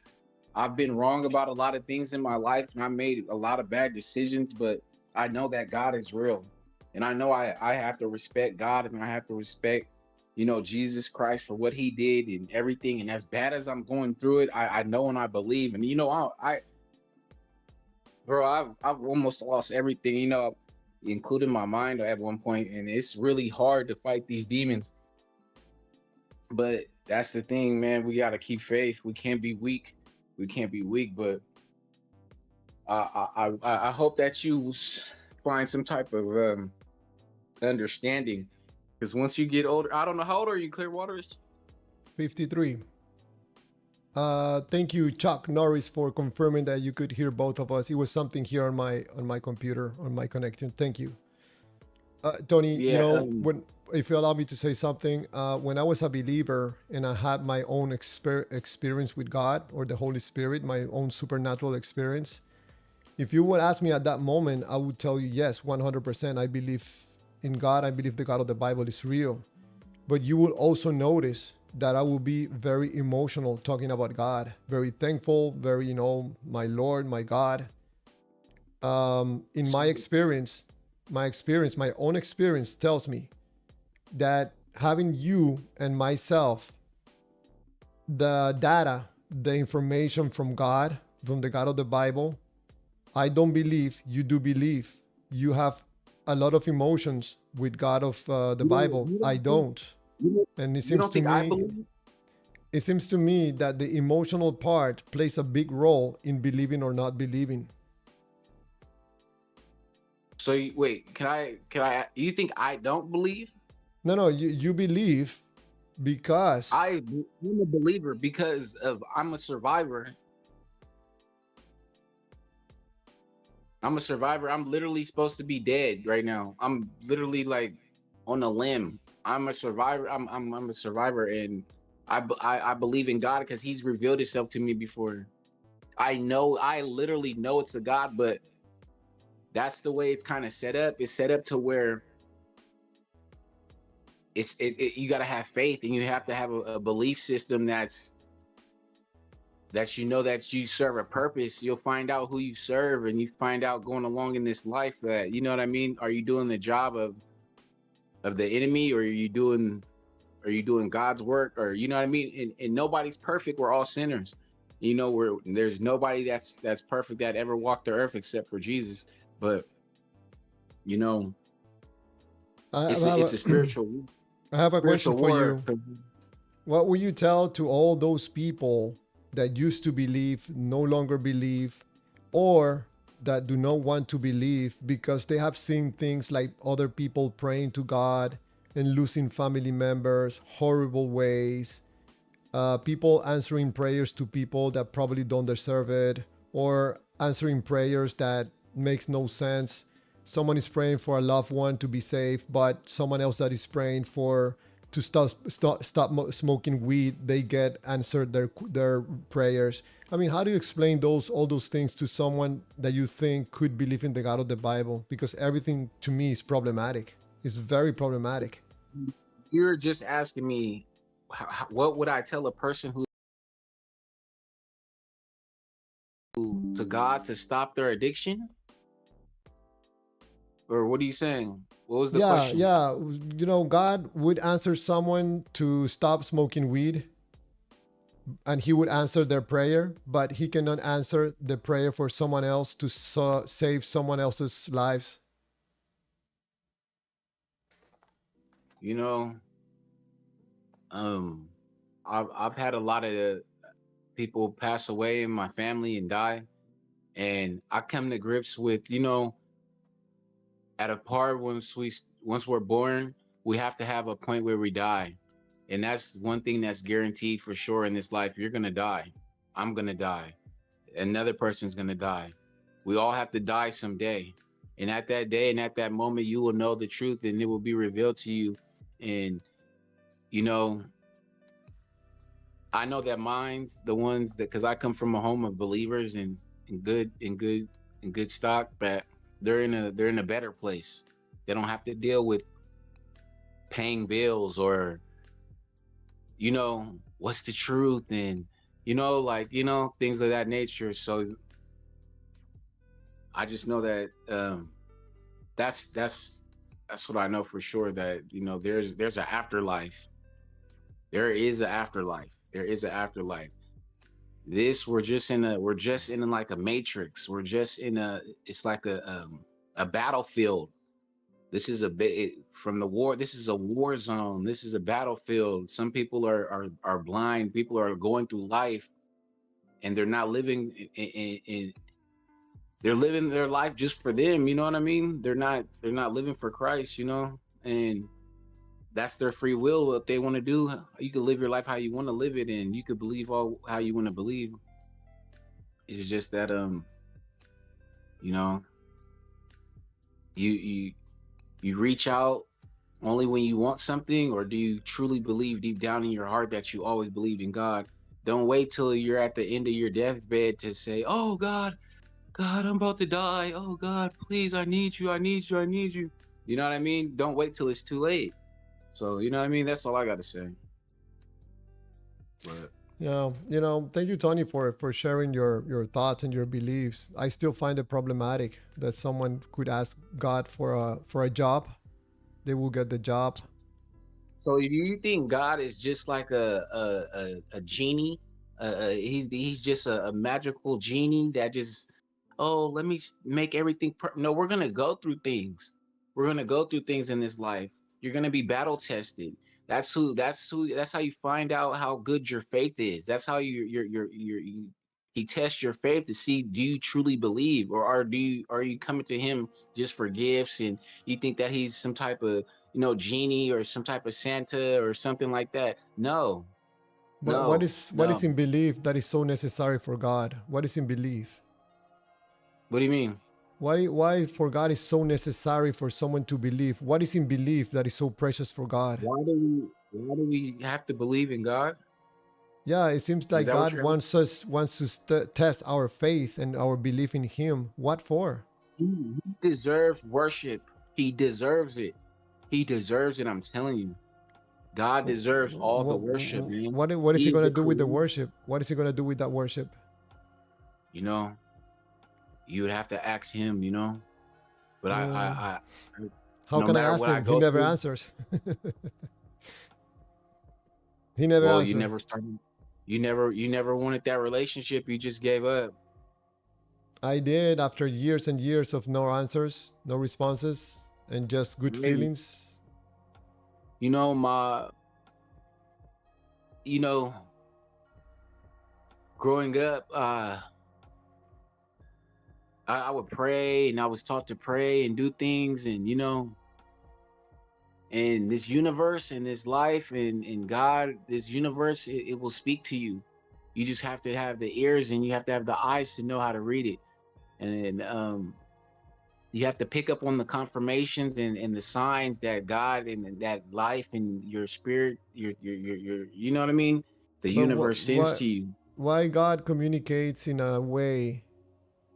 I've been wrong about a lot of things in my life, and I made a lot of bad decisions, but I know that God is real. And I know I have to respect God, and I have to respect, Jesus Christ for what he did and everything. And as bad as I'm going through it, I know and I believe. And bro, I've almost lost everything, including my mind at one point, and it's really hard to fight these demons. But that's the thing, man. We got to keep faith. We can't be weak. We can't be weak. But I hope that you find some type of understanding, because once you get older, I don't know, how old are you, Clearwaters? 53. Thank you, Chuck Norris, for confirming that you could hear both of us. It was something here on my computer, on my connection. Thank you. Tony, Yeah. if you allow me to say something, when I was a believer and I had my own experience with God or the Holy Spirit, my own supernatural experience, if you would ask me at that moment, I would tell you, yes, 100%. I believe in God. I believe the God of the Bible is real. But you will also notice that I will be very emotional talking about God, very thankful, very, my Lord, my God. In my own experience tells me that having you and myself, the data, the information from God, from the God of the Bible, I don't believe you do believe. You have a lot of emotions with God of the Bible. I don't. And You don't think I believe? it seems to me that the emotional part plays a big role in believing or not believing. So wait, you think I don't believe? No, you believe because I'm a believer because I'm a survivor. I'm a survivor. I'm literally supposed to be dead right now. I'm literally like on a limb. I'm a survivor. I'm a survivor, and I believe in God because He's revealed Himself to me before. I literally know it's a God, but that's the way it's kind of set up. It's set up to where you got to have faith, and you have to have a belief system that that you serve a purpose. You'll find out who you serve, and you find out going along in this life that, you know what I mean, are you doing the job of the enemy, or are you doing God's work, or you know what I mean? And nobody's perfect. We're all sinners. There's nobody that's perfect that ever walked the earth except for Jesus. But you know I it's have a spiritual I have a question for war. you. What would you tell to all those people that used to believe, no longer believe, or that do not want to believe because they have seen things like other people praying to God and losing family members, horrible ways, people answering prayers to people that probably don't deserve it, or answering prayers that makes no sense. Someone is praying for a loved one to be safe, but someone else that is praying for to stop smoking weed, they get answered their prayers. I mean, how do you explain all those things to someone that you think could believe in the God of the Bible? Because everything to me is problematic. It's very problematic. You're just asking me, what would I tell a person who to God to stop their addiction? Or what are you saying? What was the Yeah, question? yeah. You know, God would answer someone to stop smoking weed and he would answer their prayer, but he cannot answer the prayer for someone else to save someone else's lives. You know, um, I've had a lot of people pass away in my family and die, and I come to grips with, at a part once we're born, we have to have a point where we die, and that's one thing that's guaranteed for sure in this life. You're gonna die. I'm gonna die. Another person's gonna die. We all have to die someday. And at that day and at that moment, you will know the truth and it will be revealed to you. And, you know, I know that mine's the ones that, because I come from a home of believers and good stock, that they're in a better place. They don't have to deal with paying bills or, what's the truth and, things of that nature. So I just know that that's that's that's what I know for sure, that there's an afterlife. There is an afterlife. There is an afterlife. This we're just in like a matrix. We're just in a it's like a battlefield. This is a bit from the war. This is a war zone. This is a battlefield. Some people are blind. People are going through life and they're not living in they're living their life just for them, you know what I mean? They're not living for Christ, and that's their free will. What they want to do, you can live your life how you want to live it, and you could believe all how you want to believe. It's just that you know, you you reach out only when you want something, or do you truly believe deep down in your heart that you always believed in God? Don't wait till you're at the end of your deathbed to say, "Oh God, God, I'm about to die. Oh God, please, I need you, I need you, I need you." You know what I mean? Don't wait till it's too late. So, you know what I mean? That's all I got to say. But Yeah, thank you, Tony, for sharing your thoughts and your beliefs. I still find it problematic that someone could ask God for a job, they will get the job. so, do you think God is just like a genie? He's just a magical genie that just, oh, let me make everything. No, we're gonna go through things. We're gonna go through things in this life. You're gonna be battle tested. That's how you find out how good your faith is. That's how he tests your faith to see, do you truly believe, or are you coming to him just for gifts, and you think that he's some type of genie or some type of Santa or something like that. No, What no, is no. in belief that is so necessary for God? What is in belief? What do you mean? Why for God is so necessary for someone to believe? What is in belief that is so precious for God? Why do we have to believe in God? Yeah, it seems Is like that what God you're asking? wants to test our faith and our belief in Him. What for? He deserves worship. He deserves it. He deserves it. I'm telling you. God deserves all the What worship, man. what is He He's gonna the do with the creator. worship? What is He gonna do with that worship? You know, you would have to ask him, But Mm, I how no can I matter ask what I Him? He go never through, answers. He never well, you answers. never started you never wanted that relationship, you just gave up. I did after years and years of no answers, no responses, and just good Maybe. feelings. My you know growing up, I would pray, and I was taught to pray and do things, and and this universe and this life and God, this universe, it will speak to you. You just have to have the ears and you have to have the eyes to know how to read it. And you have to pick up on the confirmations and the signs that God and that life and your spirit, you know what I mean? The But universe sends to you. why God communicates in a way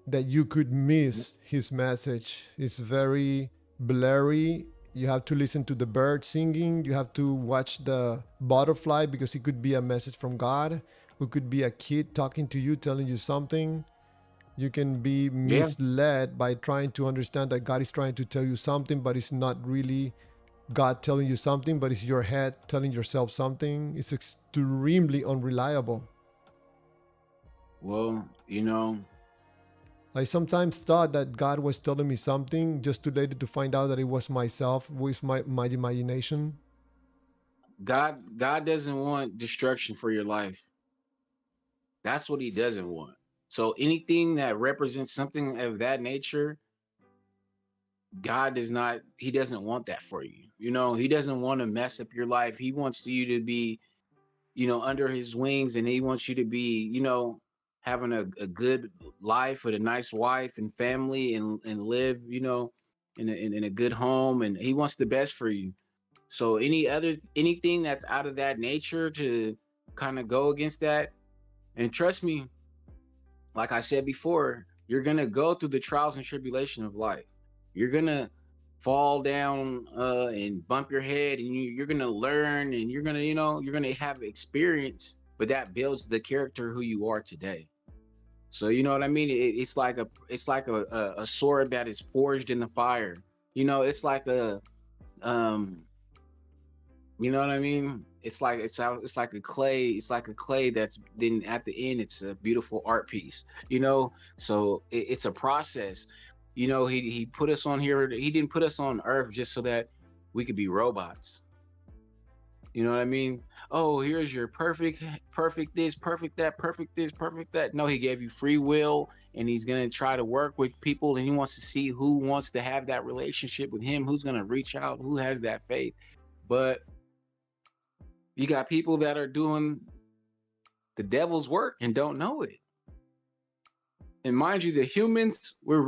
that you could miss his message? It's very blurry. You have to listen to the bird singing. You have to watch the butterfly because it could be a message from God. It could be a kid talking to you, telling you something. You can be Yeah. misled by trying to understand that God is trying to tell you something, but it's not really God telling you something, but it's your head telling yourself something. It's extremely unreliable. Well, I sometimes thought that God was telling me something just too later to find out that it was myself with my imagination. God doesn't want destruction for your life. That's what he doesn't want. So anything that represents something of that nature, God does not, he doesn't want that for you. He doesn't want to mess up your life. He wants you to be, under his wings, and he wants you to be, having a good life with a nice wife and family and live, in a good home. And he wants the best for you. So anything that's out of that nature to kind of go against that, and trust me, like I said before, you're gonna go through the trials and tribulation of life. You're gonna fall down and bump your head, and you're gonna learn, and you're gonna have experience, but that builds the character who you are today. So you know what I mean? It's like a sword that is forged in the fire. It's like a um you know what I mean? It's like a clay that's then at the end it's a beautiful art piece. So it's a process. He put us on here. He didn't put us on Earth just so that we could be robots. You know what I mean? Oh, here's your perfect this, perfect that, perfect this, perfect that. No, he gave you free will, and he's gonna try to work with people, and he wants to see who wants to have that relationship with him, who's gonna reach out, who has that faith. But you got people that are doing the devil's work and don't know it. And mind you, the humans, we're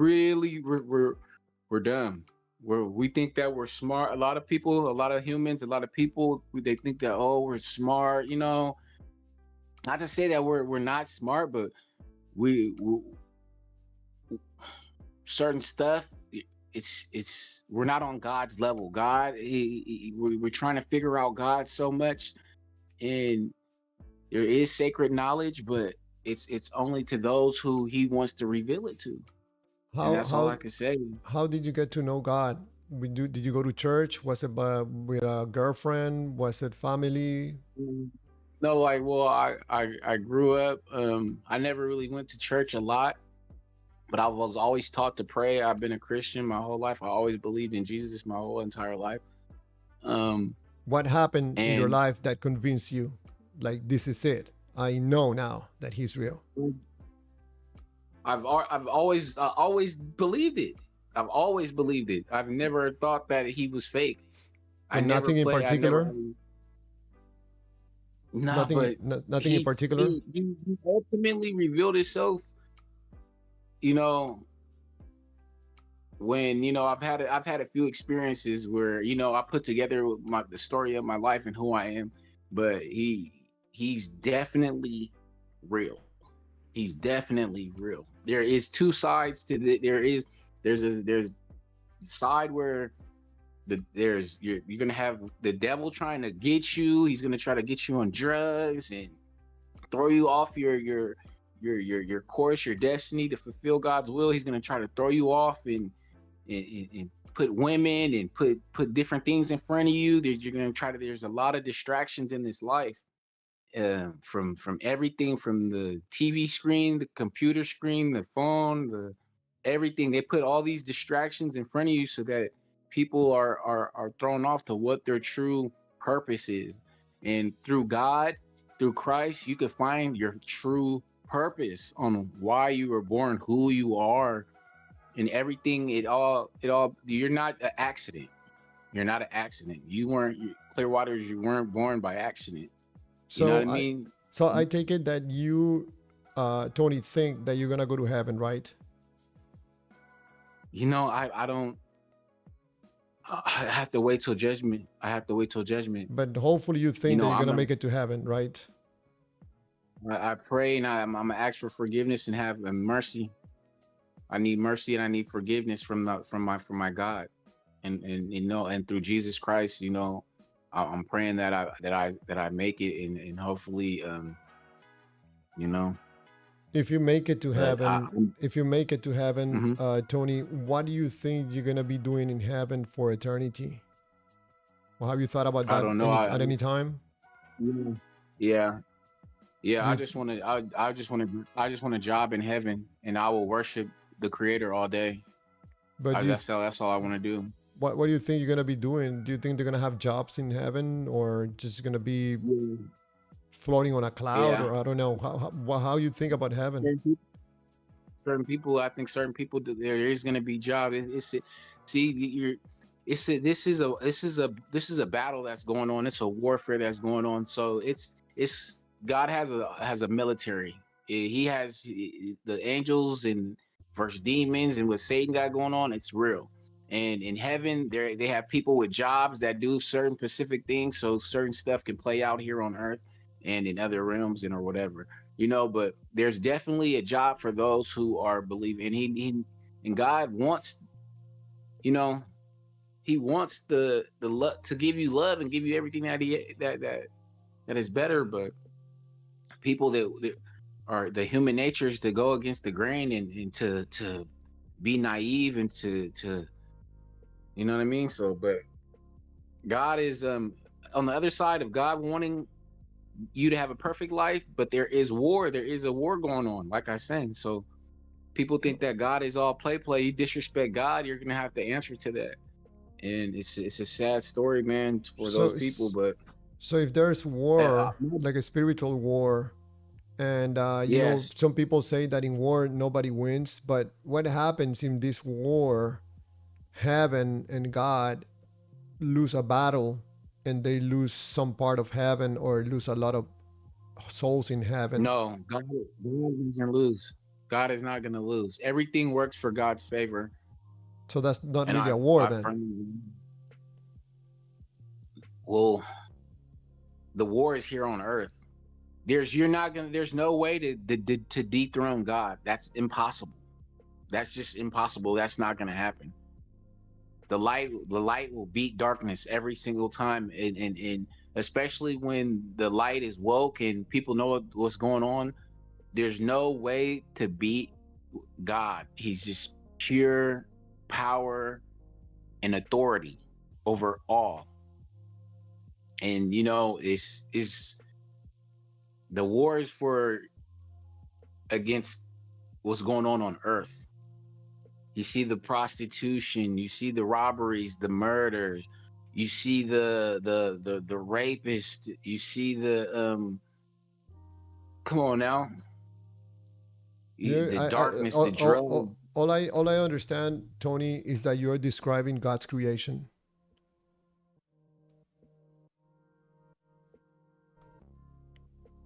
dumb. We think that we're smart. A lot of people, a lot of humans, a lot of people, they think that, oh, we're smart. Not to say that we're not smart, but we certain stuff. It's we're not on God's level. God, we're trying to figure out God so much, and there is sacred knowledge, but it's only to those who he wants to reveal it to. And How that's all I how can say. how did you get to know God? Did you go to church? Was it with a girlfriend? Was it family? Mm, No, like, well, I grew up. I never really went to church a lot, but I was always taught to pray. I've been a Christian my whole life. I always believed in Jesus my whole entire life. Um, What happened in your and life that convinced you, like this is it? I know now that He's real. I've always believed it. I've always believed it. I've never thought that he was fake. I But never nothing in play. I never. particular. Nah, but Nothing in particular. he ultimately revealed himself. You know, when I've had a few experiences where I put together the story of my life and who I am, but he's definitely real. He's definitely real. There is two sides to there's side where you're gonna have the devil trying to get you. He's gonna try to get you on drugs and throw you off your course, your destiny to fulfill God's will. He's gonna try to throw you off and put women and put different things in front of you. You're gonna try to. There's a lot of distractions in this life, from everything, from the TV screen, the computer screen, the phone, the everything. They put all these distractions in front of you so that people are thrown off to what their true purpose is. And through God, through Christ, you can find your true purpose on why you were born, who you are, and everything. It all. You're not an accident. You're not an accident. You weren't Clearwaters. You weren't born by accident. You know what So I I mean? so I take it that you, Tony, think that you're gonna go to heaven, right? I don't. I have to wait till judgment. I have to wait till judgment. But hopefully you think that you're I'm gonna a, make it to heaven, right? I pray and I'm gonna ask for forgiveness and have mercy. I need mercy and I need forgiveness from my God, and and through Jesus Christ, I'm praying that I make it, and hopefully, you know, If you make it to but heaven, if you make it to heaven, mhm. Tony, what do you think you're gonna be doing in heaven for eternity? Well, have you thought about I that don't know. at any time? Yeah, yeah, Do yeah. I you, just want to. I just want a job in heaven, and I will worship the Creator all day. but do you, That's all I want to do. what do you think you're gonna be doing? Do you think they're gonna have jobs in heaven, or just gonna be Yeah. floating on a cloud, Yeah. or I don't know how you think about heaven? Certain people, I think certain people, there is going to be job. See, you're this is a battle that's going on. It's a warfare that's going on. So it's God has a military. He has the angels and versus demons, and what Satan got going on, it's real. And in heaven, they have people with jobs that do certain specific things, so certain stuff can play out here on earth and in other realms and or whatever. But there's definitely a job for those who are believing. And and God wants, you know, He wants the love to give you love and give you everything that is better. But people that are the human nature is to go against the grain, and to be naive, and to you know what I mean. So, but God is on the other side of God wanting you to have a perfect life, but there is war. There is a war going on, like I said. So people think that God is all play. You disrespect God, you're gonna have to answer to that. And it's a sad story, man, for those So people. But so if there's war, uh, like a spiritual war, and yes, some people say that in war nobody wins, but what happens in this war? Heaven and God lose a battle, and they lose some part of heaven, or lose a lot of souls in heaven. no, God doesn't lose. God is not gonna lose. Everything works for God's favor, So that's not and really I a war I then. firmly well, the war is here on earth. There's no way to dethrone God. That's impossible. That's just impossible. That's not gonna happen. The light will beat darkness every single time, and especially when the light is woke and people know what's going on. There's no way to beat God. He's just pure power and authority over all. And it's the wars for against what's going on earth. You see the prostitution, you see the robberies, the murders, you see the rapist, you see the come on now, You, the I, darkness, the drug. all I understand, Tony, is that you're describing God's creation.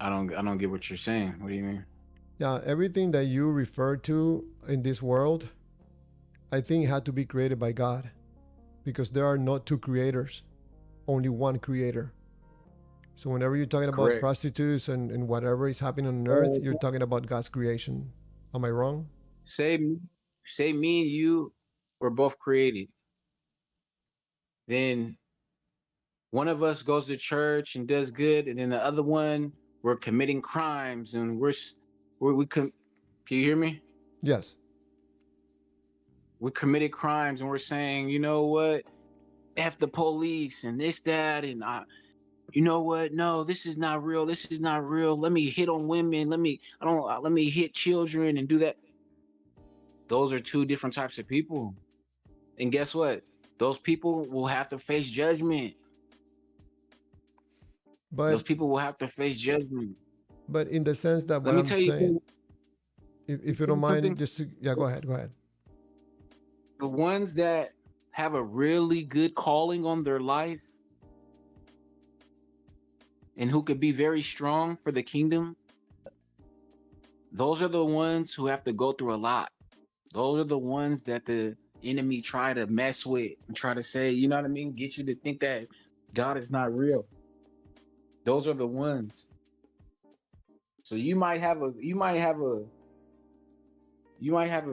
I don't get what you're saying. What do you mean? Yeah, everything that you refer to in this world, I think had to be created by God, because there are not two creators, only one creator. So whenever you're talking about Correct. prostitutes and whatever is happening on earth, Uh, you're talking about God's creation. Am I wrong? say say me and you were both created. Then one of us goes to church and does good, and then the other one, we're committing crimes, and can you hear me? Yes. We committed crimes, and we're saying, you know what, f the police and this that, and you know what, no, this is not real, this is not real, let me hit on women, let me hit children and do that. Those are two different types of people, and guess what, those people will have to face judgment. Those But people will have to face judgment. in the sense that Let what me I'm tell you, saying, let me if you tell don't you mind, something. just yeah, go ahead, go ahead. The ones that have a really good calling on their life and who could be very strong for the kingdom, those are the ones who have to go through a lot. Those are the ones that the enemy try to mess with and try to say, you know what I mean, get you to think that God is not real. Those are the ones. So you might have a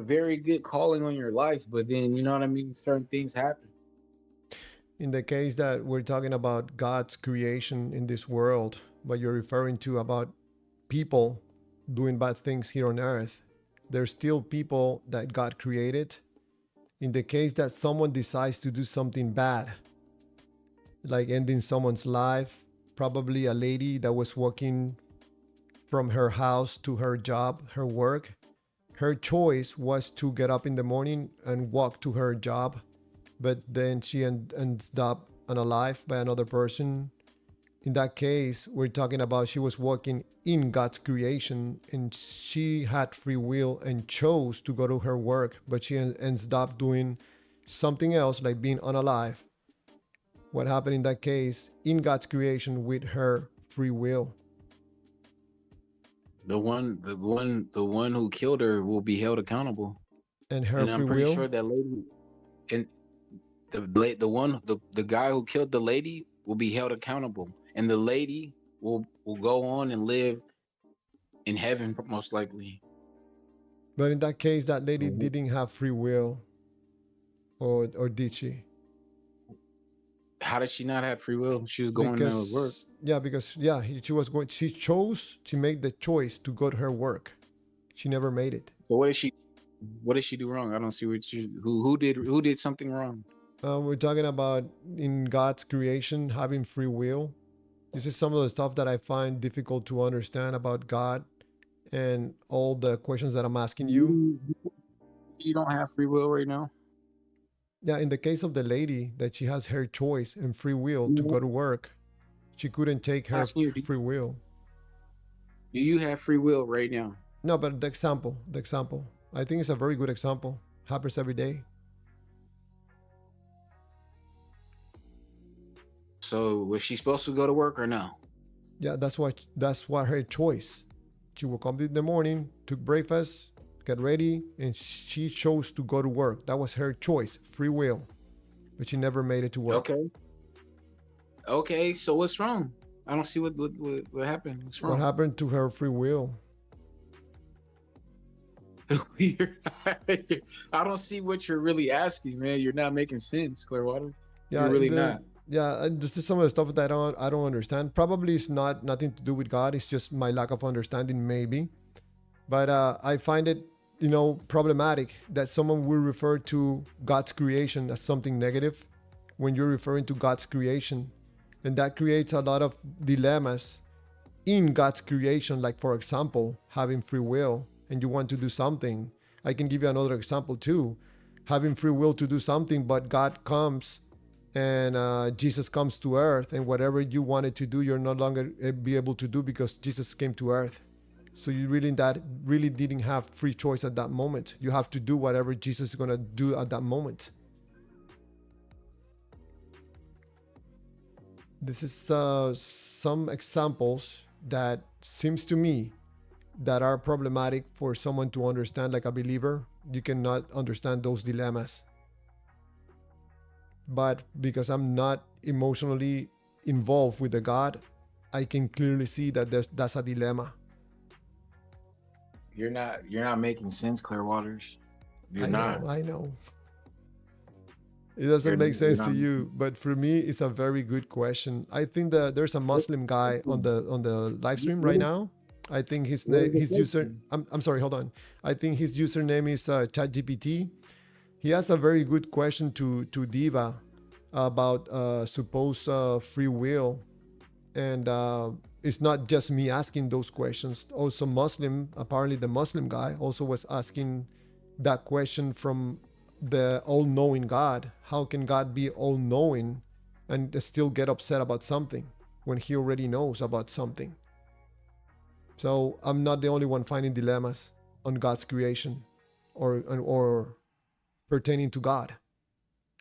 very good calling on your life, but then you know what I mean, certain things happen. In the case that we're talking about God's creation in this world, but you're referring to about people doing bad things here on earth, there's still people that God created. In the case that someone decides to do something bad, like ending someone's life, probably a lady that was walking from her house to her job, her work, her choice was to get up in the morning and walk to her job, but then she ends up unalive by another person. In that case, we're talking about she was walking in God's creation and she had free will and chose to go to her work, but she ends up doing something else like being unalive. What happened in that case in God's creation with her free will The one who killed her will be held accountable. and her And free I'm pretty will? sure that lady and the guy who killed the lady will be held accountable. And the lady will go on and live in heaven most likely. But in that case, that lady Mhm. didn't have free will, or did she? How did she not have free will? She was going to work. She was going. She chose. She made the choice to go to her work. She never made it. So what did she do wrong? I don't see who did something wrong. We're talking about in God's creation having free will. This is some of the stuff that I find difficult to understand about God and all the questions that I'm asking you. You, you don't have free will right now. Yeah, in the case of the lady, that she has her choice and free will to You go to work, she couldn't take her asking you, do free will. do you have free will right now? No, but the example, I think it's a very good example. Happens every day. So was she supposed to go to work or no? Yeah, that's what her choice. She woke up in the morning, took breakfast, got ready, and she chose to go to work. That was her choice, free will, but she never made it to work. Okay. Okay. So what's wrong? I don't see what happened. What's What wrong? happened to her free will? You're- I don't see what you're really asking, man. You're not making sense, Clearwater. Yeah, You're really not. this is some of the stuff that I don't understand. Probably it's not nothing to do with God. It's just my lack of understanding, maybe. But I find it, problematic that someone will refer to God's creation as something negative when you're referring to God's creation, and that creates a lot of dilemmas in God's creation. Like, for example, having free will and you want to do something. I can give you another example too. Having free will to do something, but God comes and Jesus comes to earth, and whatever you wanted to do, you're no longer be able to do because Jesus came to earth. So you really didn't have free choice at that moment. You have to do whatever Jesus is gonna do at that moment. This is some examples that seems to me that are problematic for someone to understand. Like a believer, you cannot understand those dilemmas. But because I'm not emotionally involved with the God, I can clearly see that that's a dilemma. You're not making sense, Clearwaters. You're I know, not. I know. It doesn't make You're sense to not. you, but for me, it's a very good question. I think that there's a Muslim guy on the live stream right What is, now. I think his what name, is the his user. question? I'm sorry, hold on. I think his username is ChatGPT. He has a very good question to Diva about supposed free will, and it's not just me asking those questions. Also, Muslim. Apparently, the Muslim guy also was asking that question from the all-knowing God. How can God be all-knowing and still get upset about something when He already knows about something? So I'm not the only one finding dilemmas on God's creation, or pertaining to God.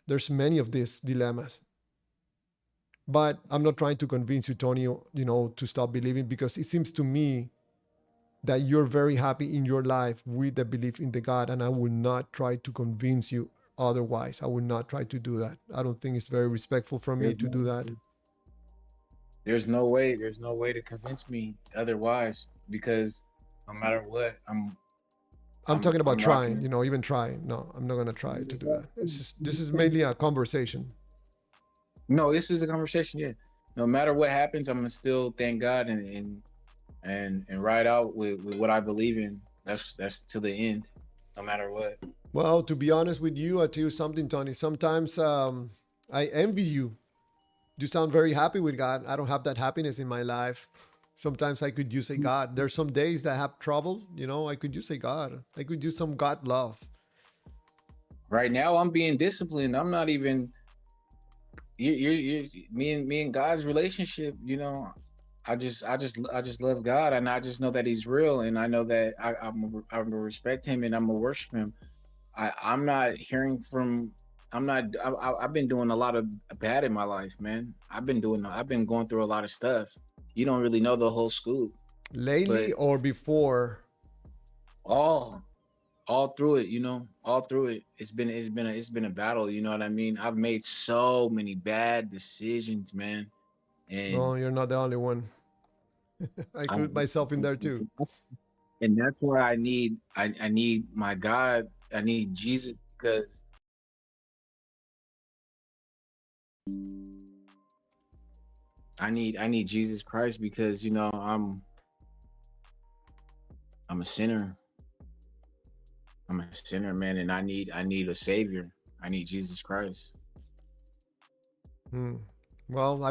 There's many of these dilemmas. But I'm not trying to convince you, Tony, to stop believing, because it seems to me that you're very happy in your life with the belief in the God, and I will not try to convince you otherwise. I will not try to do that. I don't think it's very respectful from me There's to no, do that. there's no way to convince me otherwise because no matter what, I'm talking about I'm trying, rocking. even trying. No, I'm not gonna try to do that. It's just this is mainly a conversation. No, this is a conversation. Yeah, no matter what happens, I'm gonna still thank God and ride out with what I believe in. That's to the end, no matter what. Well, to be honest with you, I tell you something, Tony. Sometimes I envy you. You sound very happy with God. I don't have that happiness in my life. Sometimes I could use a God. There's some days that I have trouble. I could use a God. I could use some God love. Right now, I'm being disciplined. I'm not even me and God's relationship. I just love God, and I just know that He's real, and I know that I'm gonna respect Him and I'm gonna worship Him. I'm not hearing from. I'm not. I've been doing a lot of bad in my life, man. I've been going through a lot of stuff. You don't really know the whole scoop, Lately but or before? all all through it, all through it, it's been a battle. You know what I mean? I've made so many bad decisions, man, and No, you're not the only one. I I, include myself in there too. and that's where I need my God. I need Jesus because I need Jesus Christ because I'm a sinner. I'm a sinner, man, and I need a savior. I need Jesus Christ. Hmm. Well, So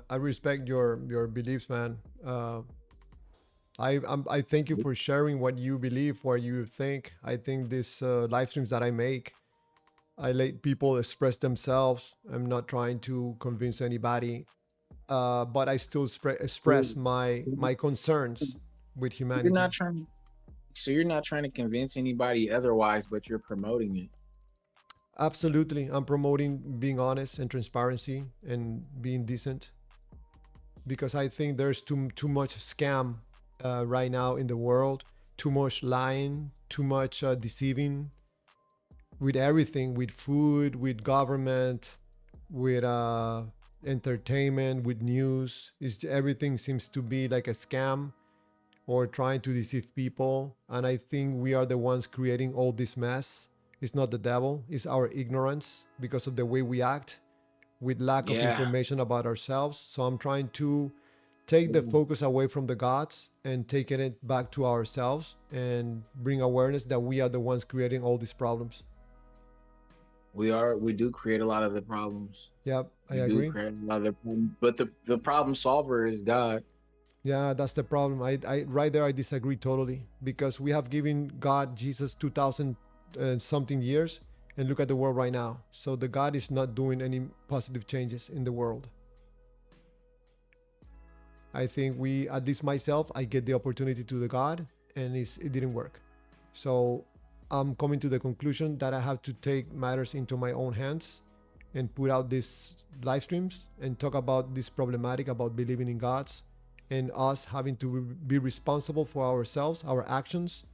I respect your beliefs, man. I thank you for sharing what you believe, what you think. I think these live streams that I make, I let people express themselves. I'm not trying to convince anybody, but I still you're express my concerns with you're not humanity. trying you're not trying to convince anybody otherwise, but you're promoting it. Absolutely, I'm promoting being honest and transparency and being decent, because I think there's too much scam right now in the world, too much lying, too much deceiving with everything, with food, with government, with entertainment, with news. Everything seems to be like a scam or trying to deceive people. And I think we are the ones creating all this mess. It's not the devil, it's our ignorance because of the way we act with lack of Yeah. information about ourselves. So I'm trying to take the focus away from the gods and taking it back to ourselves and bring awareness that we are the ones creating all these problems. We do create a lot of the problems. Yep, I We do agree. create a lot of the problems. But the problem solver is God. Yeah, that's the problem. I right there I disagree totally, because we have given God Jesus 2000 and something years, and look at the world right now. So the God is not doing any positive changes in the world. I think we, at least myself, I get the opportunity to the God, and it didn't work. So I'm coming to the conclusion that I have to take matters into my own hands and put out these live streams and talk about this problematic about believing in gods and us having to be responsible for ourselves, our actions,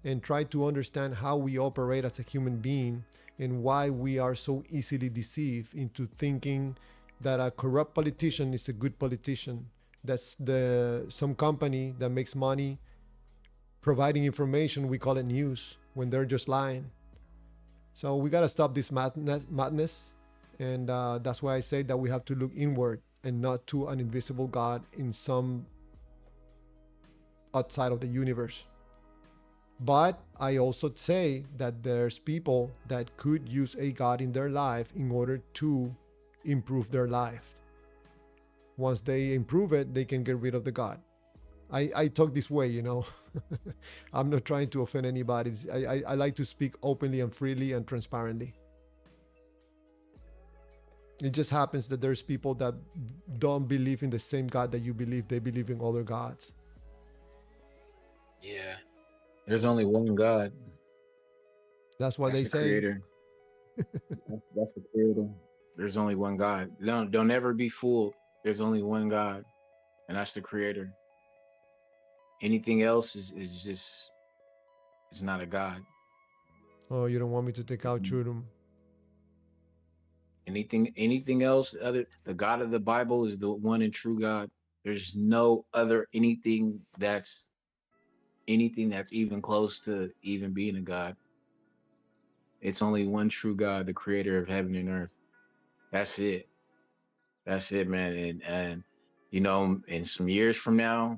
and try to understand how we operate as a human being and why we are so easily deceived into thinking that a corrupt politician is a good politician. That's the some company that makes money providing information. We call it news when they're just lying. So we gotta stop this madness, and that's why I say that we have to look inward and not to an invisible God in some outside of the universe. But I also say that there's people that could use a God in their life in order to improve their life. Once they improve it, they can get rid of the God. I talk this way. I'm not trying to offend anybody. I like to speak openly and freely and transparently. It just happens that there's people that don't believe in the same God that you believe. They believe in other gods. Yeah. There's only one God. That's what That's they the say. creator. That's the creator. There's only one God. Don't ever be fooled. There's only one God, and that's the creator. Anything else is just it's not a God. Oh, you don't want me to take out Mhm. Churum? Anything else other the God of the Bible is the one and true God. There's no other anything that's even close to even being a God. It's only one true God, the creator of heaven and earth. That's it. That's it, man. And in some years from now,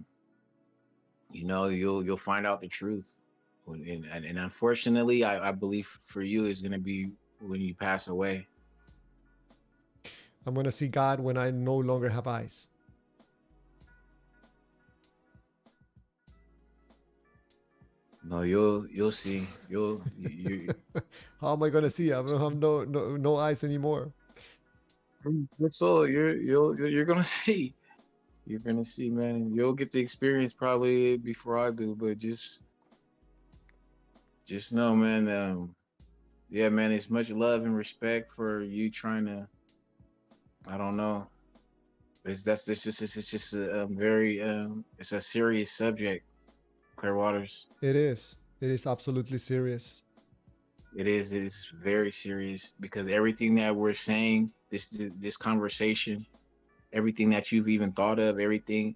you'll find out the truth. And unfortunately, I believe for you is gonna be when you pass away. I'm gonna see God when I no longer have eyes. No, you'll see. How am I gonna see? I don't have no eyes anymore. That's all. You're gonna see. You're gonna see, man. You'll get the experience probably before I do, but just know, man. Yeah, man. It's much love and respect for you trying to. I don't know. It's just a very it's a serious subject, Clearwaters. It is. It is absolutely serious. It is very serious because everything that we're saying, this conversation, everything that you've even thought of, everything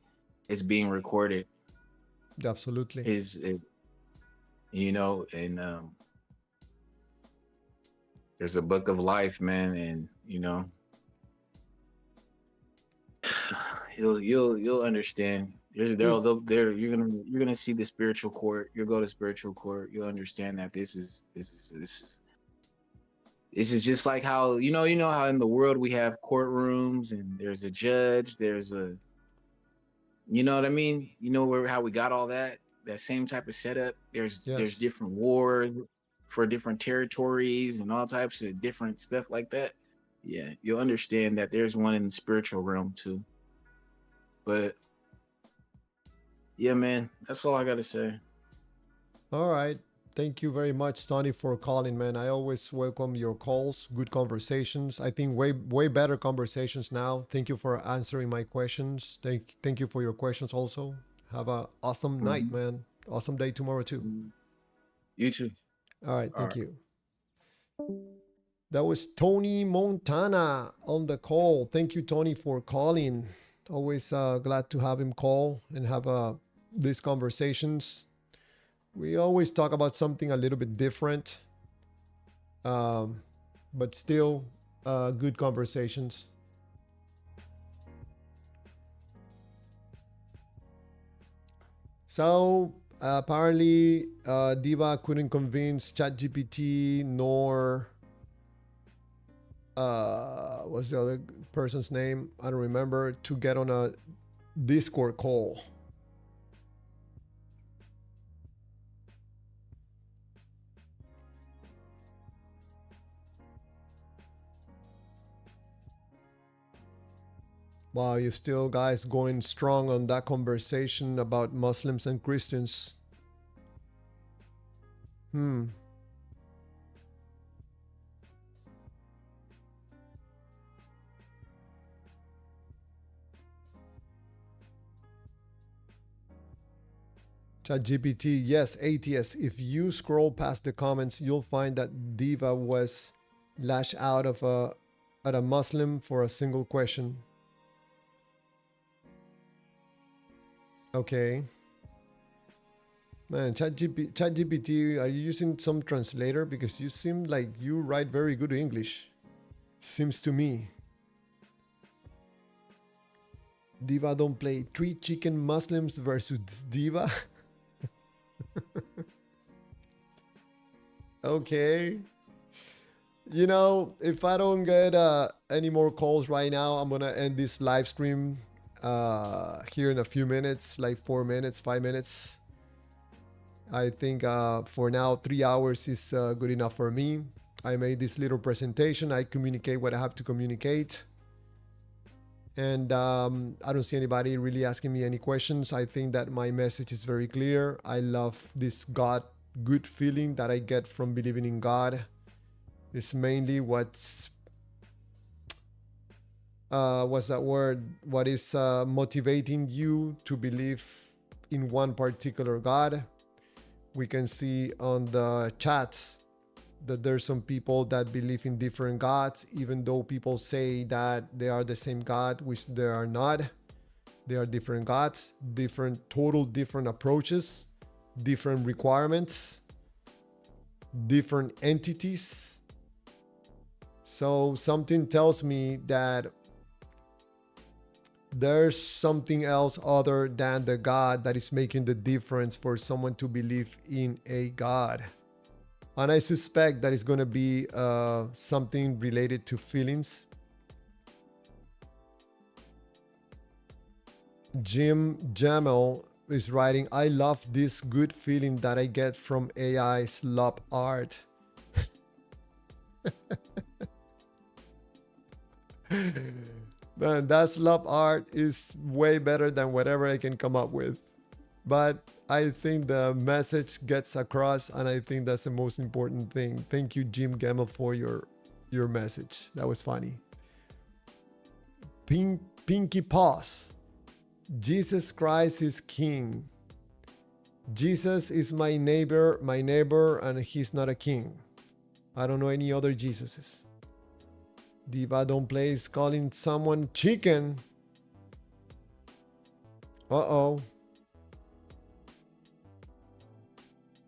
is being recorded. Absolutely. Is it, and there's a book of life, man, and you'll understand. If You're gonna see the spiritual court. You'll go to spiritual court. You'll understand that this is just like how how in the world we have courtrooms and there's a judge, there's a you know what I mean? You know where how we got all that same type of setup. There's yes. different wars for different territories and all types of different stuff like that. Yeah, you'll understand that there's one in the spiritual realm too. But yeah, man, that's all I gotta say. All right. Thank you very much, Tony, for calling, man. I always welcome your calls. Good conversations. I think way better conversations now. Thank you for answering my questions. Thank you for your questions also. Have a awesome night, Mm-hmm. man. Awesome day tomorrow too. Mm-hmm. You too. All right. All Thank right. you. That was Tony Montana on the call. Thank you, Tony, for calling. Always glad to have him call and have these conversations. We always talk about something a little bit different, um, but still good conversations. So apparently, Diva couldn't convince ChatGPT nor what's the other person's name? I don't remember to get on a Discord call. Wow, you still guys going strong on that conversation about Muslims and Christians. Hmm. ChatGPT, yes, ATS. If you scroll past the comments, you'll find that Diva was lashed out of at a Muslim for a single question. Okay. Man, ChatGPT, are you using some translator? Because you seem like you write very good English. Seems to me. Diva don't play. Three chicken Muslims versus Diva. Okay. If I don't get any more calls right now, I'm gonna end this live stream here in a few minutes, like 4 minutes, 5 minutes. I think for now, 3 hours is good enough for me. I made this little presentation. I communicate what I have to communicate. And I don't see anybody really asking me any questions. I think that my message is very clear. I love this God good feeling that I get from believing in God. It's mainly what's that word? What is motivating you to believe in one particular God? We can see on the chats that there's some people that believe in different gods, even though people say that they are the same God, which they are not. They are different gods, different approaches, different requirements, different entities. So something tells me that there's something else other than the God that is making the difference for someone to believe in a God. And I suspect that it's going to be something related to feelings. Jim Jamel is writing, I love this good feeling that I get from AI slop art. Man, that slop art is way better than whatever I can come up with. But I think the message gets across, and I think that's the most important thing. Thank you, Jim Gamel, for your message. That was funny. Pinky Paws. Jesus Christ is king. Jesus is my neighbor, and he's not a king. I don't know any other Jesuses. Diva don't play is calling someone chicken. Uh-oh.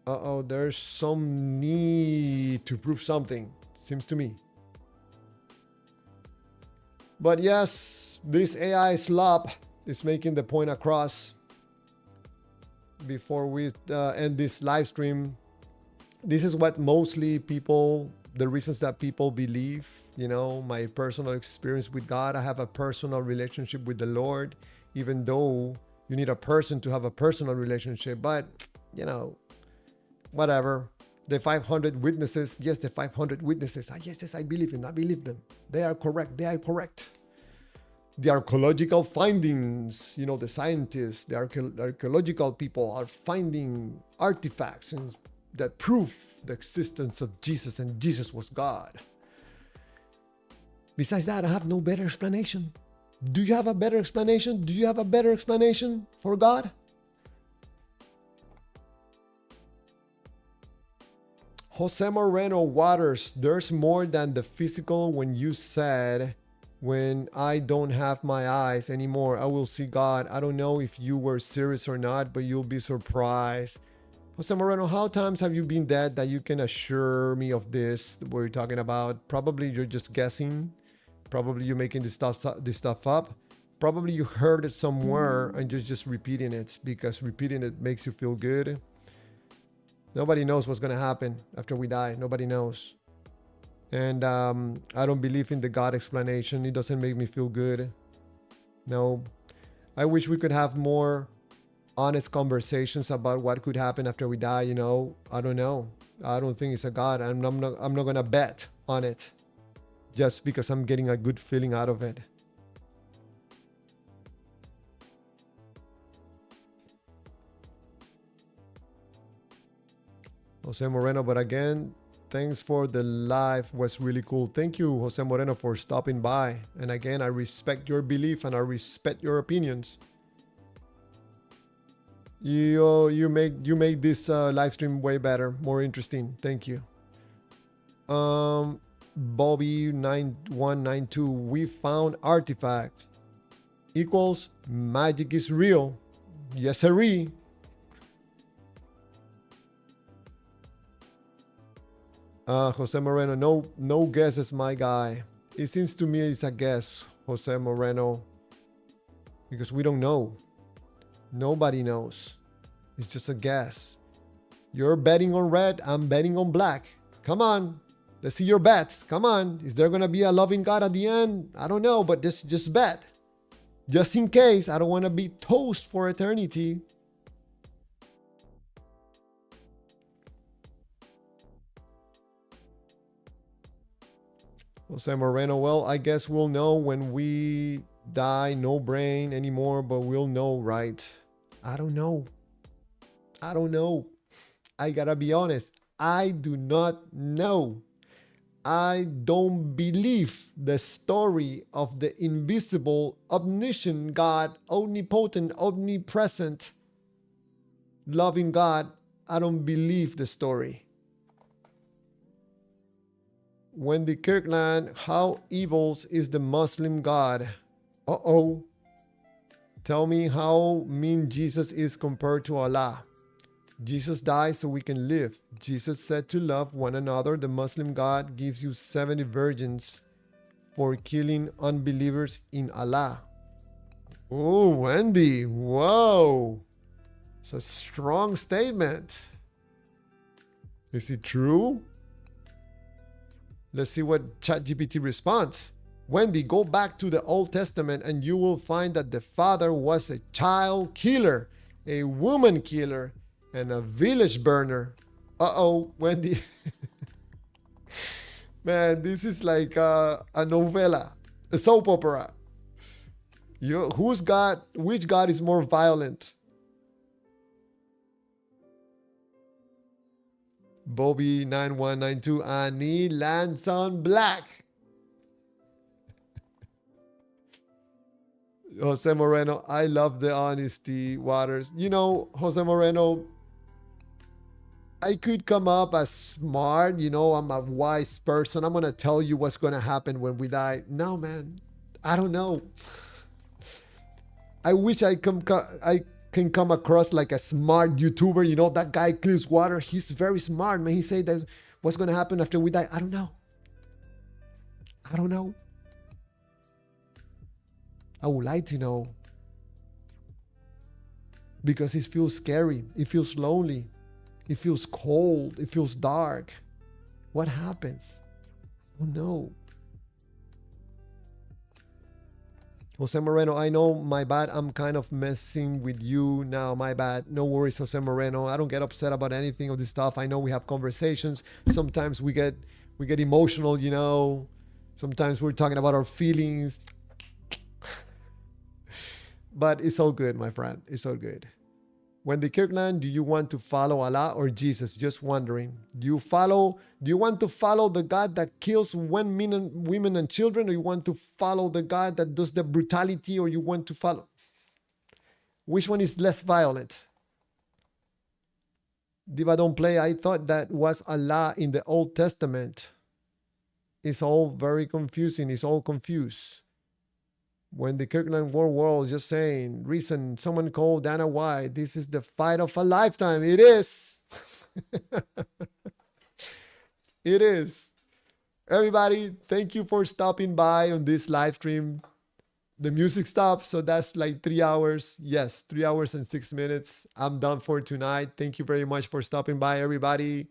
Uh-oh, there's some need to prove something, seems to me. But yes, this AI slop is making the point across. Before we end this live stream, this is what mostly people, the reasons that people believe, you know, my personal experience with God. I have a personal relationship with the Lord, even though you need a person to have a personal relationship. But, you know, whatever. The 500 witnesses, yes, the 500 witnesses. Yes, I believe in. I believe them. They are correct. They are correct. The archaeological findings, you know, the scientists, the archaeological people are finding artifacts that prove the existence of Jesus, and Jesus was God. Besides that, I have no better explanation. Do you have a better explanation? Do you have a better explanation for God? Jose Moreno Waters, there's more than the physical. When you said, when I don't have my eyes anymore, I will see God. I don't know if you were serious or not, but you'll be surprised. Jose Moreno, how times have you been dead that you can assure me of this, what you're talking about? Probably you're just guessing. Probably you're making this stuff up. Probably you heard it somewhere and you're just repeating it because repeating it makes you feel good. Nobody knows what's going to happen after we die. Nobody knows. And I don't believe in the God explanation. It doesn't make me feel good. No. I wish we could have more honest conversations about what could happen after we die, you know. I don't know. I don't think it's a God. I'm not going to bet on it just because I'm getting a good feeling out of it. Jose Moreno, but again, thanks for the live. Was really cool. Thank you, Jose Moreno, for stopping by. And again, I respect your belief and I respect your opinions. You make this live stream way better, more interesting. Thank you. Bobby 9192. We found artifacts. Equals magic is real. Yes, sirree. Jose Moreno, no guesses, my guy. It seems to me it's a guess, Jose Moreno, because we don't know. Nobody knows. It's just a guess. You're betting on red, I'm betting on black. Come on, let's see your bets. Come on, is there gonna be a loving God at the end? I don't know, but just bet. Just in case, I don't want to be toast for eternity. Jose Moreno, well, I guess we'll know when we die. No brain anymore, but we'll know, right? I don't know. I gotta be honest. I do not know. I don't believe the story of the invisible, omniscient God, omnipotent, omnipresent, loving God. I don't believe the story. Wendy Kirkland, how evil is the Muslim God? Uh-oh. Tell me how mean Jesus is compared to Allah. Jesus died so we can live. Jesus said to love one another. The Muslim God gives you 70 virgins for killing unbelievers in Allah. Oh, Wendy. Whoa. It's a strong statement. Is it true? Let's see what ChatGPT responds. Wendy, go back to the Old Testament and you will find that the father was a child killer, a woman killer, and a village burner. Uh-oh, Wendy. Man, this is like a novella, a soap opera. Which God is more violent? Bobby9192, I need Lanson Black. Jose Moreno, I love the honesty, Waters. You know, Jose Moreno, I could come up as smart, I'm a wise person. I'm going to tell you what's going to happen when we die. No, man, I don't know. I wish I can come across like a smart YouTuber. That guy clears water. He's very smart, man. He said that what's going to happen after we die. I don't know. I would like to know. Because it feels scary. It feels lonely. It feels cold. It feels dark. What happens? Oh no. Jose Moreno, I know, my bad. I'm kind of messing with you now. My bad. No worries, Jose Moreno. I don't get upset about anything of this stuff. I know we have conversations. Sometimes we get emotional, Sometimes we're talking about our feelings. But it's all good, my friend. It's all good. Wendy Kirkland, do you want to follow Allah or Jesus? Just wondering. Do you want to follow the God that kills women and children, or you want to follow the God that does the brutality, or you want to follow? Which one is less violent? Diva don't play. I thought that was Allah in the Old Testament. It's all very confusing. It's all confused. When the Kirkland World just saying, reason someone called Dana White, this is the fight of a lifetime. It is. It is. Everybody, thank you for stopping by on this live stream. The music stopped, so that's like 3 hours. Yes, 3 hours and 6 minutes. I'm done for tonight. Thank you very much for stopping by, everybody.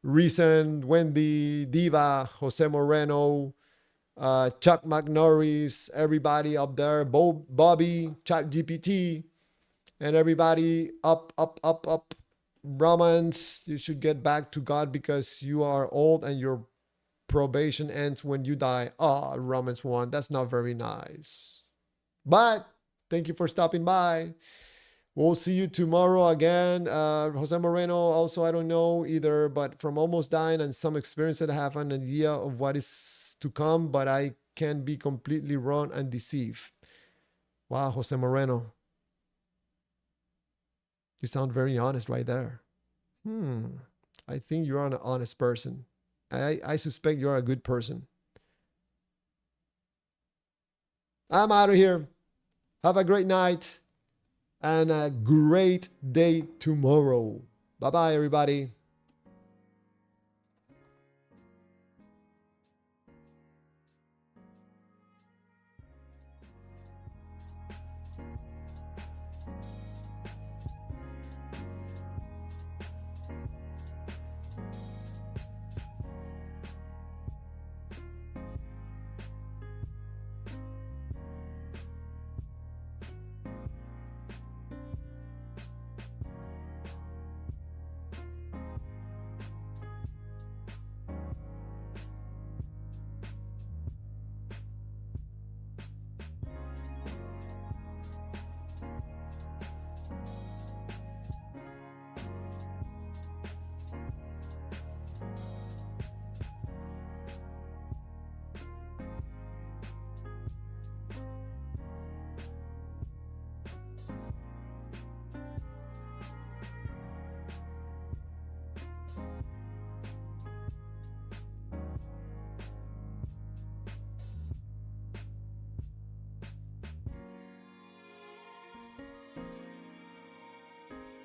Reason, Wendy, Diva, Jose Moreno, Chuck McNorris, everybody up there, Bobby, ChatGPT, and everybody up. Brahmins, you should get back to God because you are old and your probation ends when you die. Romans 1, that's not very nice. But thank you for stopping by. We'll see you tomorrow again. Jose Moreno, also, I don't know either, but from almost dying and some experience that I have an idea of what is to come, but I can be completely wrong and deceived. Wow, Jose Moreno. You sound very honest right there. I think you're an honest person. I suspect you're a good person. I'm out of here. Have a great night and a great day tomorrow. Bye-bye, everybody.